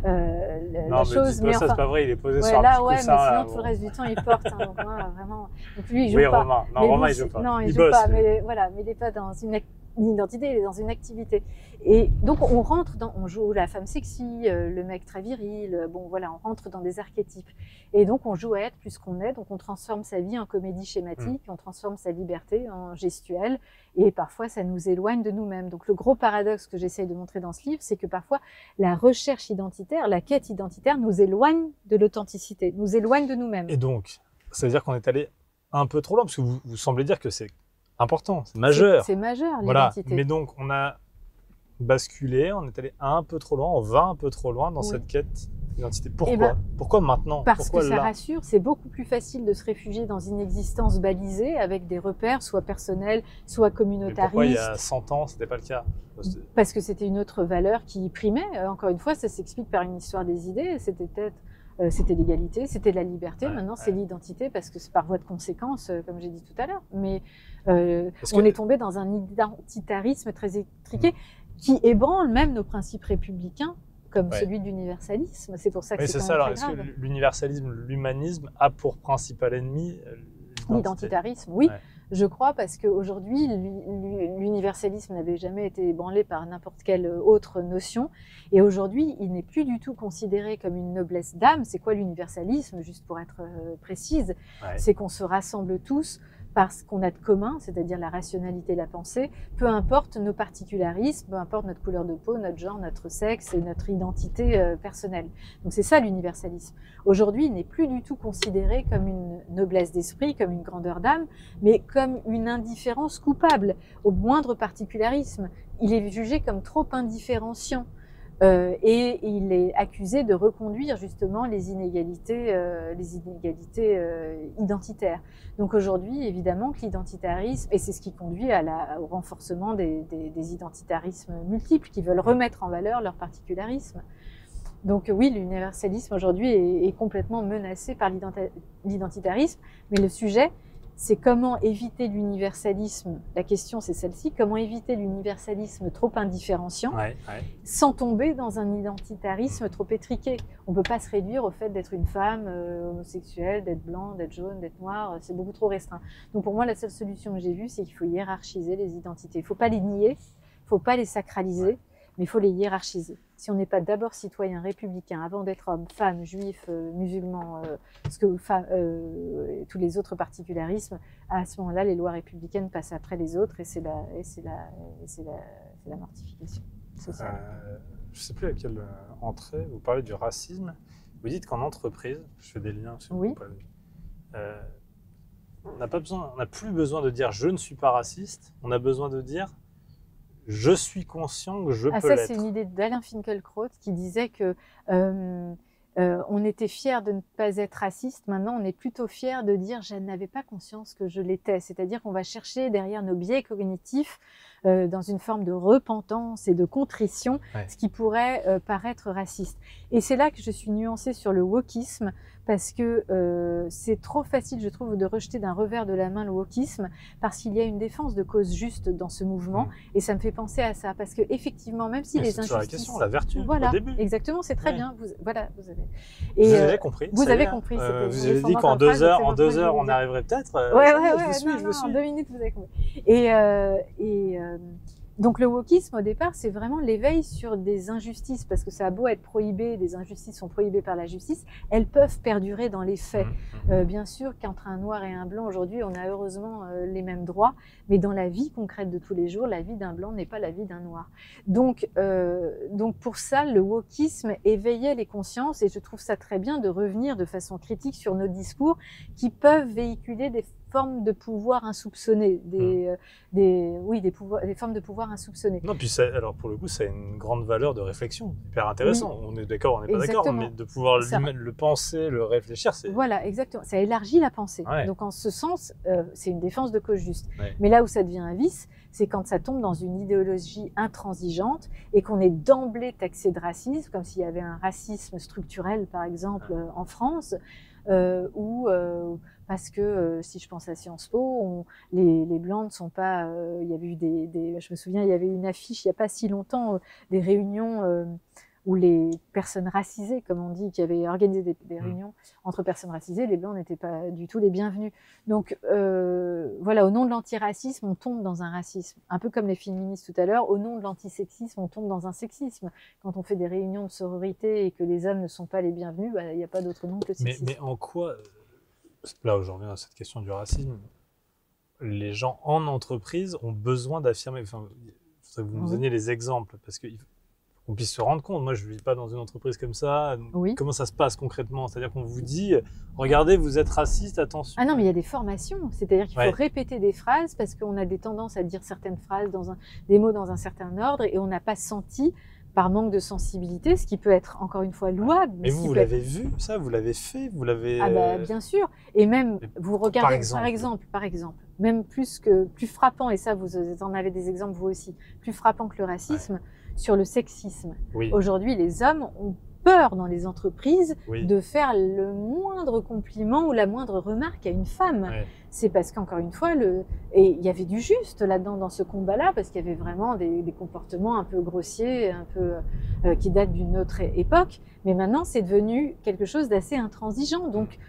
la chose. Mais enfin, c'est pas vrai, il est posé sur un là, petit coussin, mais sinon, tout le reste du temps, il porte. Donc, vraiment. Donc lui, il joue pas. Romain, il joue pas. Non, il joue pas, mais voilà, mais il est pas dans une identité, il est dans une activité. Et donc on joue la femme sexy, le mec très viril, bon voilà, on rentre dans des archétypes. Et donc on joue à être plus qu'on est, donc on transforme sa vie en comédie schématique, on transforme sa liberté en gestuelle, et parfois ça nous éloigne de nous-mêmes. Donc le gros paradoxe que j'essaye de montrer dans ce livre, c'est que parfois la recherche identitaire, la quête identitaire nous éloigne de l'authenticité, nous éloigne de nous-mêmes. Et donc, ça veut dire qu'on est allé un peu trop loin, parce que vous semblez dire que c'est important, c'est majeur. C'est majeur, Voilà. l'identité. Mais donc, on a basculé, on est allé un peu trop loin, on va un peu trop loin dans cette quête d'identité. Pourquoi pourquoi maintenant? Parce pourquoi que ça là rassure, c'est beaucoup plus facile de se réfugier dans une existence balisée avec des repères, soit personnels, soit communautaristes. Mais pourquoi il y a 100 ans, c'était pas le cas? Parce que c'était une autre valeur qui primait. Encore une fois, ça s'explique par une histoire des idées. C'était l'égalité, c'était la liberté. Maintenant, c'est l'identité parce que c'est par voie de conséquence, comme j'ai dit tout à l'heure. Mais on est tombé dans un identitarisme très étriqué qui ébranle même nos principes républicains comme celui de l'universalisme. C'est pour ça que c'est ça. Alors, est-ce que l'universalisme, l'humanisme a pour principal ennemi l'identitarisme? Oui. Ouais. Je crois, parce qu'aujourd'hui, l'universalisme n'avait jamais été ébranlé par n'importe quelle autre notion. Et aujourd'hui, il n'est plus du tout considéré comme une noblesse d'âme. C'est quoi l'universalisme, juste pour être précise? C'est qu'on se rassemble tous parce qu'on a de commun, c'est-à-dire la rationalité, la pensée, peu importe nos particularismes, peu importe notre couleur de peau, notre genre, notre sexe et notre identité personnelle. Donc c'est ça l'universalisme. Aujourd'hui, il n'est plus du tout considéré comme une noblesse d'esprit, comme une grandeur d'âme, mais comme une indifférence coupable au moindre particularisme. Il est jugé comme trop indifférenciant. Et il est accusé de reconduire justement les inégalités identitaires. Donc aujourd'hui, évidemment que l'identitarisme, et c'est ce qui conduit au renforcement des identitarismes multiples qui veulent remettre en valeur leur particularisme. Donc oui, l'universalisme aujourd'hui est complètement menacé par l'identitarisme, mais le sujet, c'est comment éviter l'universalisme. La question, c'est celle-ci. Comment éviter l'universalisme trop indifférenciant sans tomber dans un identitarisme trop étriqué? On ne peut pas se réduire au fait d'être une femme homosexuelle, d'être blanc, d'être jaune, d'être noir. C'est beaucoup trop restreint. Donc pour moi, la seule solution que j'ai vue, c'est qu'il faut hiérarchiser les identités. Il ne faut pas les nier, il ne faut pas les sacraliser, mais il faut les hiérarchiser. Si on n'est pas d'abord citoyen républicain avant d'être homme, femme, juif, musulman, tous les autres particularismes, à ce moment-là, les lois républicaines passent après les autres et c'est la mortification sociale. Je ne sais plus à quelle entrée vous parlez du racisme. Vous dites qu'en entreprise, je fais des liens sur on n'a plus besoin de dire je ne suis pas raciste, on a besoin de dire je suis conscient que je peux l'être. Ça, c'est une idée d'Alain Finkielkraut qui disait que on était fiers de ne pas être raciste. Maintenant, on est plutôt fiers de dire je n'avais pas conscience que je l'étais. C'est-à-dire qu'on va chercher derrière nos biais cognitifs, dans une forme de repentance et de contrition, ce qui pourrait paraître raciste. Et c'est là que je suis nuancée sur le wokisme, parce que c'est trop facile, je trouve, de rejeter d'un revers de la main le wokisme, parce qu'il y a une défense de cause juste dans ce mouvement, et ça me fait penser à ça, parce que effectivement, même si les injustices... C'est la question, la vertu, voilà, au début. Exactement, c'est très bien. Vous avez... vous avez compris. Vous avez compris. Vous avez dit qu'en 2 heures, on arriverait peut-être. Je vous suis. En 2 minutes, vous avez compris. Donc le wokisme, au départ, c'est vraiment l'éveil sur des injustices, parce que ça a beau être prohibé, des injustices sont prohibées par la justice, elles peuvent perdurer dans les faits. Bien sûr qu'entre un noir et un blanc, aujourd'hui, on a heureusement les mêmes droits, mais dans la vie concrète de tous les jours, la vie d'un blanc n'est pas la vie d'un noir. Donc pour ça, le wokisme éveillait les consciences, et je trouve ça très bien de revenir de façon critique sur nos discours qui peuvent véhiculer des formes de pouvoir insoupçonnées, des formes de pouvoir insoupçonnées. Non, puis alors pour le coup, ça a une grande valeur de réflexion, hyper intéressant. Oui. On est d'accord, on n'est pas d'accord, mais de pouvoir le penser, le réfléchir, c'est... Voilà, exactement. Ça élargit la pensée. Donc en ce sens, c'est une défense de cause juste. Mais là où ça devient un vice, c'est quand ça tombe dans une idéologie intransigeante et qu'on est d'emblée taxé de racisme, comme s'il y avait un racisme structurel, par exemple, en France, parce que si je pense à Sciences Po, les Blancs ne sont pas... il y avait eu je me souviens, il y avait une affiche il n'y a pas si longtemps, des réunions où les personnes racisées, comme on dit, qui avaient organisé des réunions entre personnes racisées, les Blancs n'étaient pas du tout les bienvenus. Donc voilà, au nom de l'antiracisme, on tombe dans un racisme. Un peu comme les féministes tout à l'heure, au nom de l'antisexisme, on tombe dans un sexisme. Quand on fait des réunions de sororité et que les hommes ne sont pas les bienvenus, il n'y a pas d'autre nom que le sexisme. Mais en quoi... Là où j'en reviens à cette question du racisme, les gens en entreprise ont besoin d'affirmer. Enfin, il faudrait que vous nous donniez les exemples, parce qu'on puisse se rendre compte. Moi, je ne vis pas dans une entreprise comme ça. Comment ça se passe concrètement? C'est-à-dire qu'on vous dit, regardez, vous êtes raciste, attention. Ah non, mais il y a des formations. C'est-à-dire qu'il faut répéter des phrases, parce qu'on a des tendances à dire certaines phrases, des mots dans un certain ordre, et on n'a pas senti, par manque de sensibilité, ce qui peut être encore une fois louable. Mais vous l'avez vu, ça? Vous l'avez fait? Vous l'avez... bien sûr. Et même, vous regardez, par exemple, même plus frappant, et ça, vous en avez des exemples vous aussi, plus frappant que le racisme, sur le sexisme. Aujourd'hui, les hommes ont peur dans les entreprises Oui. de faire le moindre compliment ou la moindre remarque à une femme. Ouais. C'est parce qu'encore une fois, et il y avait du juste là-dedans, dans ce combat-là, parce qu'il y avait vraiment des comportements un peu grossiers, un peu qui datent d'une autre époque. Mais maintenant, c'est devenu quelque chose d'assez intransigeant. Donc,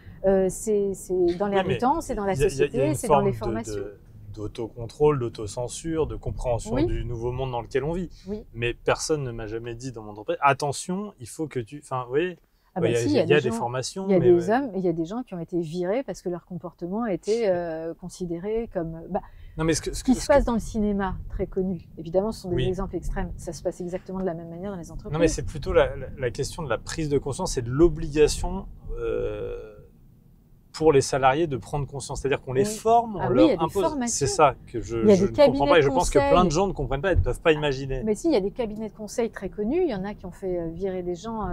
c'est dans l'air du temps, c'est dans la société, c'est dans les formations. D'autocontrôle, d'autocensure, de compréhension du nouveau monde dans lequel on vit. Oui. Mais personne ne m'a jamais dit dans mon entreprise, attention, il faut que tu... Enfin, oui, ah bah il y a des formations. Il y a des hommes, il y a des gens qui ont été virés parce que leur comportement a été considéré comme... non, mais ce qui se passe dans le cinéma, très connu, évidemment, ce sont des exemples extrêmes. Ça se passe exactement de la même manière dans les entreprises. Non, mais c'est plutôt la question de la prise de conscience et de l'obligation pour les salariés de prendre conscience. C'est-à-dire qu'on les forme, on leur impose. C'est ça que je ne comprends pas. Et je pense que plein de gens ne comprennent pas et ne peuvent pas imaginer. Mais si, il y a des cabinets de conseil très connus. Il y en a qui ont fait virer des gens...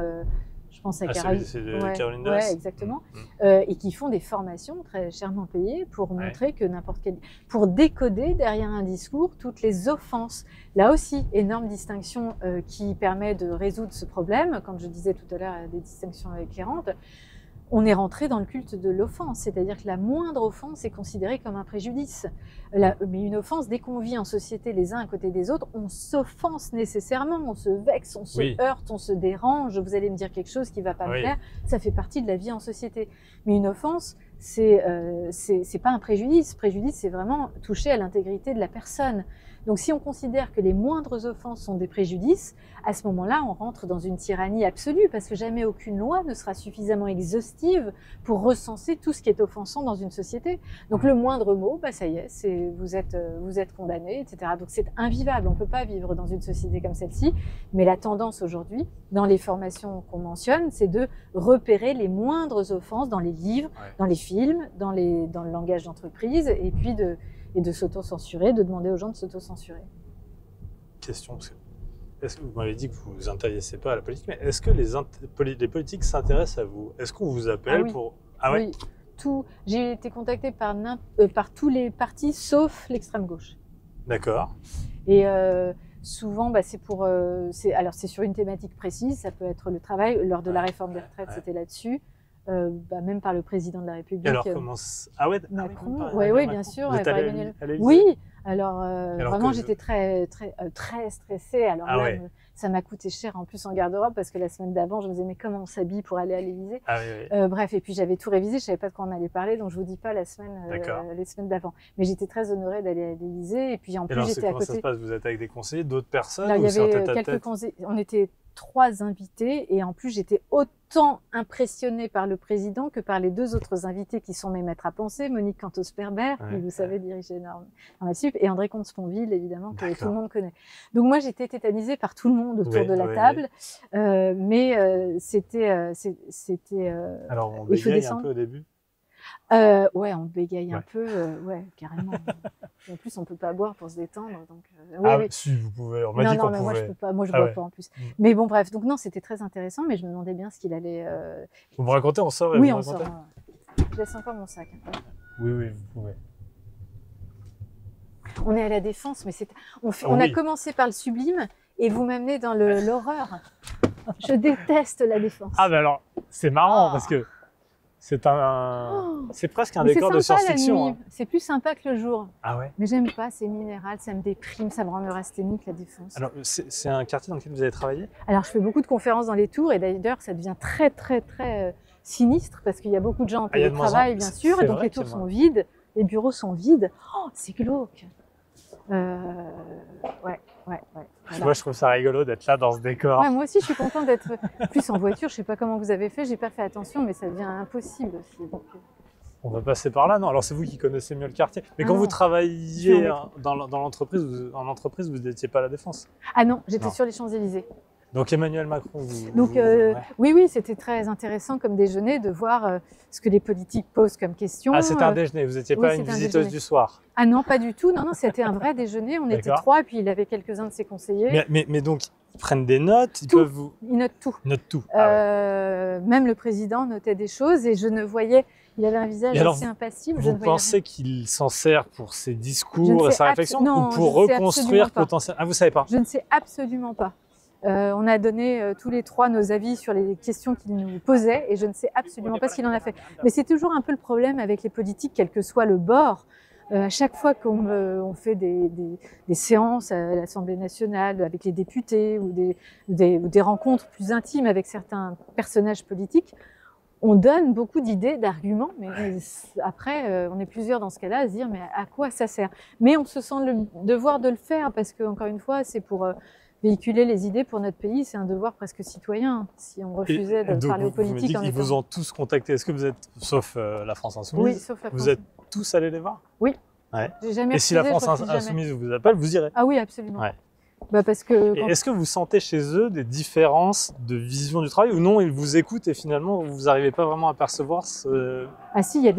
je pense à Caroline. C'est Caroline Dess. Ouais, exactement. Et qui font des formations très chèrement payées pour montrer que pour décoder derrière un discours toutes les offenses. Là aussi, énorme distinction qui permet de résoudre ce problème. Quand je disais tout à l'heure des distinctions éclairantes, on est rentré dans le culte de l'offense, c'est-à-dire que la moindre offense est considérée comme un préjudice. Mais une offense, dès qu'on vit en société les uns à côté des autres, on s'offense nécessairement, on se vexe, on se heurte, on se dérange, vous allez me dire quelque chose qui ne va pas me plaire, ça fait partie de la vie en société. Mais une offense, c'est pas un préjudice. Préjudice, c'est vraiment toucher à l'intégrité de la personne. Donc si on considère que les moindres offenses sont des préjudices, à ce moment-là, on rentre dans une tyrannie absolue parce que jamais aucune loi ne sera suffisamment exhaustive pour recenser tout ce qui est offensant dans une société. Donc le moindre mot, ça y est, vous êtes condamné, etc. Donc c'est invivable, on ne peut pas vivre dans une société comme celle-ci. Mais la tendance aujourd'hui, dans les formations qu'on mentionne, c'est de repérer les moindres offenses dans les livres, dans les films, dans le langage d'entreprise, et puis de s'auto-censurer, de demander aux gens de s'auto-censurer. Question, parce que vous m'avez dit que vous ne vous intéressez pas à la politique, mais est-ce que les politiques s'intéressent à vous? Est-ce qu'on vous appelle pour... Ah ouais? Oui, j'ai été contactée par tous les partis sauf l'extrême gauche. D'accord. Et souvent, c'est sur une thématique précise, ça peut être le travail. Lors de la réforme des retraites, c'était là-dessus. Même par le président de la République. Et alors Macron, oui, bien sûr. Oui, alors vraiment j'étais très stressée. Alors ça m'a coûté cher en plus en garde-robe parce que la semaine d'avant je me disais mais comment on s'habille pour aller à l'Élysée. Bref, et puis j'avais tout révisé, je savais pas de quoi on allait parler, donc je vous dis pas les semaines d'avant. Mais j'étais très honorée d'aller à l'Élysée et puis en plus j'étais à côté. Comment ça se passe? Vous êtes avec des conseillers, d'autres personnes? Il y avait quelques conseillers. On était 3 invités et en plus j'étais autant impressionnée par le président que par les 2 autres invités qui sont mes maîtres à penser, Monique Cantos-Perber, qui vous savez dirigeait dans la SUP, et André Comte-Sponville évidemment que tout le monde connaît. Donc moi j'étais tétanisée par tout le monde autour de la table, mais c'était alors on bégaye un peu au début. On bégaye un peu, carrément. En plus, on peut pas boire pour se détendre, donc. Si vous pouvez. On m'a dit qu'on pouvait. Moi je peux pas. Moi je bois pas en plus. Mais bon, bref. Donc non, c'était très intéressant, mais je me demandais bien ce qu'il allait. Vous me racontez, on sort. Oui, on sort. Je laisse encore mon sac. Oui, vous pouvez. On est à la Défense, mais on a commencé par le sublime et vous m'amenez dans l'horreur. Je déteste la Défense. Ah ben alors, c'est marrant parce que. C'est presque un décor de science-fiction. C'est plus sympa que le jour. Ah ouais? Mais j'aime pas, c'est minéral, ça me déprime, ça me rend neurasthénique, la Défense. Alors, c'est un quartier dans lequel vous avez travaillé? Alors, je fais beaucoup de conférences dans les tours et d'ailleurs, ça devient très, très, très sinistre parce qu'il y a beaucoup de gens en télétravail, bien sûr, et donc les tours sont vides, les bureaux sont vides. Oh, c'est glauque. Ouais. Moi, je trouve ça rigolo d'être là dans ce décor. Ouais, moi aussi, je suis contente d'être plus en voiture. Je sais pas comment vous avez fait, j'ai pas fait attention, mais ça devient impossible aussi. Donc... On va passer par là, non? Alors, c'est vous qui connaissez mieux le quartier. Mais quand vous travailliez dans l'entreprise, en entreprise, vous n'étiez pas à la Défense? Ah non, j'étais sur les Champs-Élysées. Donc Emmanuel Macron, oui, c'était très intéressant comme déjeuner de voir ce que les politiques posent comme questions. Ah, c'était un déjeuner, vous n'étiez pas une visiteuse du soir? Ah non, pas du tout, non, c'était un vrai déjeuner, on était 3, et puis il avait quelques-uns de ses conseillers. Mais donc, ils prennent des notes, ils notent tout. Ils notent tout. Même le président notait des choses, et je ne voyais... Il avait un visage assez impassible. Vous pensez qu'il s'en sert pour ses discours et sa réflexion ou pour reconstruire potentiellement? Ah, vous ne savez pas? Je ne sais absolument pas. On a donné tous les trois nos avis sur les questions qu'il nous posait et je ne sais absolument pas ce qu'il en a fait. Mais c'est toujours un peu le problème avec les politiques, quel que soit le bord. À chaque fois qu'on fait des séances à l'Assemblée nationale avec les députés ou des rencontres plus intimes avec certains personnages politiques, on donne beaucoup d'idées, d'arguments, mais après, on est plusieurs dans ce cas-là à se dire mais à quoi ça sert? Mais on se sent le devoir de le faire parce que, encore une fois, c'est pour véhiculer les idées pour notre pays, c'est un devoir presque citoyen. Si on refusait de parler aux politiques... Ils vous ont tous contacté. Est-ce que vous êtes, sauf la France Insoumise, oui, sauf la France. Vous êtes tous allés les voir? Oui. Ouais. J'ai jamais et si la France Insoumise vous appelle, vous irez? Ah oui, absolument. Ouais. Bah parce que est-ce que vous sentez chez eux des différences de vision du travail ou non, ils vous écoutent et finalement vous n'arrivez pas vraiment à percevoir ce... Ah si, il y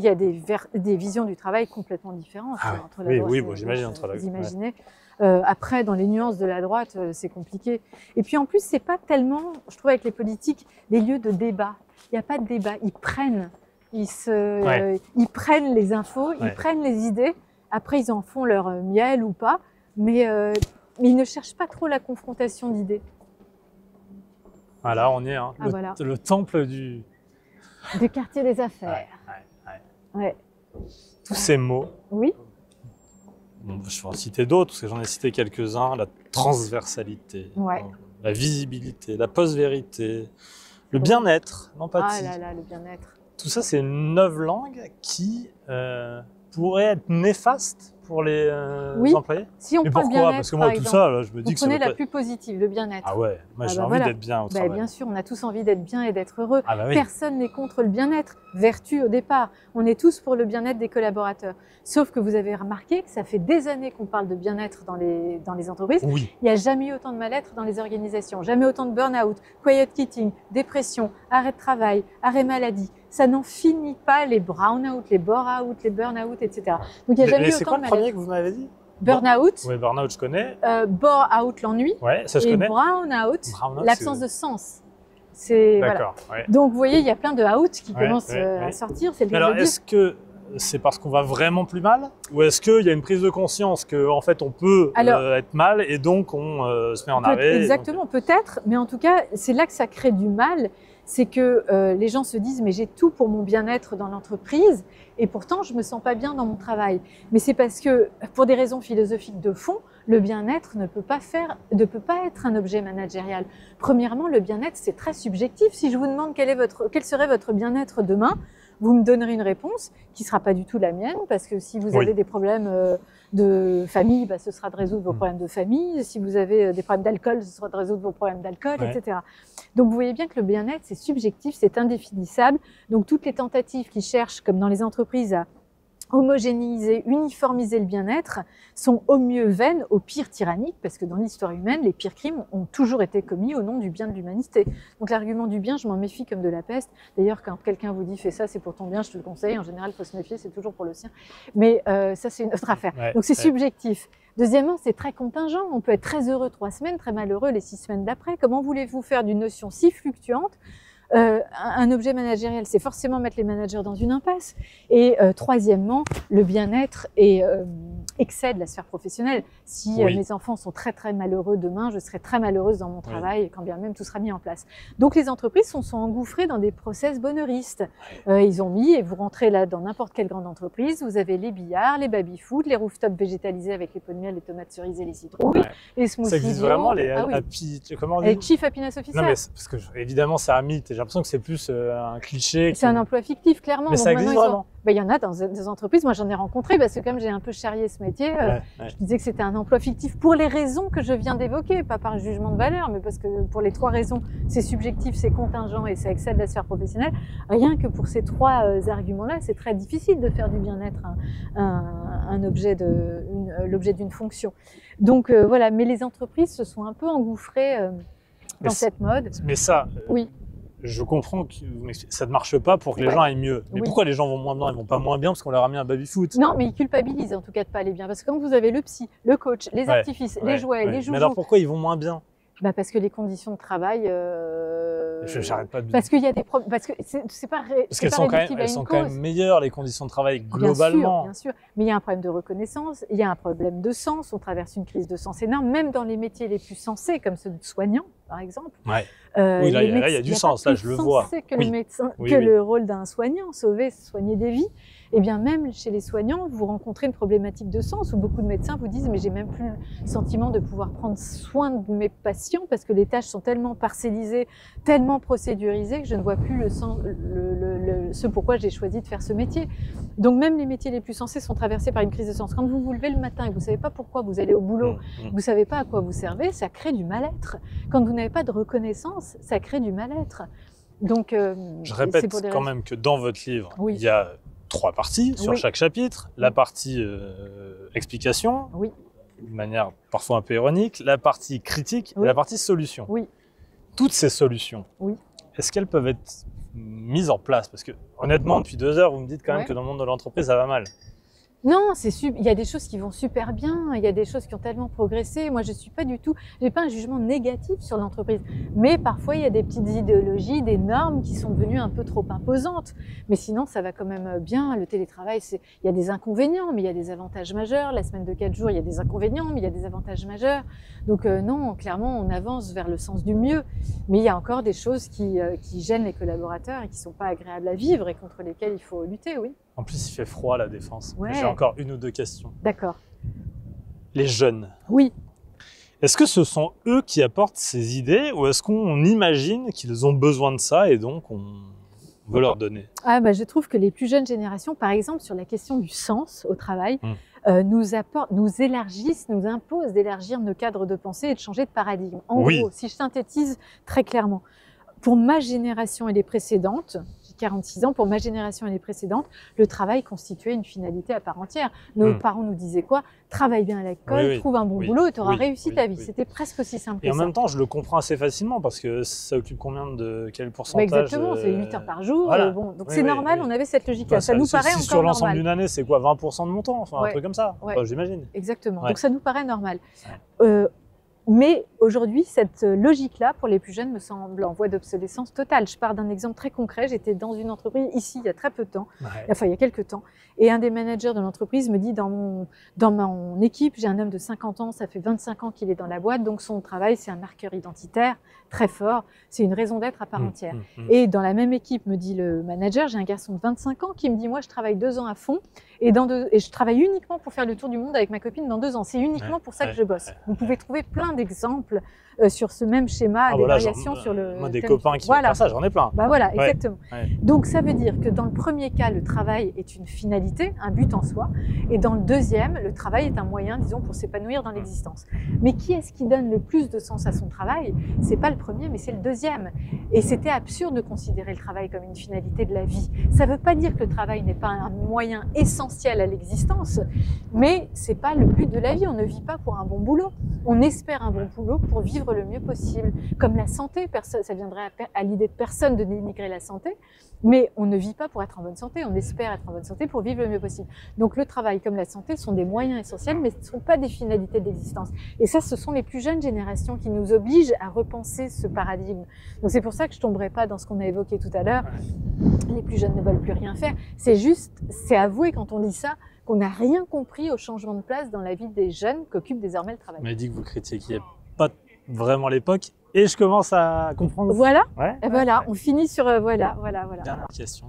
a des visions du travail complètement différentes entre la droite oui, j'imagine entre la... Vous imaginez. Après, dans les nuances de la droite, c'est compliqué. Et puis en plus, c'est pas tellement, je trouve, avec les politiques, des lieux de débat. Il n'y a pas de débat. Ils prennent les infos, ils prennent les idées. Après, ils en font leur miel ou pas. Mais ils ne cherchent pas trop la confrontation d'idées. Voilà, on y est. Hein. Le temple du quartier des affaires. Ouais. Tous ces mots. Oui. Bon, je vais en citer d'autres, parce que j'en ai cité quelques-uns. La transversalité, la visibilité, la post-vérité, le bien-être, l'empathie. Ah là là, le bien-être. Tout ça, c'est 9 langues qui pourraient être néfastes pour les employés. Si on prend le bien-être, parce que moi, tout ça, là, je me dis que c'est... Vous prenez la plus positive, le bien-être. Ah ouais, moi j'ai envie d'être bien au travail. Bien sûr, on a tous envie d'être bien et d'être heureux. Ah bah oui. Personne n'est contre le bien-être. Vertu au départ. On est tous pour le bien-être des collaborateurs. Sauf que vous avez remarqué que ça fait des années qu'on parle de bien-être dans les entreprises. Oui. Il n'y a jamais eu autant de mal-être dans les organisations. Jamais autant de burn-out, quiet quitting, dépression, arrêt de travail, arrêt maladie. Ça n'en finit pas, les brown-out, les bore-out, les burn-out, etc. Donc il n'y a jamais eu autant de mal-être. C'est quoi le premier que vous m'avez dit? Burn-out. Oui, burn-out, je connais. Bore-out, l'ennui. Ouais, ça je connais. Et brown-out, l'absence de sens. D'accord. Voilà. Ouais. Donc vous voyez, il y a plein de out qui commencent à sortir. Alors est-ce que c'est parce qu'on va vraiment plus mal, ou est-ce qu'il y a une prise de conscience qu'en fait on peut être mal et donc on se met en arrêt? Exactement, peut-être, mais en tout cas, c'est là que ça crée du mal. C'est que les gens se disent mais j'ai tout pour mon bien-être dans l'entreprise et pourtant je me sens pas bien dans mon travail. Mais c'est parce que pour des raisons philosophiques de fond, le bien-être ne peut pas être un objet managérial. Premièrement, le bien-être c'est très subjectif. Si je vous demande quel serait votre bien-être demain, vous me donnerez une réponse qui ne sera pas du tout la mienne, parce que si vous avez des problèmes de famille, ce sera de résoudre vos problèmes de famille. Si vous avez des problèmes d'alcool, ce sera de résoudre vos problèmes d'alcool, etc. Donc vous voyez bien que le bien-être, c'est subjectif, c'est indéfinissable. Donc toutes les tentatives qui cherchent, comme dans les entreprises, à homogénéiser, uniformiser le bien-être, sont au mieux vaines, au pire tyranniques, parce que dans l'histoire humaine, les pires crimes ont toujours été commis au nom du bien de l'humanité. Donc l'argument du bien, je m'en méfie comme de la peste. D'ailleurs, quand quelqu'un vous dit « fais ça, c'est pour ton bien », je te le conseille. En général, il faut se méfier, c'est toujours pour le sien. Mais ça, c'est une autre affaire. Donc c'est subjectif. Deuxièmement, c'est très contingent. On peut être très heureux 3 semaines, très malheureux les 6 semaines d'après. Comment voulez-vous faire d'une notion si fluctuante un objet managérial, c'est forcément mettre les managers dans une impasse. Et troisièmement, le bien-être excède la sphère professionnelle. Si mes enfants sont très très malheureux demain, je serai très malheureuse dans mon travail, quand bien même tout sera mis en place. Donc les entreprises sont engouffrées dans des process bonheuristes. Ils ont mis, et vous rentrez là dans n'importe quelle grande entreprise, vous avez les billards, les baby-food, les rooftops végétalisés avec les pots de miel, les tomates cerises et les citrouilles, les smoothies. Ça existe vraiment, les happy... Comment on dit? Les Chief Happiness Officer. Non mais parce que évidemment c'est un mythe. J'ai l'impression que c'est plus un cliché. C'est un emploi fictif, clairement. Mais donc ça existe vraiment. Il y en a dans des entreprises. Moi, j'en ai rencontré parce que comme j'ai un peu charrié ce métier, je disais que c'était un emploi fictif pour les raisons que je viens d'évoquer, pas par jugement de valeur, mais parce que pour les 3 raisons, c'est subjectif, c'est contingent et ça excède la sphère professionnelle. Rien que pour ces 3 arguments-là, c'est très difficile de faire du bien-être l'objet d'une fonction. Donc voilà, mais les entreprises se sont un peu engouffrées dans cette mode. Mais ça, oui. Je comprends que ça ne marche pas pour que les gens aillent mieux. Mais pourquoi les gens vont moins bien? Ils vont pas moins bien parce qu'on leur a mis un baby-foot? Non, mais ils culpabilisent en tout cas de pas aller bien. Parce que quand vous avez le psy, le coach, les artifices, les jouets, les joujoux... Mais alors pourquoi ils vont moins bien? Parce que les conditions de travail J'arrête pas de... Parce qu'il y a des problèmes. Parce que c'est pas Parce qu'elles sont, quand même meilleures, les conditions de travail, globalement. Bien sûr. Mais il y a un problème de reconnaissance, il y a un problème de sens. On traverse une crise de sens énorme, même dans les métiers les plus sensés, comme ceux de soignants, par exemple. Ouais. Oui, là, il y a du sens, là, je le vois. Que le médecin, le rôle d'un soignant, sauver, soigner des vies. Eh bien, même chez les soignants, vous rencontrez une problématique de sens où beaucoup de médecins vous disent « mais j'ai même plus le sentiment de pouvoir prendre soin de mes patients parce que les tâches sont tellement parcellisées, tellement procédurisées que je ne vois plus le sens, ce pourquoi j'ai choisi de faire ce métier. » Donc même les métiers les plus sensés sont traversés par une crise de sens. Quand vous vous levez le matin et que vous ne savez pas pourquoi vous allez au boulot, vous ne savez pas à quoi vous servez, ça crée du mal-être. Quand vous n'avez pas de reconnaissance, ça crée du mal-être. Donc, je répète quand même que dans votre livre, il y a 3 parties sur chaque chapitre. La partie explication, de manière parfois un peu ironique, la partie critique et la partie solution. Toutes ces solutions, est-ce qu'elles peuvent être mises en place? Parce que honnêtement, depuis 2 heures, vous me dites quand même que dans le monde de l'entreprise, ça va mal. Non, il y a des choses qui vont super bien, il y a des choses qui ont tellement progressé. Moi, je suis pas du tout, j'ai pas un jugement négatif sur l'entreprise. Mais parfois, il y a des petites idéologies, des normes qui sont devenues un peu trop imposantes. Mais sinon, ça va quand même bien. Le télétravail, il y a des inconvénients, mais il y a des avantages majeurs. La semaine de 4 jours, il y a des inconvénients, mais il y a des avantages majeurs. Donc non, clairement, on avance vers le sens du mieux. Mais il y a encore des choses qui gênent les collaborateurs et qui sont pas agréables à vivre et contre lesquelles il faut lutter, oui. En plus, il fait froid, la Défense. J'ai encore 1 ou 2 questions. D'accord. Les jeunes. Oui. Est-ce que ce sont eux qui apportent ces idées ou est-ce qu'on imagine qu'ils ont besoin de ça et donc on veut leur donner? Je trouve que les plus jeunes générations, par exemple, sur la question du sens au travail, nous élargissent, nous imposent d'élargir nos cadres de pensée et de changer de paradigme. En gros, si je synthétise très clairement, pour ma génération et les précédentes, 46 ans, pour ma génération et les précédentes, le travail constituait une finalité à part entière. Nos parents nous disaient quoi? Travaille bien à l'école, trouve un bon boulot et tu auras réussi ta vie. C'était presque aussi simple que ça. Et en même temps, je le comprends assez facilement parce que ça occupe quel pourcentage? Exactement, c'est 8 heures par jour. Voilà. Donc c'est normal, on avait cette logique-là. Ça nous paraît encore normal. Sur l'ensemble d'une année, c'est quoi? 20% de mon temps? Enfin, un truc comme ça, j'imagine. Exactement, donc ça nous paraît normal. Mais aujourd'hui, cette logique-là, pour les plus jeunes, me semble en voie d'obsolescence totale. Je pars d'un exemple très concret. J'étais dans une entreprise ici il y a très peu de temps, enfin il y a quelques temps, et un des managers de l'entreprise me dit dans mon équipe, j'ai un homme de 50 ans, ça fait 25 ans qu'il est dans la boîte, donc son travail, c'est un marqueur identitaire très fort, c'est une raison d'être à part entière. Et dans la même équipe, me dit le manager, j'ai un garçon de 25 ans qui me dit, moi je travaille 2 ans à fond, et je travaille uniquement pour faire le tour du monde avec ma copine dans 2 ans. C'est uniquement pour ça que je bosse. Vous pouvez trouver plein d'exemples sur ce même schéma, des variations sur le... Moi, des copains qui font ça, j'en ai plein. Exactement. Donc, ça veut dire que dans le premier cas, le travail est une finalité, un but en soi. Et dans le deuxième, le travail est un moyen, disons, pour s'épanouir dans l'existence. Mais qui est-ce qui donne le plus de sens à son travail? C'est pas le premier, mais c'est le deuxième. Et c'était absurde de considérer le travail comme une finalité de la vie. Ça veut pas dire que le travail n'est pas un moyen essentiel à l'existence, mais c'est pas le but de la vie. On ne vit pas pour un bon boulot. On espère un bon boulot pour vivre le mieux possible. Comme la santé, ça viendrait à l'idée de personne de dénigrer la santé, mais on ne vit pas pour être en bonne santé, on espère être en bonne santé pour vivre le mieux possible. Donc le travail comme la santé sont des moyens essentiels, mais ce ne sont pas des finalités d'existence. Et ça, ce sont les plus jeunes générations qui nous obligent à repenser ce paradigme. Donc c'est pour ça que je ne tomberai pas dans ce qu'on a évoqué tout à l'heure. Les plus jeunes ne veulent plus rien faire. C'est avouer quand on dit ça, qu'on n'a rien compris au changement de place dans la vie des jeunes qu'occupe désormais le travail. On m'a dit que vous critiquiez pas vraiment l'époque et je commence à comprendre. Voilà, on finit sur... Voilà. Dernière question,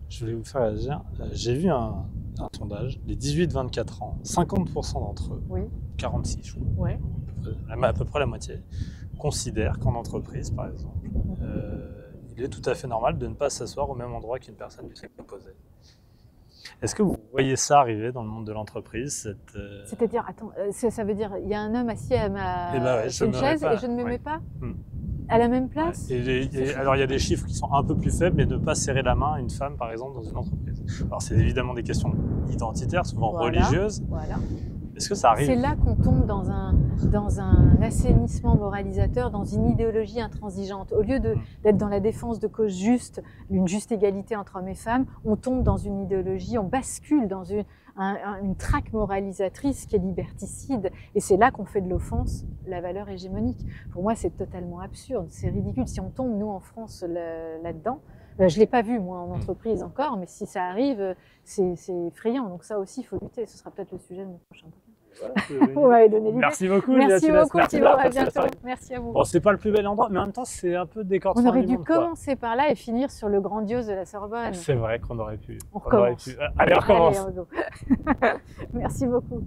je voulais vous faire réagir. J'ai vu un sondage, les 18-24 ans, 50% d'entre eux, 46 je crois, à peu près la moitié, considèrent qu'en entreprise par exemple, il est tout à fait normal de ne pas s'asseoir au même endroit qu'une personne du sexe opposé. Est-ce que vous voyez ça arriver dans le monde de l'entreprise C'est-à-dire, attends, ça veut dire il y a un homme assis à une chaise et je ne me mets pas à la même place Alors il y a des chiffres qui sont un peu plus faibles, mais ne pas serrer la main à une femme par exemple dans une entreprise. Alors c'est évidemment des questions identitaires, souvent religieuses. Est-ce que ça arrive? C'est là qu'on tombe dans un assainissement moralisateur, dans une idéologie intransigeante. Au lieu d'être dans la défense de causes justes, une juste égalité entre hommes et femmes, on tombe dans une idéologie, on bascule dans une traque moralisatrice qui est liberticide. Et c'est là qu'on fait de l'offense la valeur hégémonique. Pour moi, c'est totalement absurde, c'est ridicule. Si on tombe, nous, en France, là-dedans, je ne l'ai pas vu, moi, en entreprise encore, mais si ça arrive, c'est effrayant. Donc ça aussi, il faut lutter. Ce sera peut-être le sujet de mon prochain podcast. Vous m'avez donné l'idée. Merci beaucoup, Merci beaucoup, Thibaut. À bientôt. Merci à vous. Bon, c'est pas le plus bel endroit, mais en même temps, c'est un peu décor. On aurait dû commencer par là et finir sur le grandiose de la Sorbonne. C'est vrai qu'on aurait pu. On recommence. Allez, on recommence. Allez, Merci beaucoup.